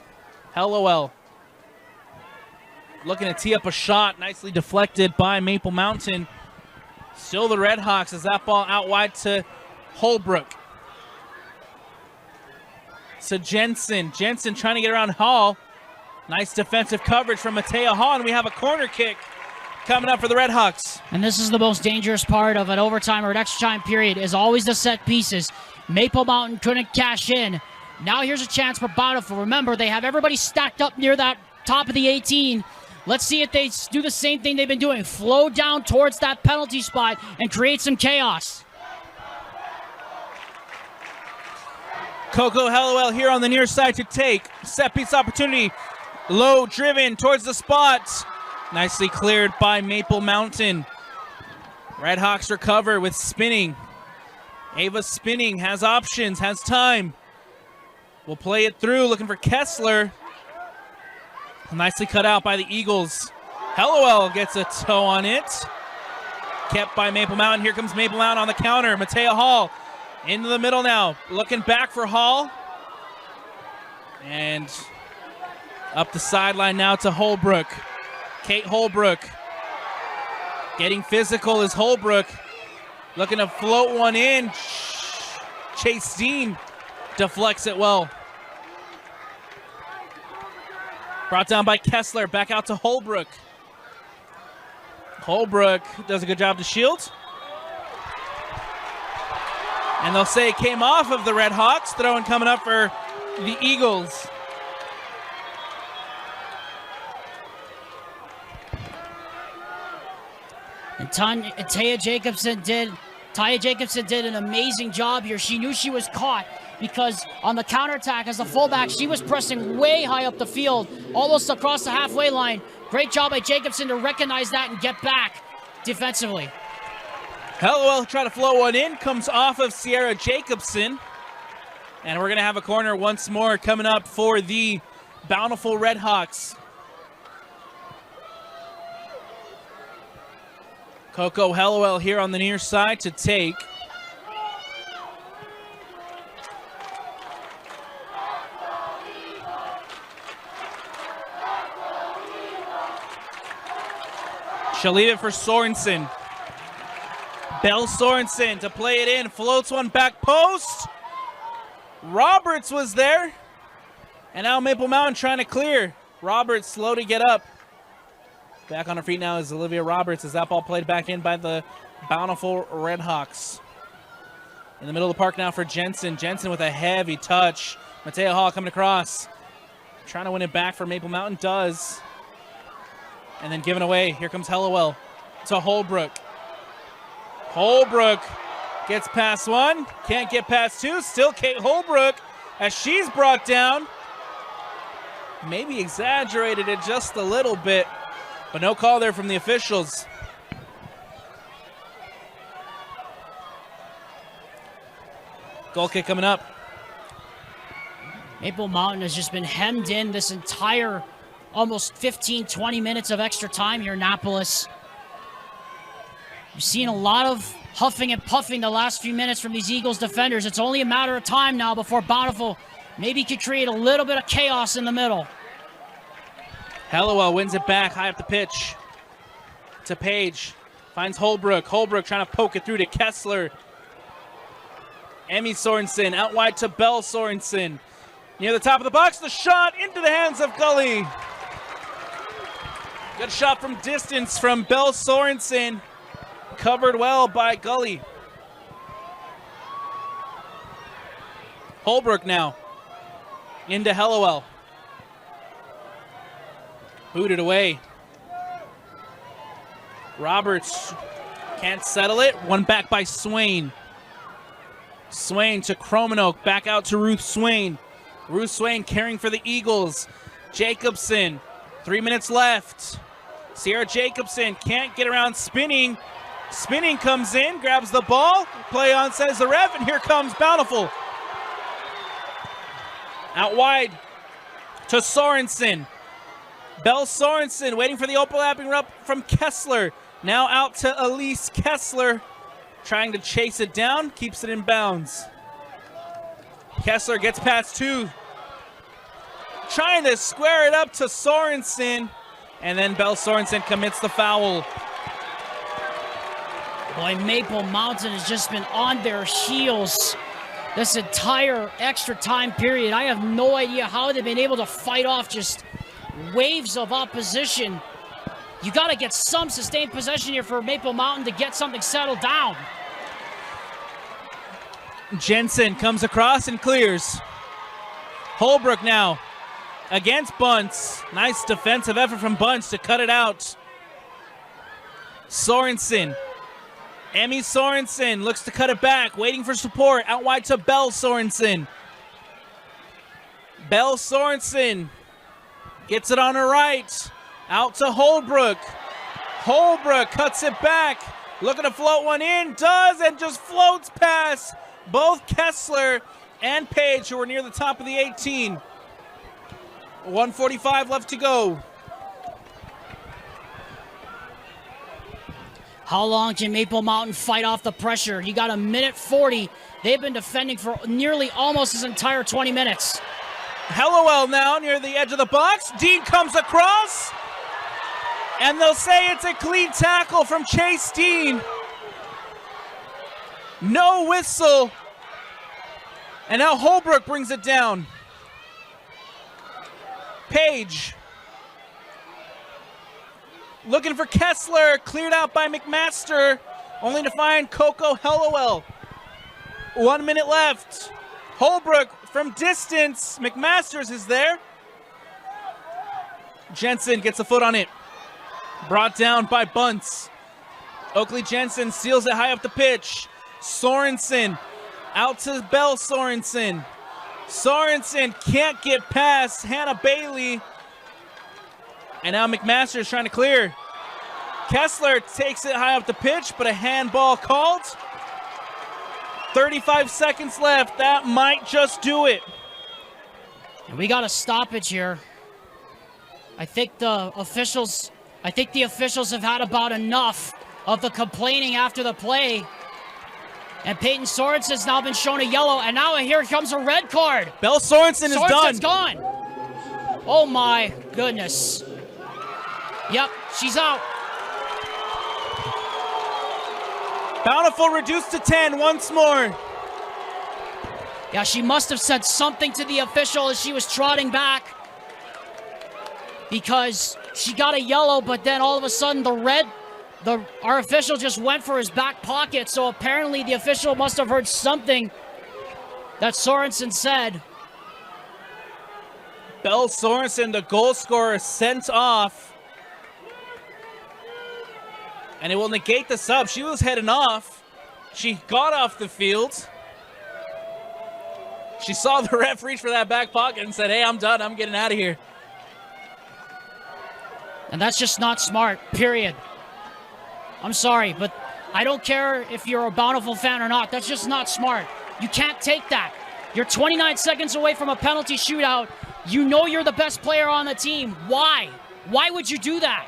Hellowell looking to tee up a shot. Nicely deflected by Maple Mountain. Still the Redhawks as that ball out wide to Holbrook. So Jensen trying to get around Hall. Nice defensive coverage from Matea Hall, and we have a corner kick coming up for the Redhawks. And this is the most dangerous part of an overtime or an extra time period, is always the set pieces. Maple Mountain couldn't cash in. Now here's a chance for Bountiful. Remember, they have everybody stacked up near that top of the 18. Let's see if they do the same thing they've been doing. Flow down towards that penalty spot and create some chaos. Coco Hellowell here on the near side to take. Set piece opportunity. Low driven towards the spot. Nicely cleared by Maple Mountain. Redhawks recover with spinning. Ava spinning, has options, has time. We'll play it through, looking for Kessler. Nicely cut out by the Eagles. Hellowell gets a toe on it. Kept by Maple Mountain. Here comes Maple Mountain on the counter. Matea Hall into the middle now. Looking back for Hall. And up the sideline now to Holbrook. Kate Holbrook. Getting physical is Holbrook. Looking to float one in. Chase Dean deflects it well. Brought down by Kessler. Back out to Holbrook. Holbrook does a good job to shield. And they'll say it came off of the Redhawks. Throwing coming up for the Eagles. And Taya Jacobson did an amazing job here. She knew she was caught because on the counterattack as a fullback, she was pressing way high up the field, almost across the halfway line. Great job by Jacobson to recognize that and get back defensively. Hellowell trying to float one in, comes off of Sierra Jacobson. And we're going to have a corner once more coming up for the Bountiful Redhawks. Coco Hellowell here on the near side to take. She'll leave it for Sorensen. Belle Sorensen to play it in. Floats one back post. Roberts was there. And now Maple Mountain trying to clear. Roberts slow to get up. Back on her feet now is Olivia Roberts as that ball played back in by the Bountiful Redhawks. In the middle of the park now for Jensen. Jensen with a heavy touch. Matea Hall coming across. Trying to win it back for Maple Mountain. Does. And then given away. Here comes Hellowell to Holbrook. Holbrook Gets past one. Can't get past two. Still Kate Holbrook as she's brought down. Maybe exaggerated it just a little bit, but no call there from the officials. Goal kick coming up. Maple Mountain has just been hemmed in this entire almost 15, 20 minutes of extra time here in Annapolis. You've seen a lot of huffing and puffing the last few minutes from these Eagles defenders. It's only a matter of time now before Bountiful maybe could create a little bit of chaos in the middle. Hallowell wins it back high up the pitch to Page. Finds Holbrook. Holbrook trying to poke it through to Kessler. Emmy Sorensen out wide to Belle Sorensen. Near the top of the box, the shot into the hands of Gully. Good shot from distance from Belle Sorensen. Covered well by Gully. Holbrook now into Hallowell. Booted away. Roberts can't settle it. One back by Swain. Swain to Kromanoke. Back out to Ruth Swain. Ruth Swain caring for the Eagles. Jacobson. 3 minutes left. Sierra Jacobson can't get around spinning. Spinning comes in, grabs the ball. Play on, says the ref, and here comes Bountiful. Out wide to Sorensen. Belle Sorensen waiting for the overlapping rup from Kessler. Now out to Elise Kessler. Trying to chase it down, keeps it in bounds. Kessler gets past two. Trying to square it up to Sorensen. And then Belle Sorensen commits the foul. Boy, Maple Mountain has just been on their heels this entire extra time period. I have no idea how they've been able to fight off just waves of opposition. You got to get some sustained possession here for Maple Mountain to get something settled down. Jensen comes across and clears. Holbrook now against Bunce. Nice defensive effort from Bunce to cut it out. Sorensen. Emmy Sorensen looks to cut it back, waiting for support. Out wide to Belle Sorensen. Belle Sorensen gets it on her right. Out to Holbrook. Holbrook cuts it back. Looking to float one in. Does, and just floats past both Kessler and Page, who are near the top of the 18. 1:45 left to go. How long can Maple Mountain fight off the pressure? You got a minute 40. They've been defending for nearly almost this entire 20 minutes. Hallowell now near the edge of the box. Dean comes across. And they'll say it's a clean tackle from Chase Dean. No whistle. And now Holbrook brings it down. Page. Looking for Kessler. Cleared out by McMaster. Only to find Coco Hallowell. 1 minute left. Holbrook from distance. McMasters is there. Jensen gets a foot on it. Brought down by Bunce. Oakley Jensen seals it high up the pitch. Sorensen out to Belle Sorensen. Sorensen can't get past Hannah Bailey. And now McMaster is trying to clear. Kessler takes it high up the pitch, but a handball called. 35 seconds left. That might just do it. And we got a stoppage here. I think the officials have had about enough of the complaining after the play. And Peyton Sorensen's now been shown a yellow, and now here comes a red card. Belle Sorensen is done. Sorensen's gone. Oh my goodness. Yep, she's out. Bountiful reduced to 10 once more. Yeah, she must have said something to the official as she was trotting back, because she got a yellow, but then all of a sudden our official just went for his back pocket. So apparently the official must have heard something that Sorensen said. Belle Sorensen, the goal scorer, sent off. And it will negate the sub. She was heading off. She got off the field. She saw the ref reach for that back pocket and said, hey, I'm done. I'm getting out of here. And that's just not smart, period. I'm sorry, but I don't care if you're a Bountiful fan or not. That's just not smart. You can't take that. You're 29 seconds away from a penalty shootout. You know you're the best player on the team. Why? Why would you do that?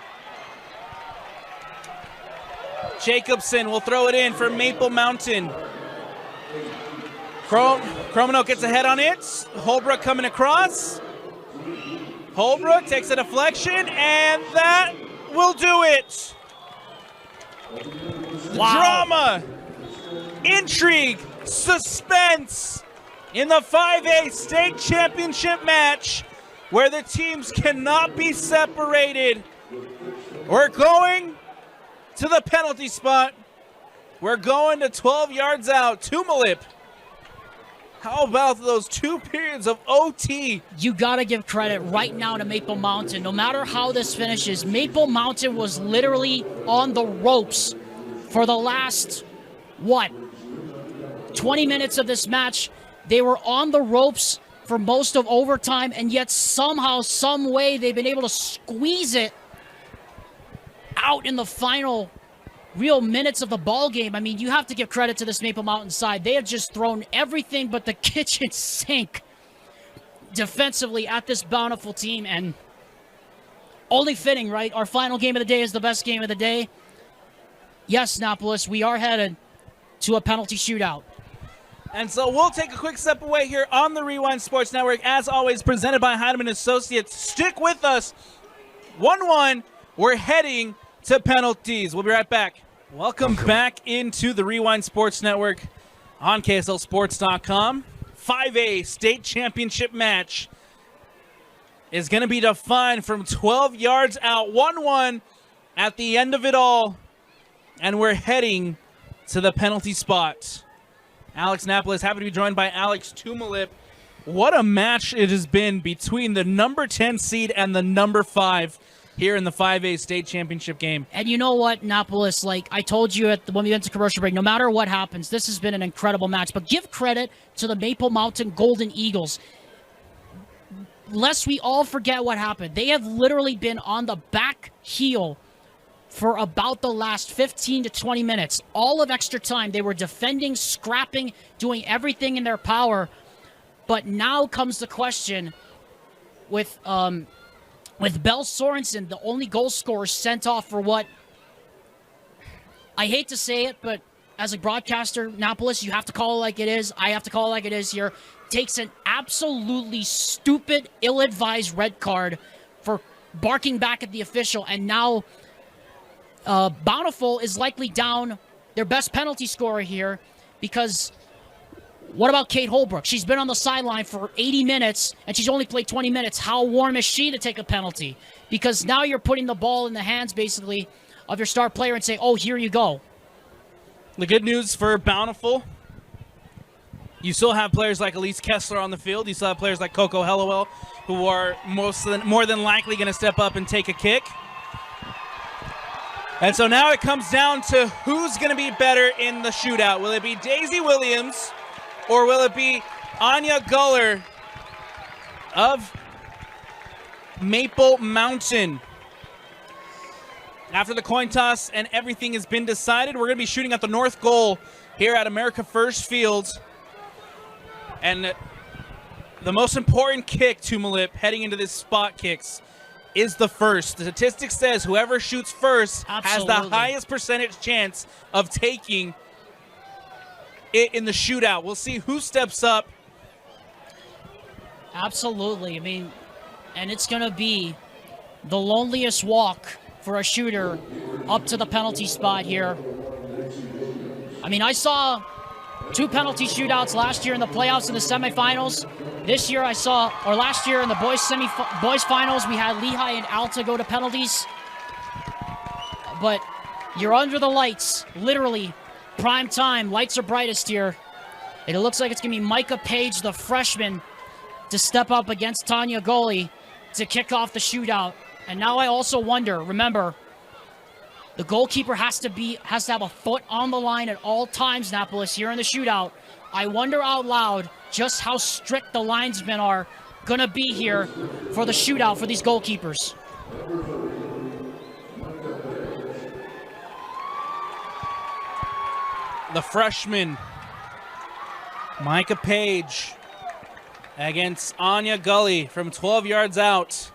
Jacobson will throw it in for Maple Mountain. Cromano gets ahead on it. Holbrook coming across. Holbrook takes a deflection, and that will do it. Wow. Drama, intrigue, suspense in the 5A state championship match where the teams cannot be separated. We're going to the penalty spot. We're going to 12 yards out. Tumalip. How about those 2 periods of OT? You got to give credit right now to Maple Mountain. No matter how this finishes, Maple Mountain was literally on the ropes for the last, 20 minutes of this match. They were on the ropes for most of overtime, and yet somehow, some way, they've been able to squeeze it out in the final real minutes of the ball game. I mean, you have to give credit to this Maple Mountain side. They have just thrown everything but the kitchen sink defensively at this Bountiful team, and only fitting, right? Our final game of the day is the best game of the day. Yes, Annapolis, we are headed to a penalty shootout. And so we'll take a quick step away here on the Rewind Sports Network, as always, presented by Heinemann Associates. Stick with us. 1-1. We're heading to penalties. We'll be right back. Welcome back into the Rewind Sports Network on KSLSports.com. 5A state championship match is going to be defined from 12 yards out. 1-1 at the end of it all. And we're heading to the penalty spot. Alex Annapolis, happy to be joined by Alex Tumalip. What a match it has been between the number 10 seed and the number 5 here in the 5A state championship game. And you know what, Annapolis, like I told you when we went to commercial break, no matter what happens, this has been an incredible match. But give credit to the Maple Mountain Golden Eagles. Lest we all forget what happened. They have literally been on the back heel for about the last 15 to 20 minutes. All of extra time, they were defending, scrapping, doing everything in their power. But now comes the question with Belle Sorensen, the only goal scorer, sent off for what, I hate to say it, but as a broadcaster, Annapolis, you have to call it like it is. I have to call it like it is here. Takes an absolutely stupid, ill-advised red card for barking back at the official, and now Bountiful is likely down their best penalty scorer here, because what about Kate Holbrook? She's been on the sideline for 80 minutes, and she's only played 20 minutes. How warm is she to take a penalty? Because now you're putting the ball in the hands, basically, of your star player and saying, oh, here you go. The good news for Bountiful, you still have players like Elise Kessler on the field. You still have players like Coco Hellowell, who are more than likely going to step up and take a kick. And so now it comes down to who's going to be better in the shootout. Will it be Daisy Williams, or will it be Anya Guller of Maple Mountain? After the coin toss and everything has been decided, we're going to be shooting at the north goal here at America First Field. And the most important kick, Tumalip, heading into this spot kicks, is the first. The statistic says whoever shoots first has the highest percentage chance of taking it in the shootout. We'll see who steps up. Absolutely. I mean, and it's going to be the loneliest walk for a shooter up to the penalty spot here. I mean, I saw 2 penalty shootouts last year in the playoffs and the semifinals. This year last year in the boys finals, we had Lehigh and Alta go to penalties. But you're under the lights, literally, prime time. Lights are brightest here. And it looks like it's going to be Micah Page, the freshman, to step up against Tanya Goli to kick off the shootout. And now I also wonder, remember, The goalkeeper has to have a foot on the line at all times, Annapolis, here in the shootout. I wonder out loud just how strict the linesmen are going to be here for the shootout for these goalkeepers. The freshman, Micah Page, against Anya Gully from 12 yards out.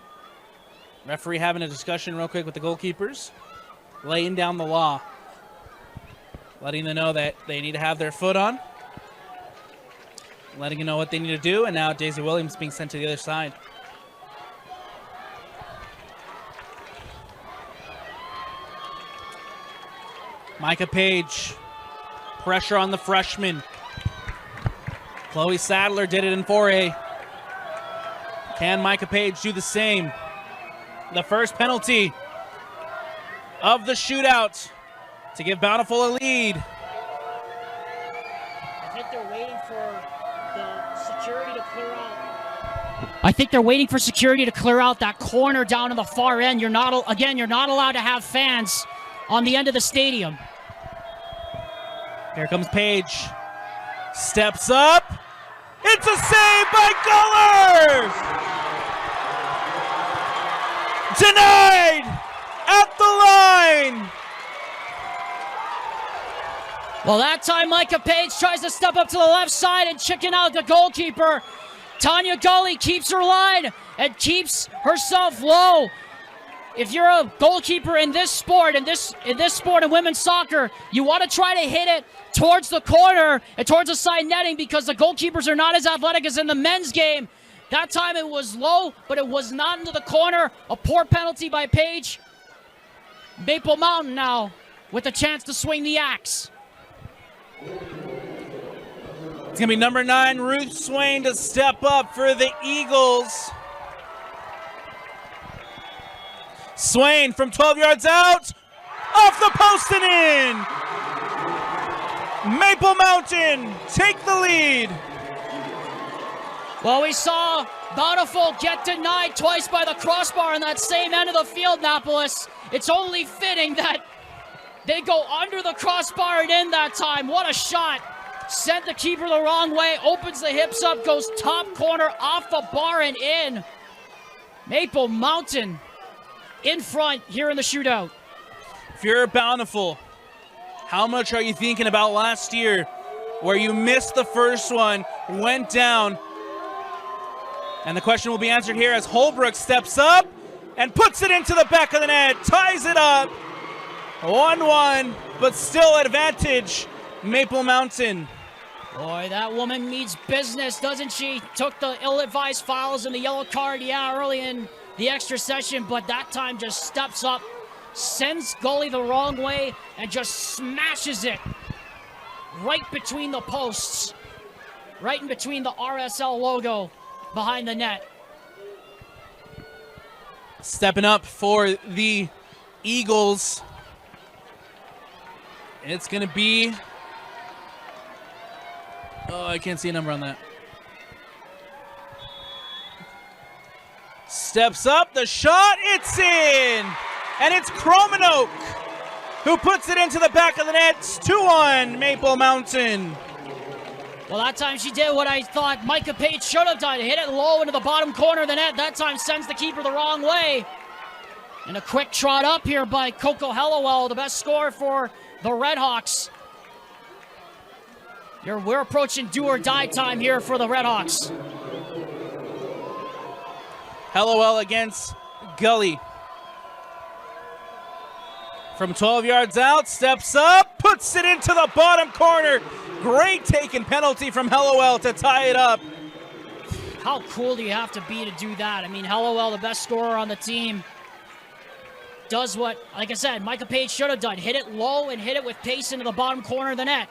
Referee having a discussion real quick with the goalkeepers, laying down the law, letting them know that they need to have their foot on, letting them know what they need to do, and now Daisy Williams being sent to the other side. Micah Page, pressure on the freshman. Chloe Sadler did it in 4A. Can Micah Page do the same? The first penalty of the shootout to give Bountiful a lead. I think they're waiting for the security to clear out. I think they're waiting for security to clear out that corner down on the far end. You're not allowed to have fans on the end of the stadium. Here comes Page. Steps up. It's a save by Guller! Denied at the line! Well, that time Micah Page tries to step up to the left side and chicken out the goalkeeper. Tanya Gully keeps her line and keeps herself low. If you're a goalkeeper in this sport, in this sport of women's soccer, you want to try to hit it towards the corner and towards the side netting because the goalkeepers are not as athletic as in the men's game. That time it was low, but it was not into the corner. A poor penalty by Page. Maple Mountain now with a chance to swing the axe. It's going to be number 9, Ruth Swain, to step up for the Eagles. Swain from 12 yards out, off the post and in. Maple Mountain take the lead. Well, we saw Bountiful get denied twice by the crossbar on that same end of the field, Annapolis. It's only fitting that they go under the crossbar and in that time. What a shot. Sent the keeper the wrong way, opens the hips up, goes top corner, off the bar and in. Maple Mountain in front here in the shootout. If you're Bountiful, how much are you thinking about last year where you missed the first one, went down? And the question will be answered here as Holbrook steps up and puts it into the back of the net, ties it up. 1-1, but still advantage Maple Mountain. Boy, that woman means business, doesn't she? Took the ill-advised fouls and the yellow card, early in the extra session, but that time just steps up, sends Gully the wrong way, and just smashes it right between the posts, right in between the RSL logo behind the net. Stepping up for the Eagles, it's going to be, oh, I can't see a number on that. Steps up, the shot, it's in! And it's Cromanoke who puts it into the back of the net. 2-1 Maple Mountain. Well, that time she did what I thought Micah Page should have done. Hit it low into the bottom corner of the net. That time sends the keeper the wrong way. And a quick trot up here by Coco Hellowell, the best scorer for the Redhawks. We're approaching do or die time here for the Redhawks. Hellowell against Gully. From 12 yards out, steps up, puts it into the bottom corner. Great taken penalty from Hellowell to tie it up. How cool do you have to be to do that? I mean, Hellowell, the best scorer on the team, does what, like I said, Micah Page should have done. Hit it low and hit it with pace into the bottom corner of the net.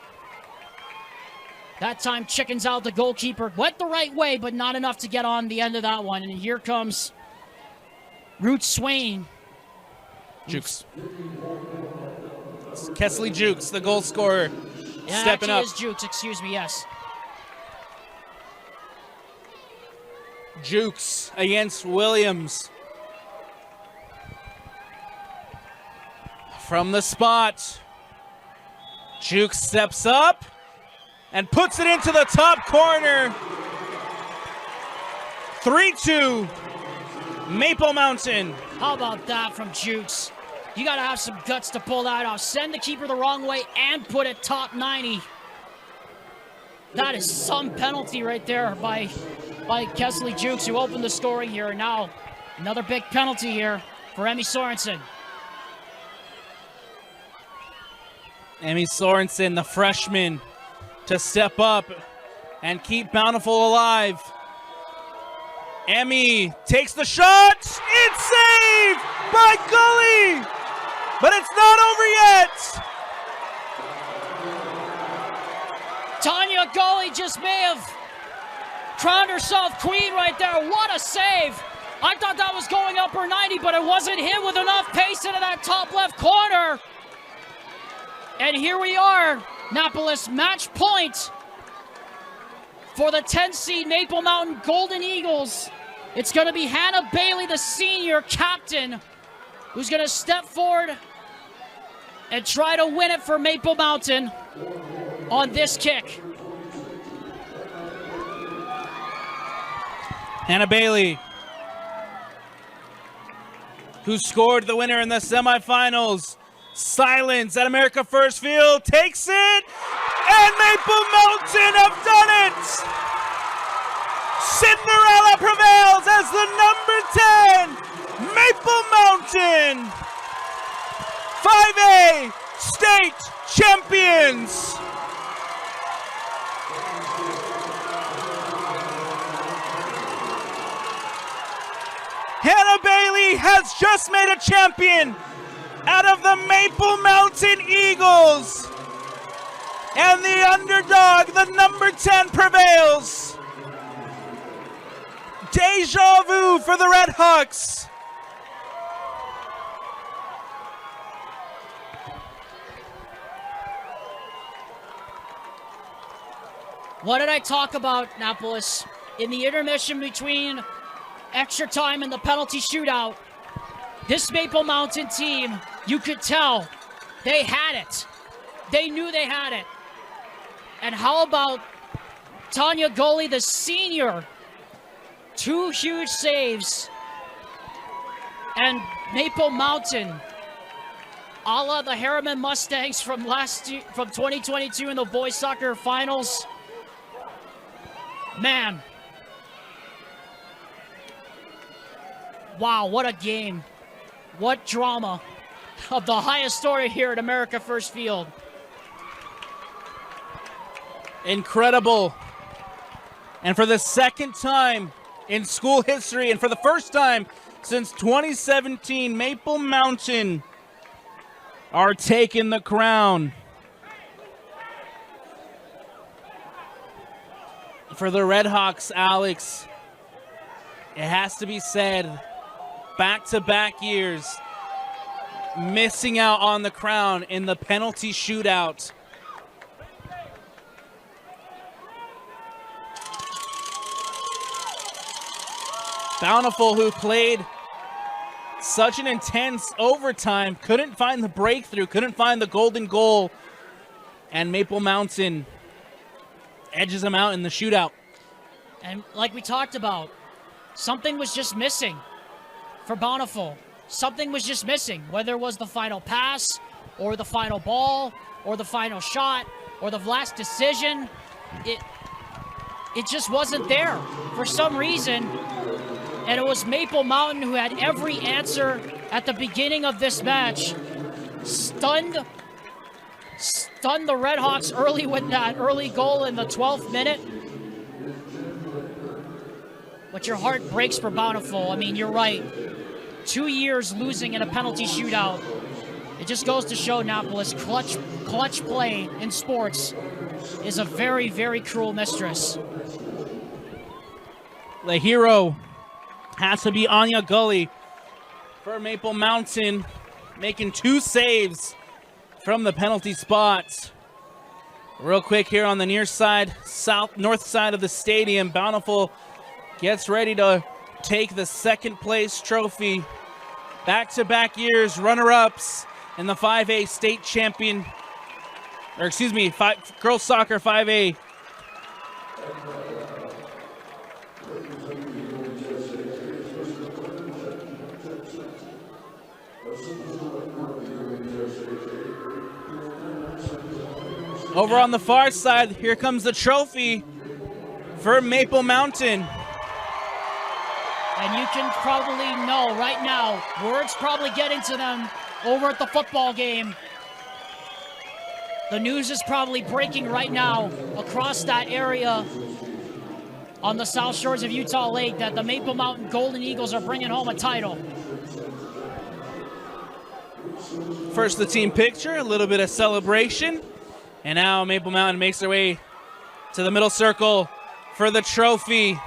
That time chickens out the goalkeeper. Went the right way, but not enough to get on the end of that one. And here comes Ruth Swain. Jukes. Kesley Jukes, the goal scorer, Yeah, stepping up. is Jukes, excuse me, yes. Jukes against Williams. from the spot. Juke steps up and puts it into the top corner. 3-2, Maple Mountain. How about that from Jukes? You got to have some guts to pull that off. Send the keeper the wrong way and put it top 90. That is some penalty right there by Kesley Jukes, who opened the scoring here. And now another big penalty here for Emmy Sorensen. Emmy Sorensen, the freshman, to step up and keep Bountiful alive. Emmy takes the shot. It's saved by Gully, but it's not over yet. Tanya Gully just may have crowned herself queen right there. What a save. I thought that was going upper 90, but it wasn't hit with enough pace into that top left corner. And here we are, Annapolis match point for the 10th seed Maple Mountain Golden Eagles. It's going to be Hannah Bailey, the senior captain, who's going to step forward and try to win it for Maple Mountain on this kick. Hannah Bailey, who scored the winner in the semifinals. Silence at America First Field, takes it, and Maple Mountain have done it! Cinderella prevails as the number 10 Maple Mountain 5A state champions. Hannah Bailey has just made a champion out of the Maple Mountain Eagles. And the underdog, the number 10, prevails. Deja vu for the Redhawks. What did I talk about, Annapolis? In the intermission between extra time and the penalty shootout, this Maple Mountain team, you could tell they had it. They knew they had it. And how about Tanya Gully, the senior? 2 huge saves. And Maple Mountain, a la the Harriman Mustangs from 2022 in the boys soccer finals. Man. Wow, what a game. What drama of the highest story here at America First Field. Incredible. And for the second time in school history, and for the first time since 2017, Maple Mountain are taking the crown. For the Redhawks, Alex, it has to be said, back-to-back years, missing out on the crown in the penalty shootout. Bountiful, who played such an intense overtime, couldn't find the breakthrough, couldn't find the golden goal, and Maple Mountain edges them out in the shootout. And like we talked about, something was just missing for Bountiful. Something was just missing, whether it was the final pass or the final ball or the final shot or the last decision. It just wasn't there for some reason. And it was Maple Mountain who had every answer at the beginning of this match. Stunned the Redhawks early with that early goal in the 12th minute. But your heart breaks for Bountiful. I mean, you're right. 2 years losing in a penalty shootout. It just goes to show, Annapolis, clutch play in sports is a very, very cruel mistress. The hero has to be Anya Gully for Maple Mountain, making 2 saves from the penalty spot. Real quick here on the near side, north side of the stadium, Bountiful gets ready to take the second place trophy. Back-to-back years, runner-ups, in the 5A state champion, or excuse me, girls soccer 5A. Over on the far side, here comes the trophy for Maple Mountain. And you can probably know right now, word's probably getting to them over at the football game. The news is probably breaking right now across that area on the south shores of Utah Lake that the Maple Mountain Golden Eagles are bringing home a title. First the team picture, a little bit of celebration. And now Maple Mountain makes their way to the middle circle for the trophy.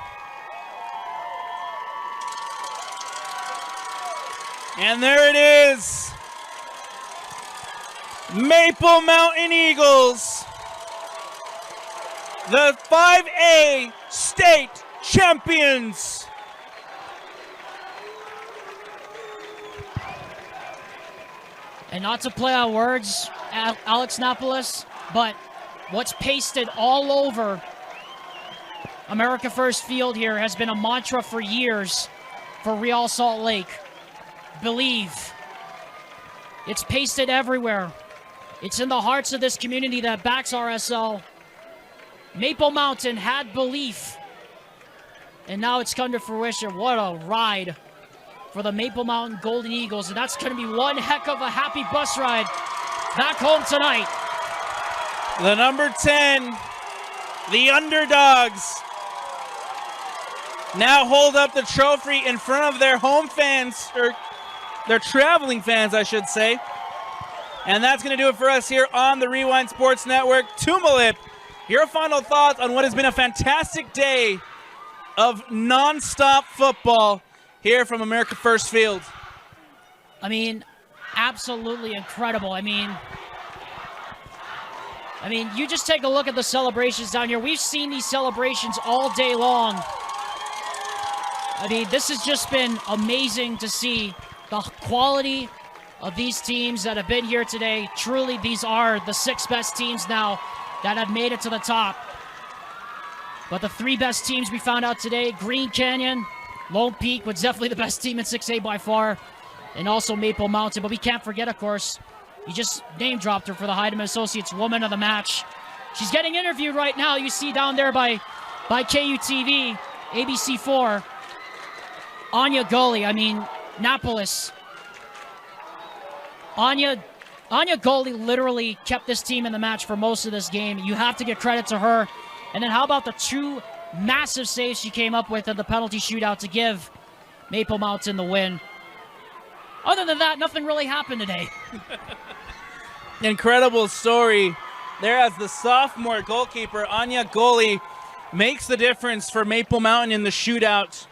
And there it is. Maple Mountain Eagles, the 5A state champions. And not to play on words, Alex Napolis, but what's pasted all over America First Field here has been a mantra for years for Real Salt Lake. Believe. It's pasted everywhere. It's in the hearts of this community that backs RSL. Maple Mountain had belief, and now it's come to fruition. What a ride for the Maple Mountain Golden Eagles, and that's going to be one heck of a happy bus ride back home tonight. The number 10, the underdogs, now hold up the trophy in front of their home fans, or their traveling fans, I should say. And that's going to do it for us here on the Rewind Sports Network. Tumulip, your final thoughts on what has been a fantastic day of nonstop football here from America First Field. I mean, absolutely incredible. I mean, you just take a look at the celebrations down here. We've seen these celebrations all day long. I mean, this has just been amazing to see the quality of these teams that have been here today. Truly, these are the 6 best teams now that have made it to the top. But the 3 best teams we found out today, Green Canyon, Lone Peak was definitely the best team in 6A by far, and also Maple Mountain. But we can't forget, of course, you just name-dropped her for the Heidemann Associates Woman of the Match. She's getting interviewed right now. You see down there by KUTV, ABC4, Anya Gully. I mean, Napolis. Anya Gully literally kept this team in the match for most of this game. You have to give credit to her. And then how about the 2 massive saves she came up with in the penalty shootout to give Maple Mountain the win? Other than that, nothing really happened today. Incredible story there as the sophomore goalkeeper, Anya Gully, makes the difference for Maple Mountain in the shootout.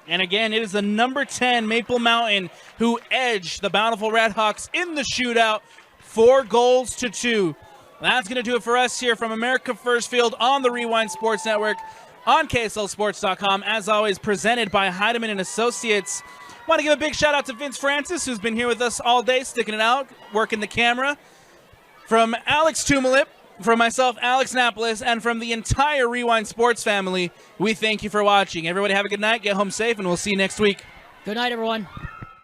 And again, it is the number 10 Maple Mountain who edged the Bountiful Redhawks in the shootout 4-2. That's going to do it for us here from America First Field on the Rewind Sports Network on KSLSports.com. As always, presented by Heidemann & Associates. Want to give a big shout out to Vince Francis, who's been here with us all day, sticking it out, working the camera. From Alex Tumulip, from myself, Alex Napolis, and from the entire Rewind Sports family, we thank you for watching. Everybody have a good night, get home safe, and we'll see you next week. Good night, everyone.